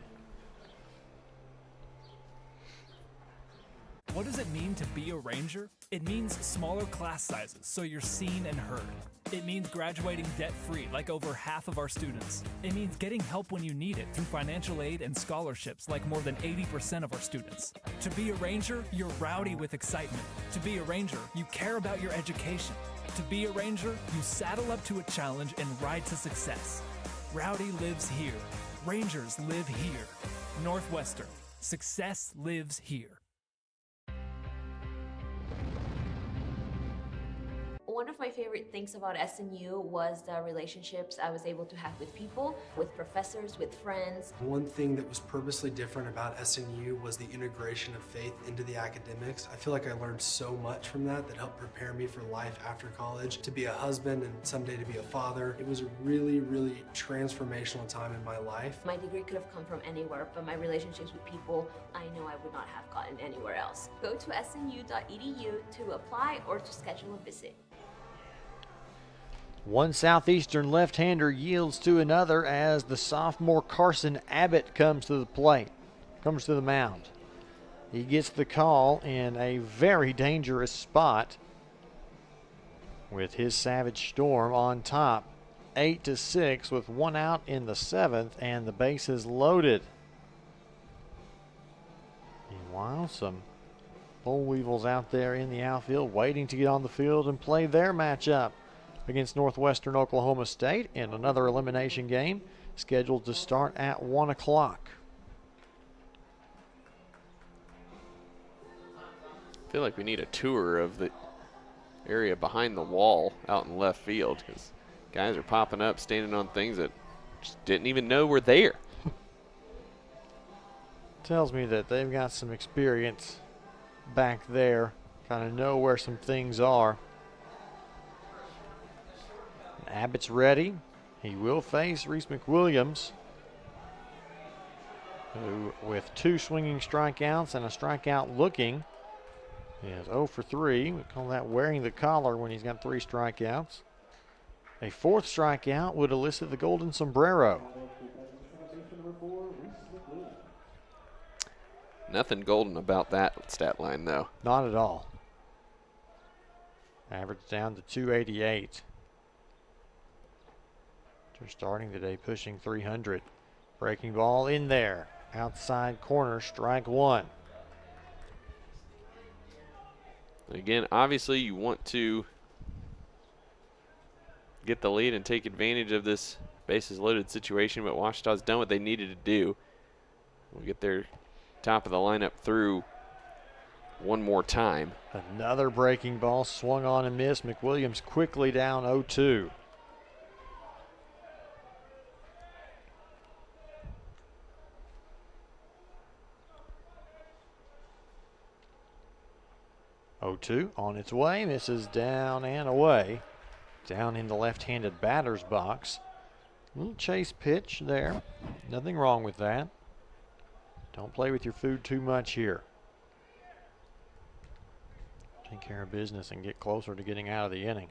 What does it mean to be a Ranger? It means smaller class sizes so you're seen and heard. It means graduating debt-free like over half of our students. It means getting help when you need it through financial aid and scholarships like more than 80% of our students. To be a Ranger, you're rowdy with excitement. To be a Ranger, you care about your education. To be a Ranger, you saddle up to a challenge and ride to success. Rowdy lives here. Rangers live here. Northwestern. Success lives here. One of my favorite things about SNU was the relationships I was able to have with people, with professors, with friends. One thing that was purposely different about SNU was the integration of faith into the academics. I feel like I learned so much from that helped prepare me for life after college, to be a husband and someday to be a father. It was a really, really transformational time in my life. My degree could have come from anywhere, but my relationships with people, I know I would not have gotten anywhere else. Go to snu.edu to apply or to schedule a visit. One Southeastern left-hander yields to another as the sophomore Carson Abbott comes to the plate, comes to the mound. He gets the call in a very dangerous spot with his Savage Storm on top, 8-6 with 1 out in the 7th and the bases loaded. Meanwhile, some Boll Weevils out there in the outfield waiting to get on the field and play their matchup against Northwestern Oklahoma State in another elimination game scheduled to start at 1 o'clock. I feel like we need a tour of the area behind the wall out in left field, because guys are popping up, standing on things that just didn't even know were there. Tells me that they've got some experience back there, kind of know where some things are. Abbott's ready. He will face Reese McWilliams, who with 2 swinging strikeouts and a strikeout looking is 0 for 3. We call that wearing the collar when he's got 3 strikeouts. A 4th strikeout would elicit the golden sombrero. Nothing golden about that stat line, though. Not at all. Average down to 288. They're starting today pushing 300. Breaking ball in there. Outside corner, strike 1. Again, obviously you want to get the lead and take advantage of this bases loaded situation, but Ouachita's done what they needed to do. We'll get their top of the lineup through one more time. Another breaking ball swung on and missed. McWilliams quickly down 0-2. On its way, misses down and away. Down in the left-handed batter's box. Little chase pitch there. Nothing wrong with that. Don't play with your food too much here. Take care of business and get closer to getting out of the inning.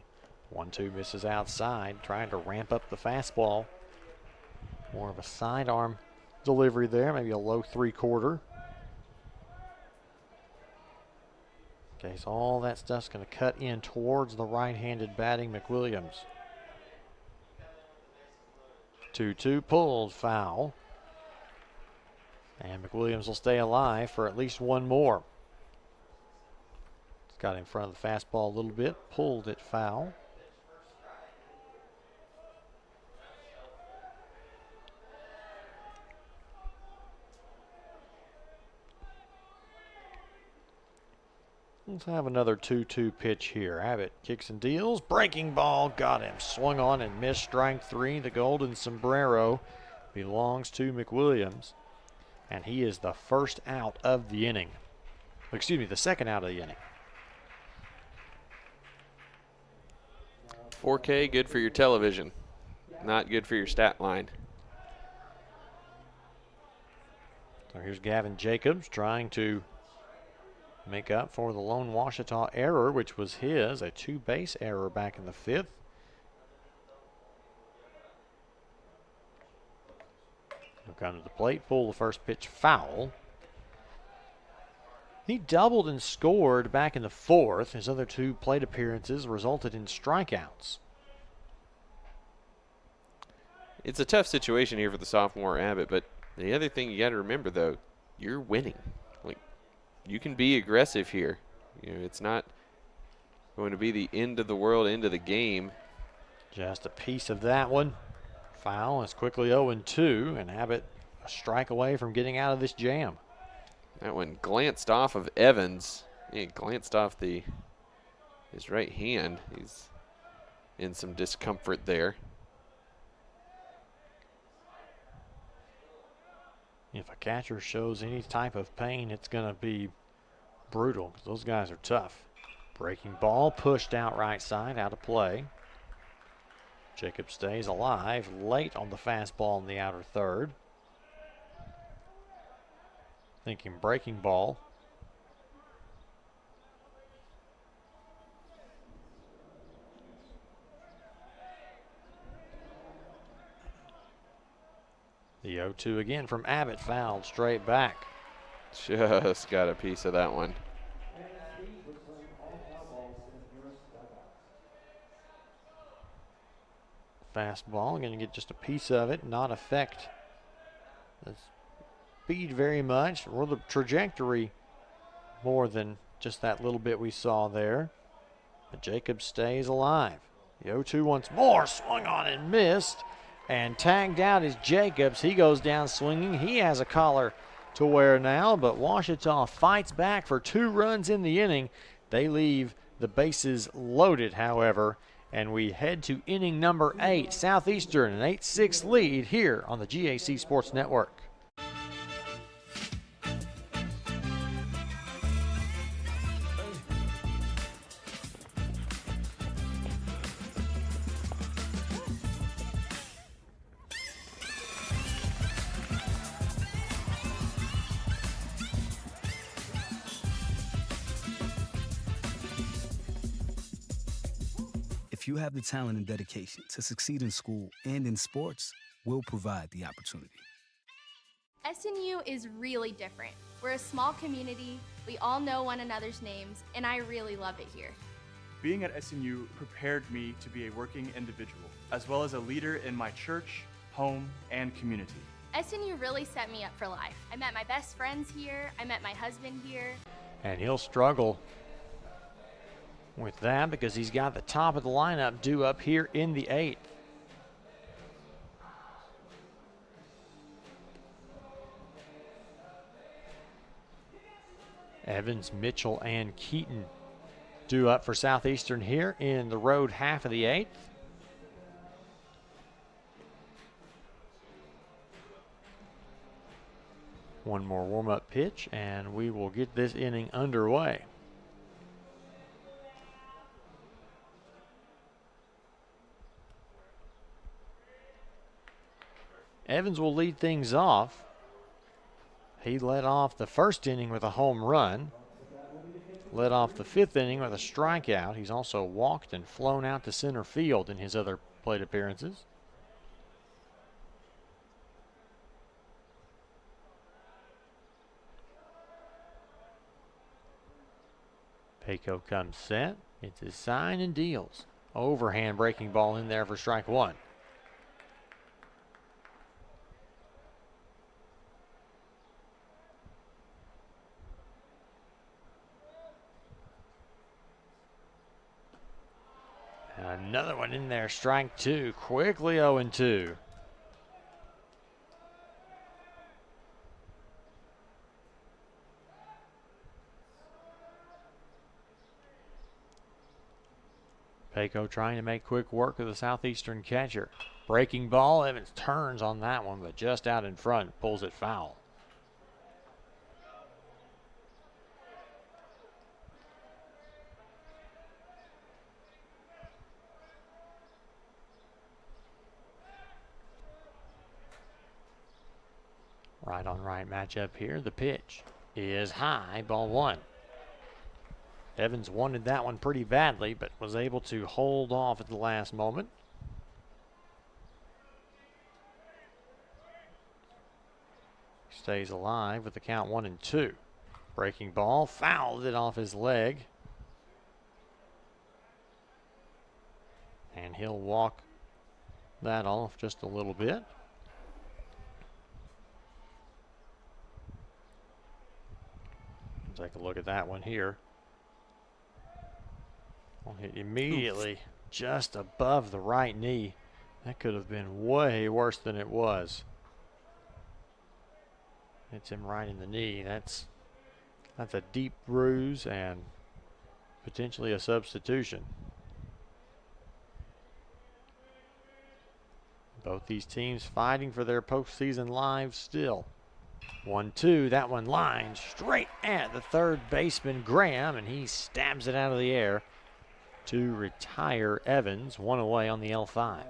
1-2 misses outside, trying to ramp up the fastball. More of a sidearm delivery there, maybe a low 3/4. Okay, so all that stuff's going to cut in towards the right-handed batting McWilliams. 2-2 pulled, foul. And McWilliams will stay alive for at least one more. He's got in front of the fastball a little bit, pulled it foul. Let's have another 2-2 pitch here. Abbott kicks and deals. Breaking ball, got him. Swung on and missed, strike 3. The golden sombrero belongs to McWilliams. And he is the first out of the inning. Excuse me, the second out of the inning. 4K, good for your television. Not good for your stat line. So here's Gavin Jacobs trying to make up for the lone Ouachita error, which was his, a 2-base error back in the 5th. He'll come to the plate, pull the first pitch foul. He doubled and scored back in the 4th. His other 2 plate appearances resulted in strikeouts. It's a tough situation here for the sophomore Abbott, but the other thing you got to remember, though, you're winning. Like, you can be aggressive here. You know, it's not going to be the end of the world, end of the game. Just a piece of that one. Foul is quickly 0-2, and Abbott a strike away from getting out of this jam. That one glanced off of Evans. He glanced off his right hand. He's in some discomfort there. If a catcher shows any type of pain, it's going to be brutal because those guys are tough. Breaking ball pushed out right side, out of play. Jacob stays alive late on the fastball in the outer third. Thinking breaking ball. The 0-2 again from Abbott, fouled straight back. Just got a piece of that one. Fastball, going to get just a piece of it, not affect the speed very much, or the trajectory more than just that little bit we saw there. But Jacob stays alive. The 0-2 once more, swung on and missed, and tagged out is Jacobs. He goes down swinging. He has a collar to wear now, but Ouachita fights back for 2 runs in the inning. They leave the bases loaded, however, and we head to inning number 8. Southeastern, an 8-6 lead here on the GAC Sports Network. If you have the talent and dedication to succeed in school and in sports, we'll provide the opportunity. SNU is really different. We're a small community, we all know one another's names, and I really love it here. Being at SNU prepared me to be a working individual, as well as a leader in my church, home, and community. SNU really set me up for life. I met my best friends here, I met my husband here. And he'll struggle with that because he's got the top of the lineup due up here in the 8th. Evans, Mitchell, and Keaton due up for Southeastern here in the road half of the 8th. One more warm-up pitch, and we will get this inning underway. Evans will lead things off. He led off the first inning with a home run. led off the 5th inning with a strikeout. He's also walked and flown out to center field in his other plate appearances. Payco comes set. It's his sign and deals. Overhand breaking ball in there for strike 1. And another one in there, strike 2. Quickly 0-2. Payco trying to make quick work of the Southeastern catcher. Breaking ball, Evans turns on that one, but just out in front, pulls it foul. Right on right matchup here. The pitch is high, ball 1. Evans wanted that one pretty badly, but was able to hold off at the last moment. Stays alive with the count 1-2. Breaking ball, fouled it off his leg. And he'll walk that off just a little bit. Take a look at that one here. One hit immediately just above the right knee. That could have been way worse than it was. Hits him right in the knee. That's a deep bruise and potentially a substitution. Both these teams fighting for their postseason lives still. 1-2, that one lined straight at the third baseman, Graham, and he stabs it out of the air to retire Evans. One away on the L5.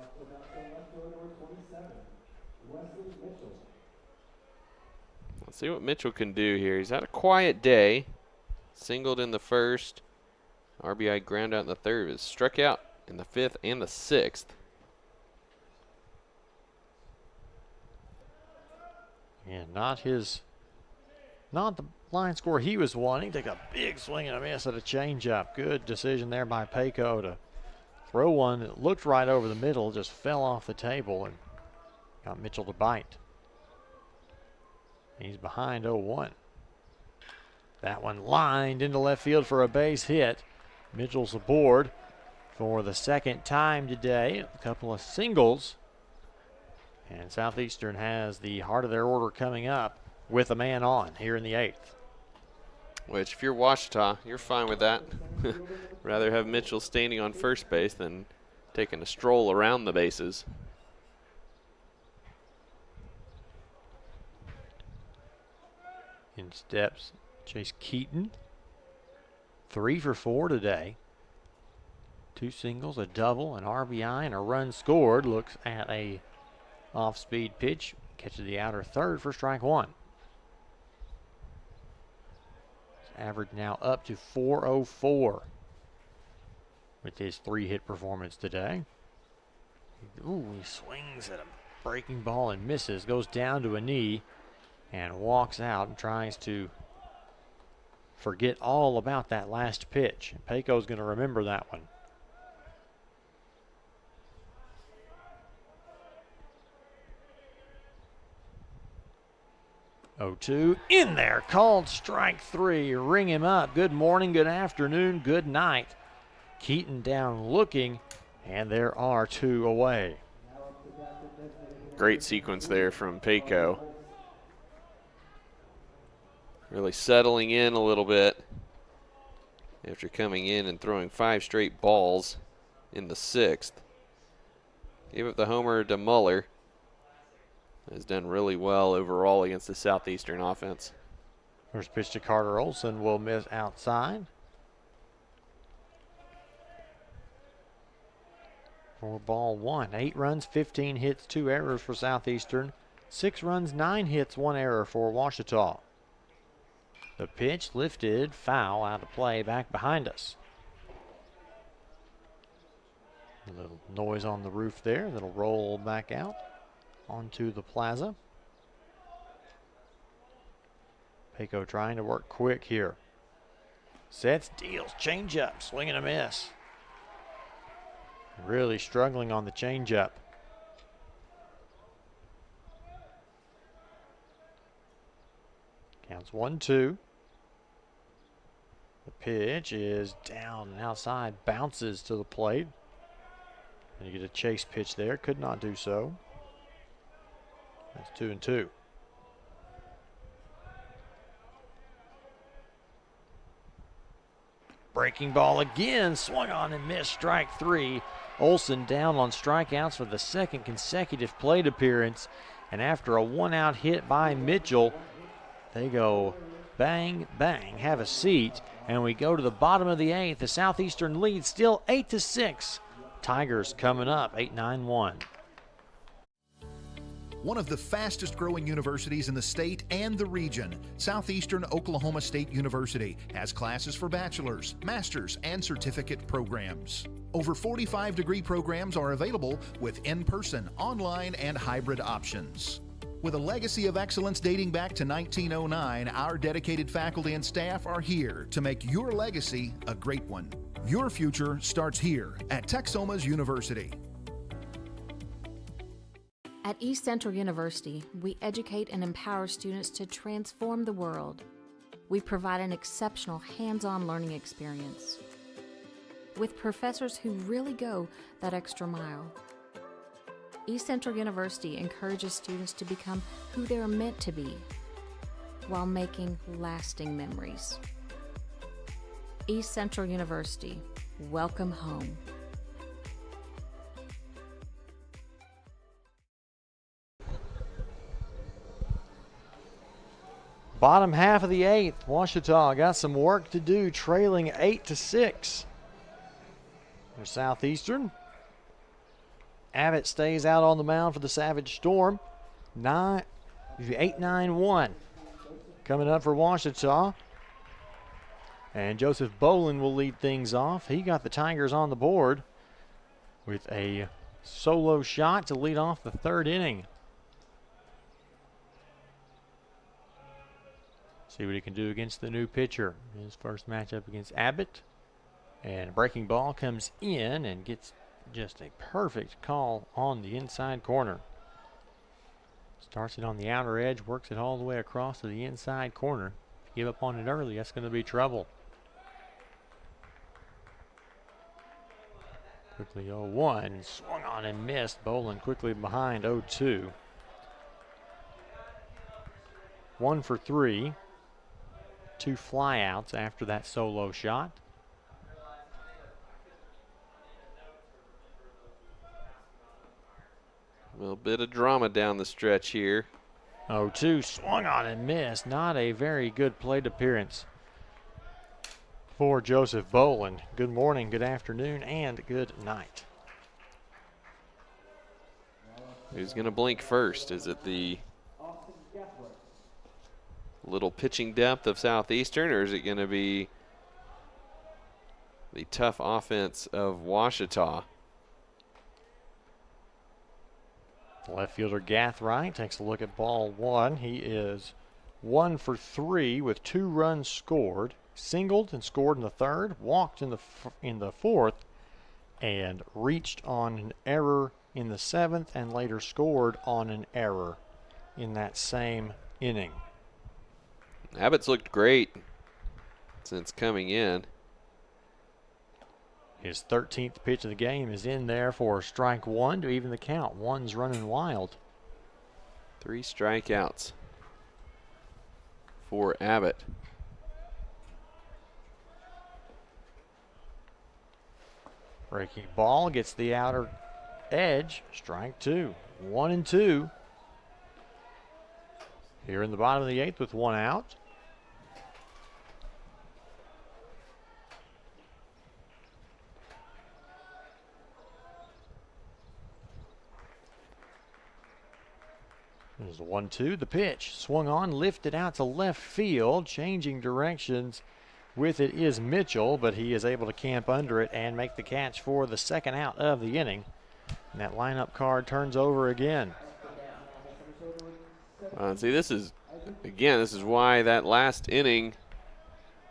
Let's see what Mitchell can do here. He's had a quiet day. Singled in the first. RBI ground out in the third. Has struck out in the 5th and the 6th. And not the line score he was wanting. Take a big swing and a miss at a changeup. Good decision there by Payco to throw one that looked right over the middle, just fell off the table and got Mitchell to bite. He's behind 0-1. That one lined into left field for a base hit. Mitchell's aboard for the 2nd time today. A couple of singles. And Southeastern has the heart of their order coming up with a man on here in the 8th. Which, if you're Washita, you're fine with that. Rather have Mitchell standing on first base than taking a stroll around the bases. In steps Chase Keaton. 3 for 4 today. 2 singles, a double, an RBI, and a run scored. Looks at a off-speed pitch, catches the outer third for strike 1. His average now up to .404 with his 3-hit performance today. Ooh, he swings at a breaking ball and misses, goes down to a knee and walks out and tries to forget all about that last pitch. Payco's going to remember that one. .02 in there, called strike 3. Ring him up. Good morning, good afternoon, good night. Keaton down looking, and there are 2 away. Great sequence there from Payco. Really settling in a little bit after coming in and throwing 5 straight balls in the 6th. Gave up the homer to Muller. Has done really well overall against the Southeastern offense. First pitch to Carter Olson will miss outside. For ball 1. 8 runs, 15 hits, 2 errors for Southeastern. 6 runs, 9 hits, 1 error for Washita. The pitch lifted, foul, out of play, back behind us. A little noise on the roof there. That'll roll back out onto the plaza. Paco trying to work quick here. Sets, deals, changeup, swing and a miss. Really struggling on the changeup. Counts 1-2. The pitch is down and outside, bounces to the plate. And you get a chase pitch there, could not do so. That's 2-2. Breaking ball again, swung on and missed, strike 3. Olsen down on strikeouts for the second consecutive plate appearance. And after a one-out hit by Mitchell, they go bang, bang, have a seat. And we go to the bottom of the 8th. The Southeastern lead still 8-6. Tigers coming up, 8-9-1. One of the fastest growing universities in the state and the region, Southeastern Oklahoma State University has classes for bachelor's, master's, and certificate programs. Over 45 degree programs are available with in-person, online, and hybrid options. With a legacy of excellence dating back to 1909, our dedicated faculty and staff are here to make your legacy a great one. Your future starts here at Texoma's University. At East Central University, we educate and empower students to transform the world. We provide an exceptional hands-on learning experience with professors who really go that extra mile. East Central University encourages students to become who they are meant to be while making lasting memories. East Central University, welcome home. Bottom half of the 8th, Ouachita got some work to do, trailing 8-6. For Southeastern. Abbott stays out on the mound for the Savage Storm. 8-9-1. Coming up for Ouachita. And Joseph Bolin will lead things off. He got the Tigers on the board with a solo shot to lead off the 3rd inning. See what he can do against the new pitcher. His first matchup against Abbott. And breaking ball comes in and gets just a perfect call on the inside corner. Starts it on the outer edge, works it all the way across to the inside corner. If you give up on it early, that's going to be trouble. Quickly 0-1, swung on and missed. Bolin quickly behind 0-2. 1 for 3. 2 flyouts after that solo shot. A little bit of drama down the stretch here. 0-2, swung on and missed. Not a very good plate appearance for Joseph Bolin. Good morning, good afternoon, and good night. Who's going to blink first? Is it the little pitching depth of Southeastern, or is it going to be the tough offense of Ouachita? Left fielder Gathright takes a look at ball 1. He is 1 for 3 with 2 runs scored. Singled and scored in the 3rd, walked in the 4th, and reached on an error in the 7th, and later scored on an error in that same inning. Abbott's looked great since coming in. His 13th pitch of the game is in there for strike 1 to even the count. One's running wild. 3 strikeouts for Abbott. Breaking ball gets the outer edge. Strike 2. 1-2. Here in the bottom of the 8th with 1 out. There's the 1-2, the pitch. Swung on, lifted out to left field, changing directions. With it is Mitchell, but he is able to camp under it and make the catch for the second out of the inning. And that lineup card turns over again. See, this is why that last inning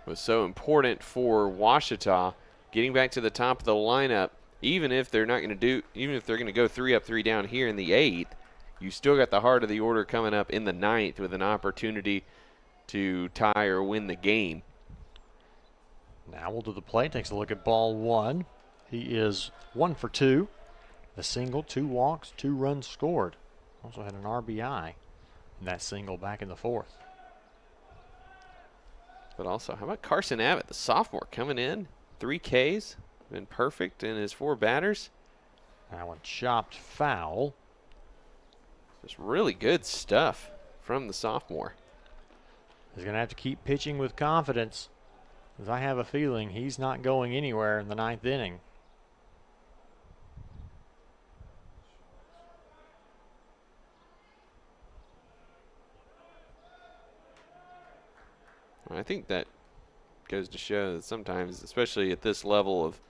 was so important for Ouachita, getting back to the top of the lineup. Even if they're going to go 3 up, 3 down here in the 8th, you still got the heart of the order coming up in the 9th with an opportunity to tie or win the game. Now we'll do the play. Takes a look at ball 1. He is 1 for 2. A single, 2 walks, 2 runs scored. Also had an RBI in that single back in the 4th. But also, how about Carson Abbott, the sophomore, coming in? 3 Ks, been perfect in his 4 batters. That one chopped foul. Just really good stuff from the sophomore. He's going to have to keep pitching with confidence, as I have a feeling he's not going anywhere in the 9th inning. I think that goes to show that sometimes, especially at this level of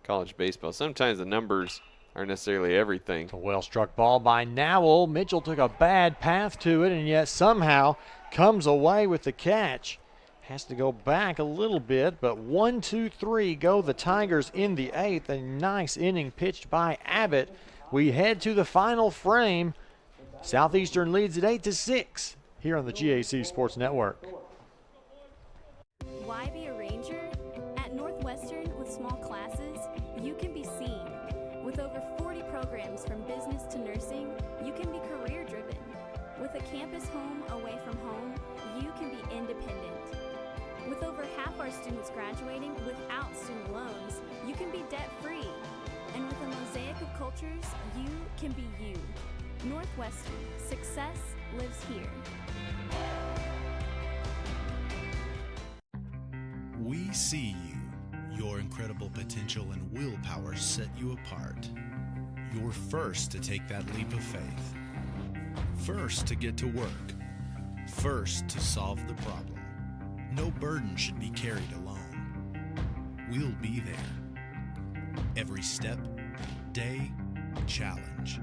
college baseball, sometimes the numbers aren't necessarily everything. A well-struck ball by Nowell. Mitchell took a bad path to it and yet somehow comes away with the catch. Has to go back a little bit, but 1, 2, 3 go the Tigers in the 8th. A nice inning pitched by Abbott. We head to the final frame. Southeastern leads at 8-6 here on the GAC Sports Network. Why be a ranger? At Northwestern, with small classes, you can be seen. With over 40 programs from business to nursing, you can be career-driven. With a campus home away from home, you can be independent. With over half our students graduating without student loans, you can be debt-free. And with a mosaic of cultures, you can be you. Northwestern, success lives here. We see you. Your incredible potential and willpower set you apart. You're first to take that leap of faith. First to get to work. First to solve the problem. No burden should be carried alone. We'll be there. Every step, day, challenge.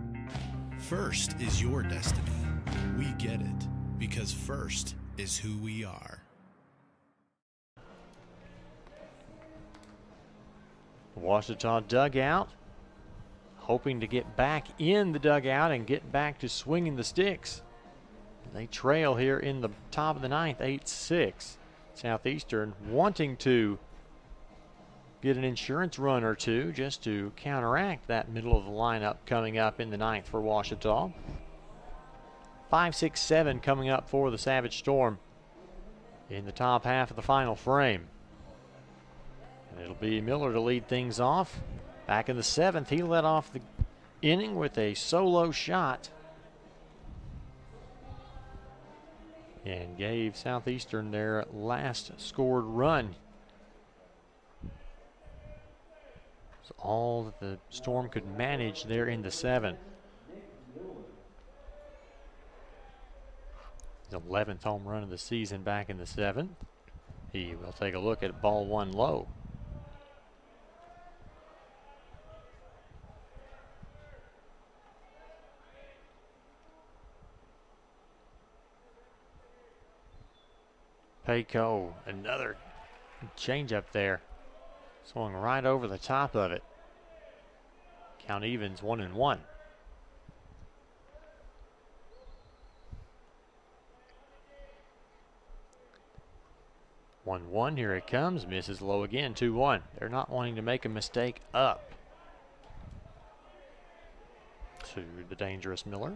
First is your destiny. We get it because first is who we are. Ouachita dugout, hoping to get back in the dugout and get back to swinging the sticks. They trail here in the top of the 9th, 8-6. Southeastern wanting to get an insurance run or two just to counteract that middle of the lineup coming up in the 9th for Ouachita. 5, 6, 7 coming up for the Savage Storm in the top half of the final frame. And it'll be Miller to lead things off. Back in the 7th, he led off the inning with a solo shot and gave Southeastern their last scored run. It's all that the Storm could manage there in the 7th. His 11th home run of the season back in the 7th. He will take a look at ball 1 low. Payco, another changeup there. Swung right over the top of it. Count evens 1-1. 1-1, here it comes, misses low again, 2-1. They're not wanting to make a mistake up to the dangerous Miller.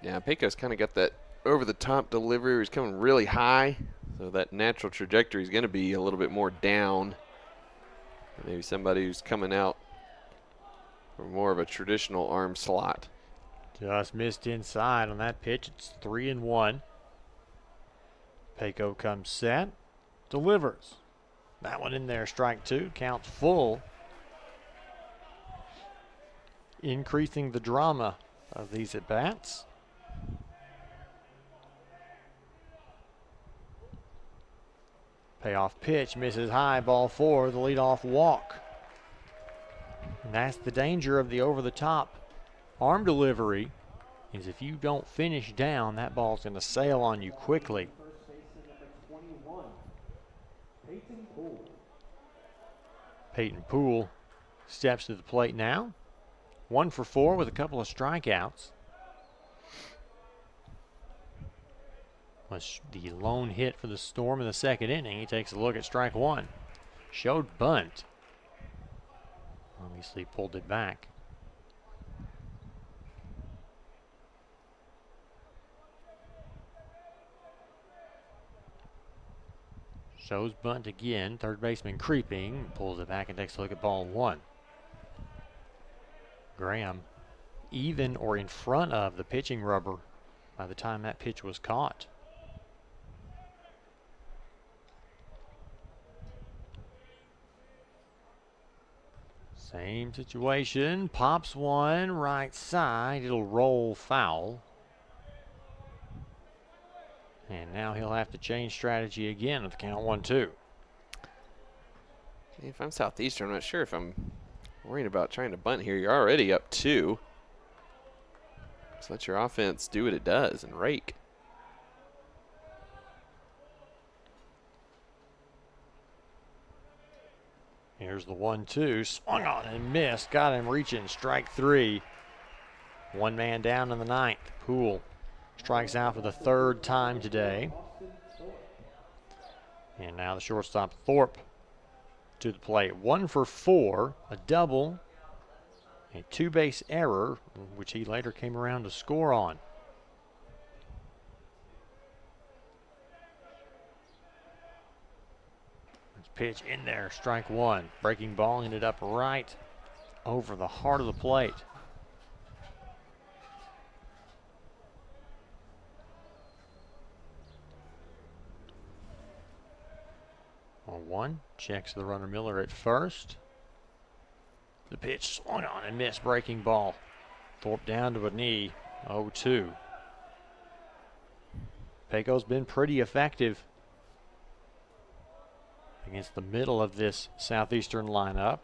Yeah, Pecos kind of got that over-the-top delivery. He's coming really high, so that natural trajectory is going to be a little bit more down. Maybe somebody who's coming out for more of a traditional arm slot. Just missed inside on that pitch. It's 3-1. Payco comes set, delivers. That one in there, strike 2, counts full. Increasing the drama of these at-bats. Payoff pitch misses high, ball 4, the leadoff walk. And that's the danger of the over-the-top arm delivery, is if you don't finish down, that ball's going to sail on you quickly. Peyton Poole steps to the plate now. 1 for 4 with a couple of strikeouts. Was the lone hit for the Storm in the second inning. He takes a look at strike 1. Showed bunt. Obviously pulled it back. Shows bunt again. Third baseman creeping. Pulls it back and takes a look at ball 1. Graham even or in front of the pitching rubber by the time that pitch was caught. Same situation. Pops one right side. It'll roll foul. And now he'll have to change strategy again with the count 1-2. If I'm Southeastern, I'm not sure if I'm worried about trying to bunt here. You're already up 2. Just let your offense do what it does and rake. Here's the 1-2. Swung on and missed. Got him reaching. Strike 3. One man down in the 9th. Poole strikes out for the 3rd time today. And now the shortstop Thorpe to the plate. 1 for 4. A double. A 2-base error, which he later came around to score on. Pitch in there, strike 1. Breaking ball ended up right over the heart of the plate. On 1, checks the runner Miller at first. The pitch swung on and missed, breaking ball. Thorpe down to a knee, 0-2. Peco's been pretty effective against the middle of this Southeastern lineup.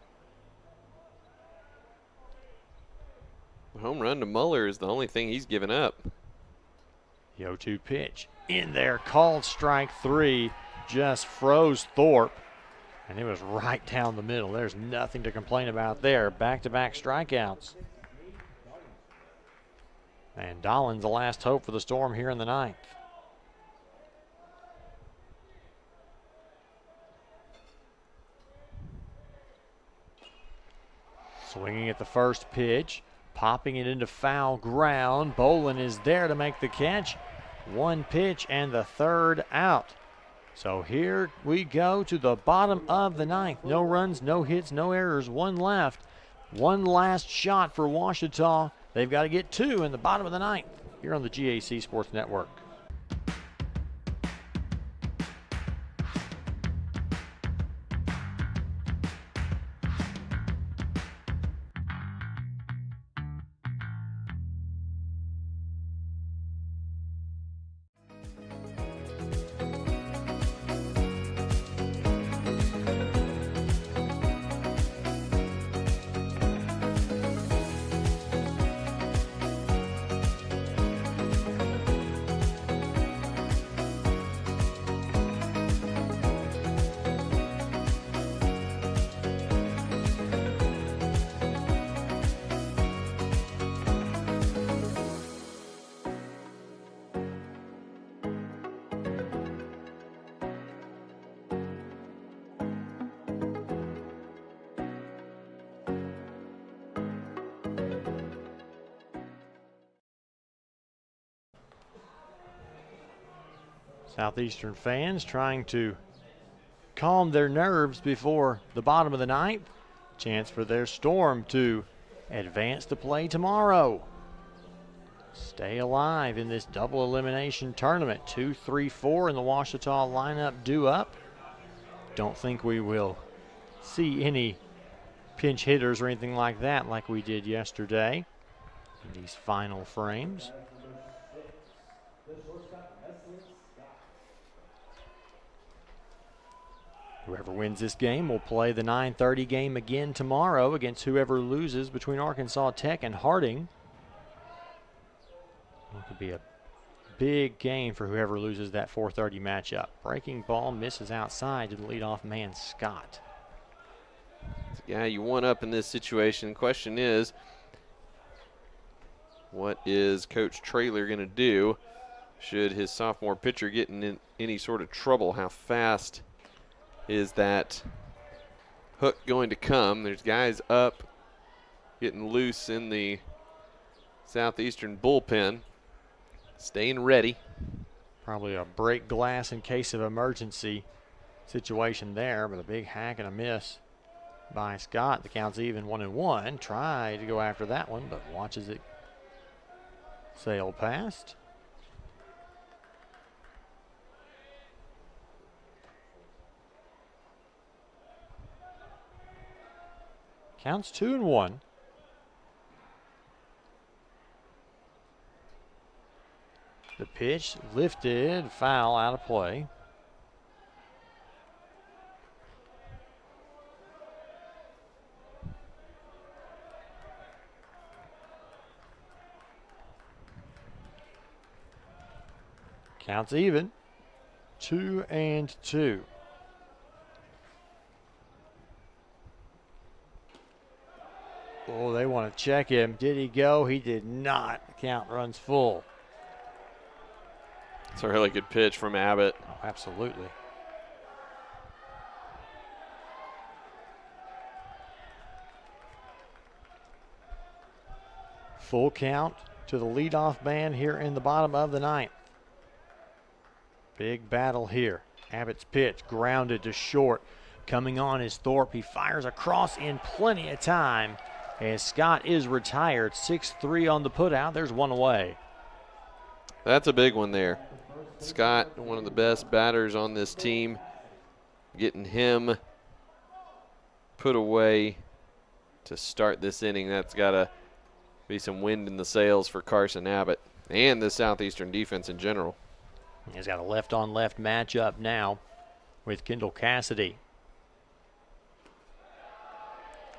The home run to Muller is the only thing he's given up. The 0-2 pitch in there, called strike 3, just froze Thorpe, and it was right down the middle. There's nothing to complain about there. Back-to-back strikeouts. And Dolan's the last hope for the Storm here in the 9th. Swinging at the first pitch, popping it into foul ground. Bolin is there to make the catch. 1 pitch and the 3rd out. So here we go to the bottom of the 9th. No runs, no hits, no errors, 1 left. One last shot for Ouachita. They've got to get 2 in the bottom of the 9th here on the GAC Sports Network. Southeastern fans trying to calm their nerves before the bottom of the 9th. Chance for their Storm to advance to play tomorrow. Stay alive in this double elimination tournament. 2, 3, 4 in the Ouachita lineup due up. Don't think we will see any pinch hitters or anything like that like we did yesterday in these final frames. Whoever wins this game will play the 9:30 game again tomorrow against whoever loses between Arkansas Tech and Harding. It could be a big game for whoever loses that 4:30 matchup. Breaking ball misses outside to the leadoff man, Scott. Yeah, you one up in this situation. Question is, what is Coach Traylor going to do should his sophomore pitcher get in any sort of trouble? How fast is that hook going to come? There's guys up, getting loose in the Southeastern bullpen, staying ready. Probably a break glass in case of emergency situation there, but a big hack and a miss by Scott. The count's even 1-1. Tried to go after that one, but watches it sail past. Counts 2-1. The pitch lifted, foul, out of play. Counts even, 2-2. Oh, they want to check him. Did he go? He did not. The count runs full. It's a really good pitch from Abbott. Oh, absolutely. Full count to the leadoff man here in the bottom of the ninth. Big battle here. Abbott's pitch grounded to short. Coming on is Thorpe. He fires across in plenty of time as Scott is retired. 6-3 on the putout. There's one away. That's a big one there. Scott, one of the best batters on this team, getting him put away to start this inning. That's got to be some wind in the sails for Carson Abbott and the Southeastern defense in general. He's got a left-on-left matchup now with Kendall Cassidy.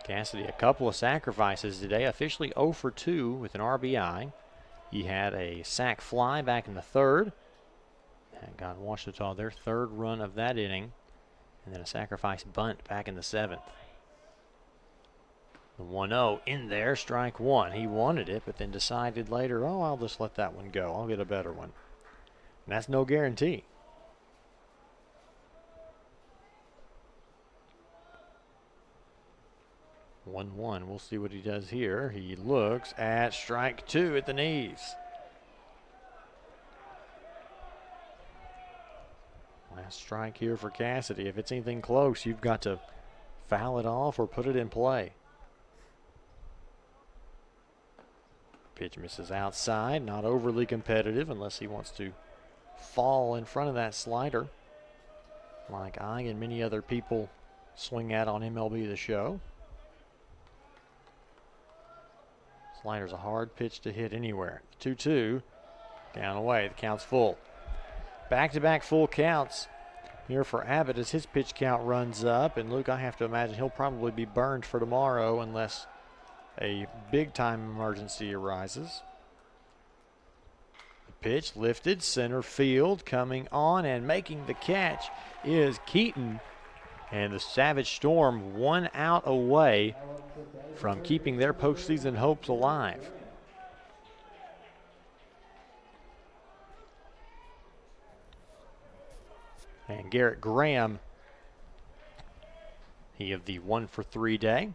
Cassidy, a couple of sacrifices today, officially 0 for 2 with an RBI. He had a sac fly back in the third. That got Ouachita their third run of that inning. And then a sacrifice bunt back in the seventh. The 1-0 in there, strike one. He wanted it, but then decided later, oh, I'll just let that one go. I'll get a better one. And that's no guarantee. 1-1. We'll see what he does here. He looks at strike two at the knees. Last strike here for Cassidy. If it's anything close, you've got to foul it off or put it in play. Pitch misses outside. Not overly competitive unless he wants to fall in front of that slider like I and many other people swing at on MLB The Show. Slider's a hard pitch to hit anywhere. 2-2, down away, the count's full. Back-to-back full counts here for Abbott as his pitch count runs up. And Luke, I have to imagine he'll probably be burned for tomorrow unless a big-time emergency arises. The pitch lifted, center field, coming on and making the catch is Keaton. And the Savage Storm 1 out away from keeping their postseason hopes alive. And Garrett Graham, he of the 1 for 3 day.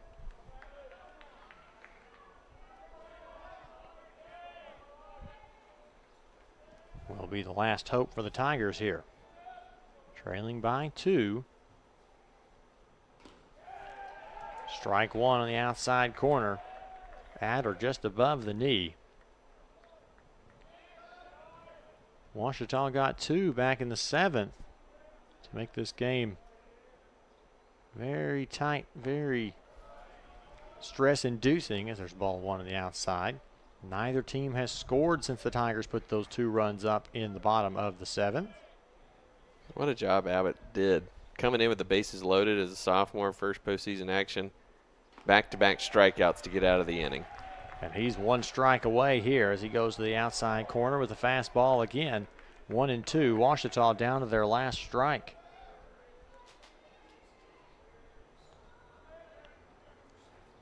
Will be the last hope for the Tigers here. Trailing by 2. Strike one on the outside corner, at or just above the knee. Ouachita got 2 back in the 7th to make this game very tight, very stress-inducing as there's ball 1 on the outside. Neither team has scored since the Tigers put those 2 runs up in the bottom of the 7th. What a job Abbott did coming in with the bases loaded as a sophomore, first postseason action. Back-to-back strikeouts to get out of the inning. And he's one strike away here as he goes to the outside corner with a fastball again. 1-2. Ouachita down to their last strike.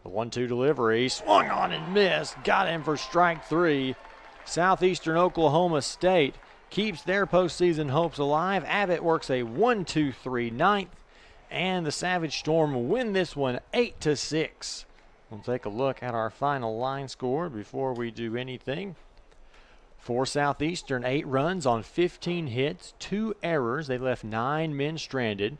The 1-2 delivery, swung on and missed, got him for strike 3. Southeastern Oklahoma State keeps their postseason hopes alive. Abbott works a 1-2-3 ninth, and the Savage Storm win this one 8-6. We'll take a look at our final line score before we do anything. For Southeastern, 8 runs on 15 hits, 2 errors. They left 9 men stranded.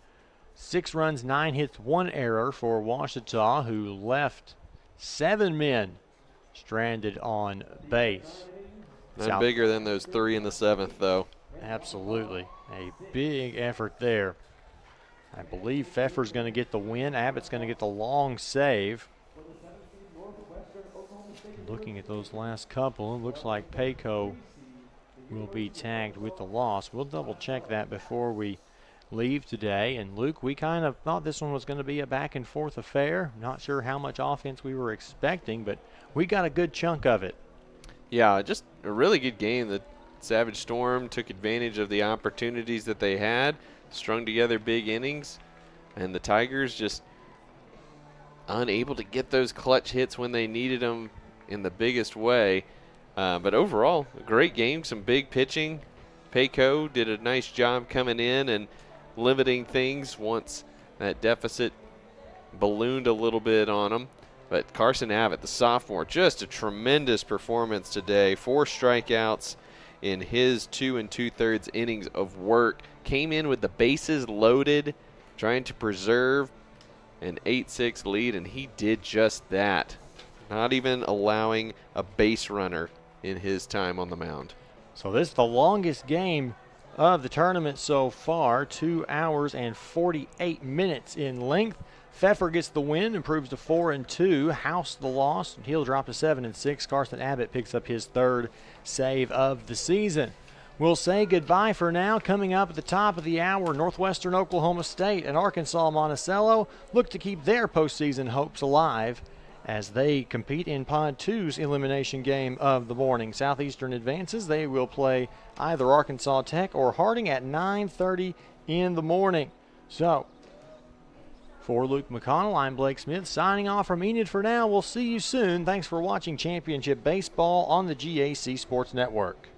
6 runs, 9 hits, 1 error for Ouachita, who left 7 men stranded on base. None bigger than those 3 in the 7th, though. Absolutely. A big effort there. I believe Pfeffer's going to get the win. Abbott's going to get the long save. Looking at those last couple, it looks like Payco will be tagged with the loss. We'll double check that before we leave today. And Luke, we kind of thought this one was going to be a back and forth affair. Not sure how much offense we were expecting, but we got a good chunk of it. Yeah, just a really good game. The Savage Storm took advantage of the opportunities that they had, strung together big innings, and the Tigers just unable to get those clutch hits when they needed them in the biggest way. But overall, a great game, some big pitching. Payco did a nice job coming in and limiting things once that deficit ballooned a little bit on them. But Carson Abbott, the sophomore, just a tremendous performance today. 4 strikeouts in his 2 2/3 innings of work. Came in with the bases loaded, trying to preserve an 8-6 lead, and he did just that. Not even allowing a base runner in his time on the mound. So this is the longest game of the tournament so far, 2 hours and 48 minutes in length. Pfeffer gets the win, improves to 4-2. House the loss. He'll drop to 7-6. Carson Abbott picks up his 3rd save of the season. We'll say goodbye for now. Coming up at the top of the hour, Northwestern Oklahoma State and Arkansas Monticello look to keep their postseason hopes alive as they compete in Pod 2's elimination game of the morning. Southeastern advances. They will play either Arkansas Tech or Harding at 9:30 in the morning. So, for Luke McConnell, I'm Blake Smith signing off from Enid for now. We'll see you soon. Thanks for watching Championship Baseball on the GAC Sports Network.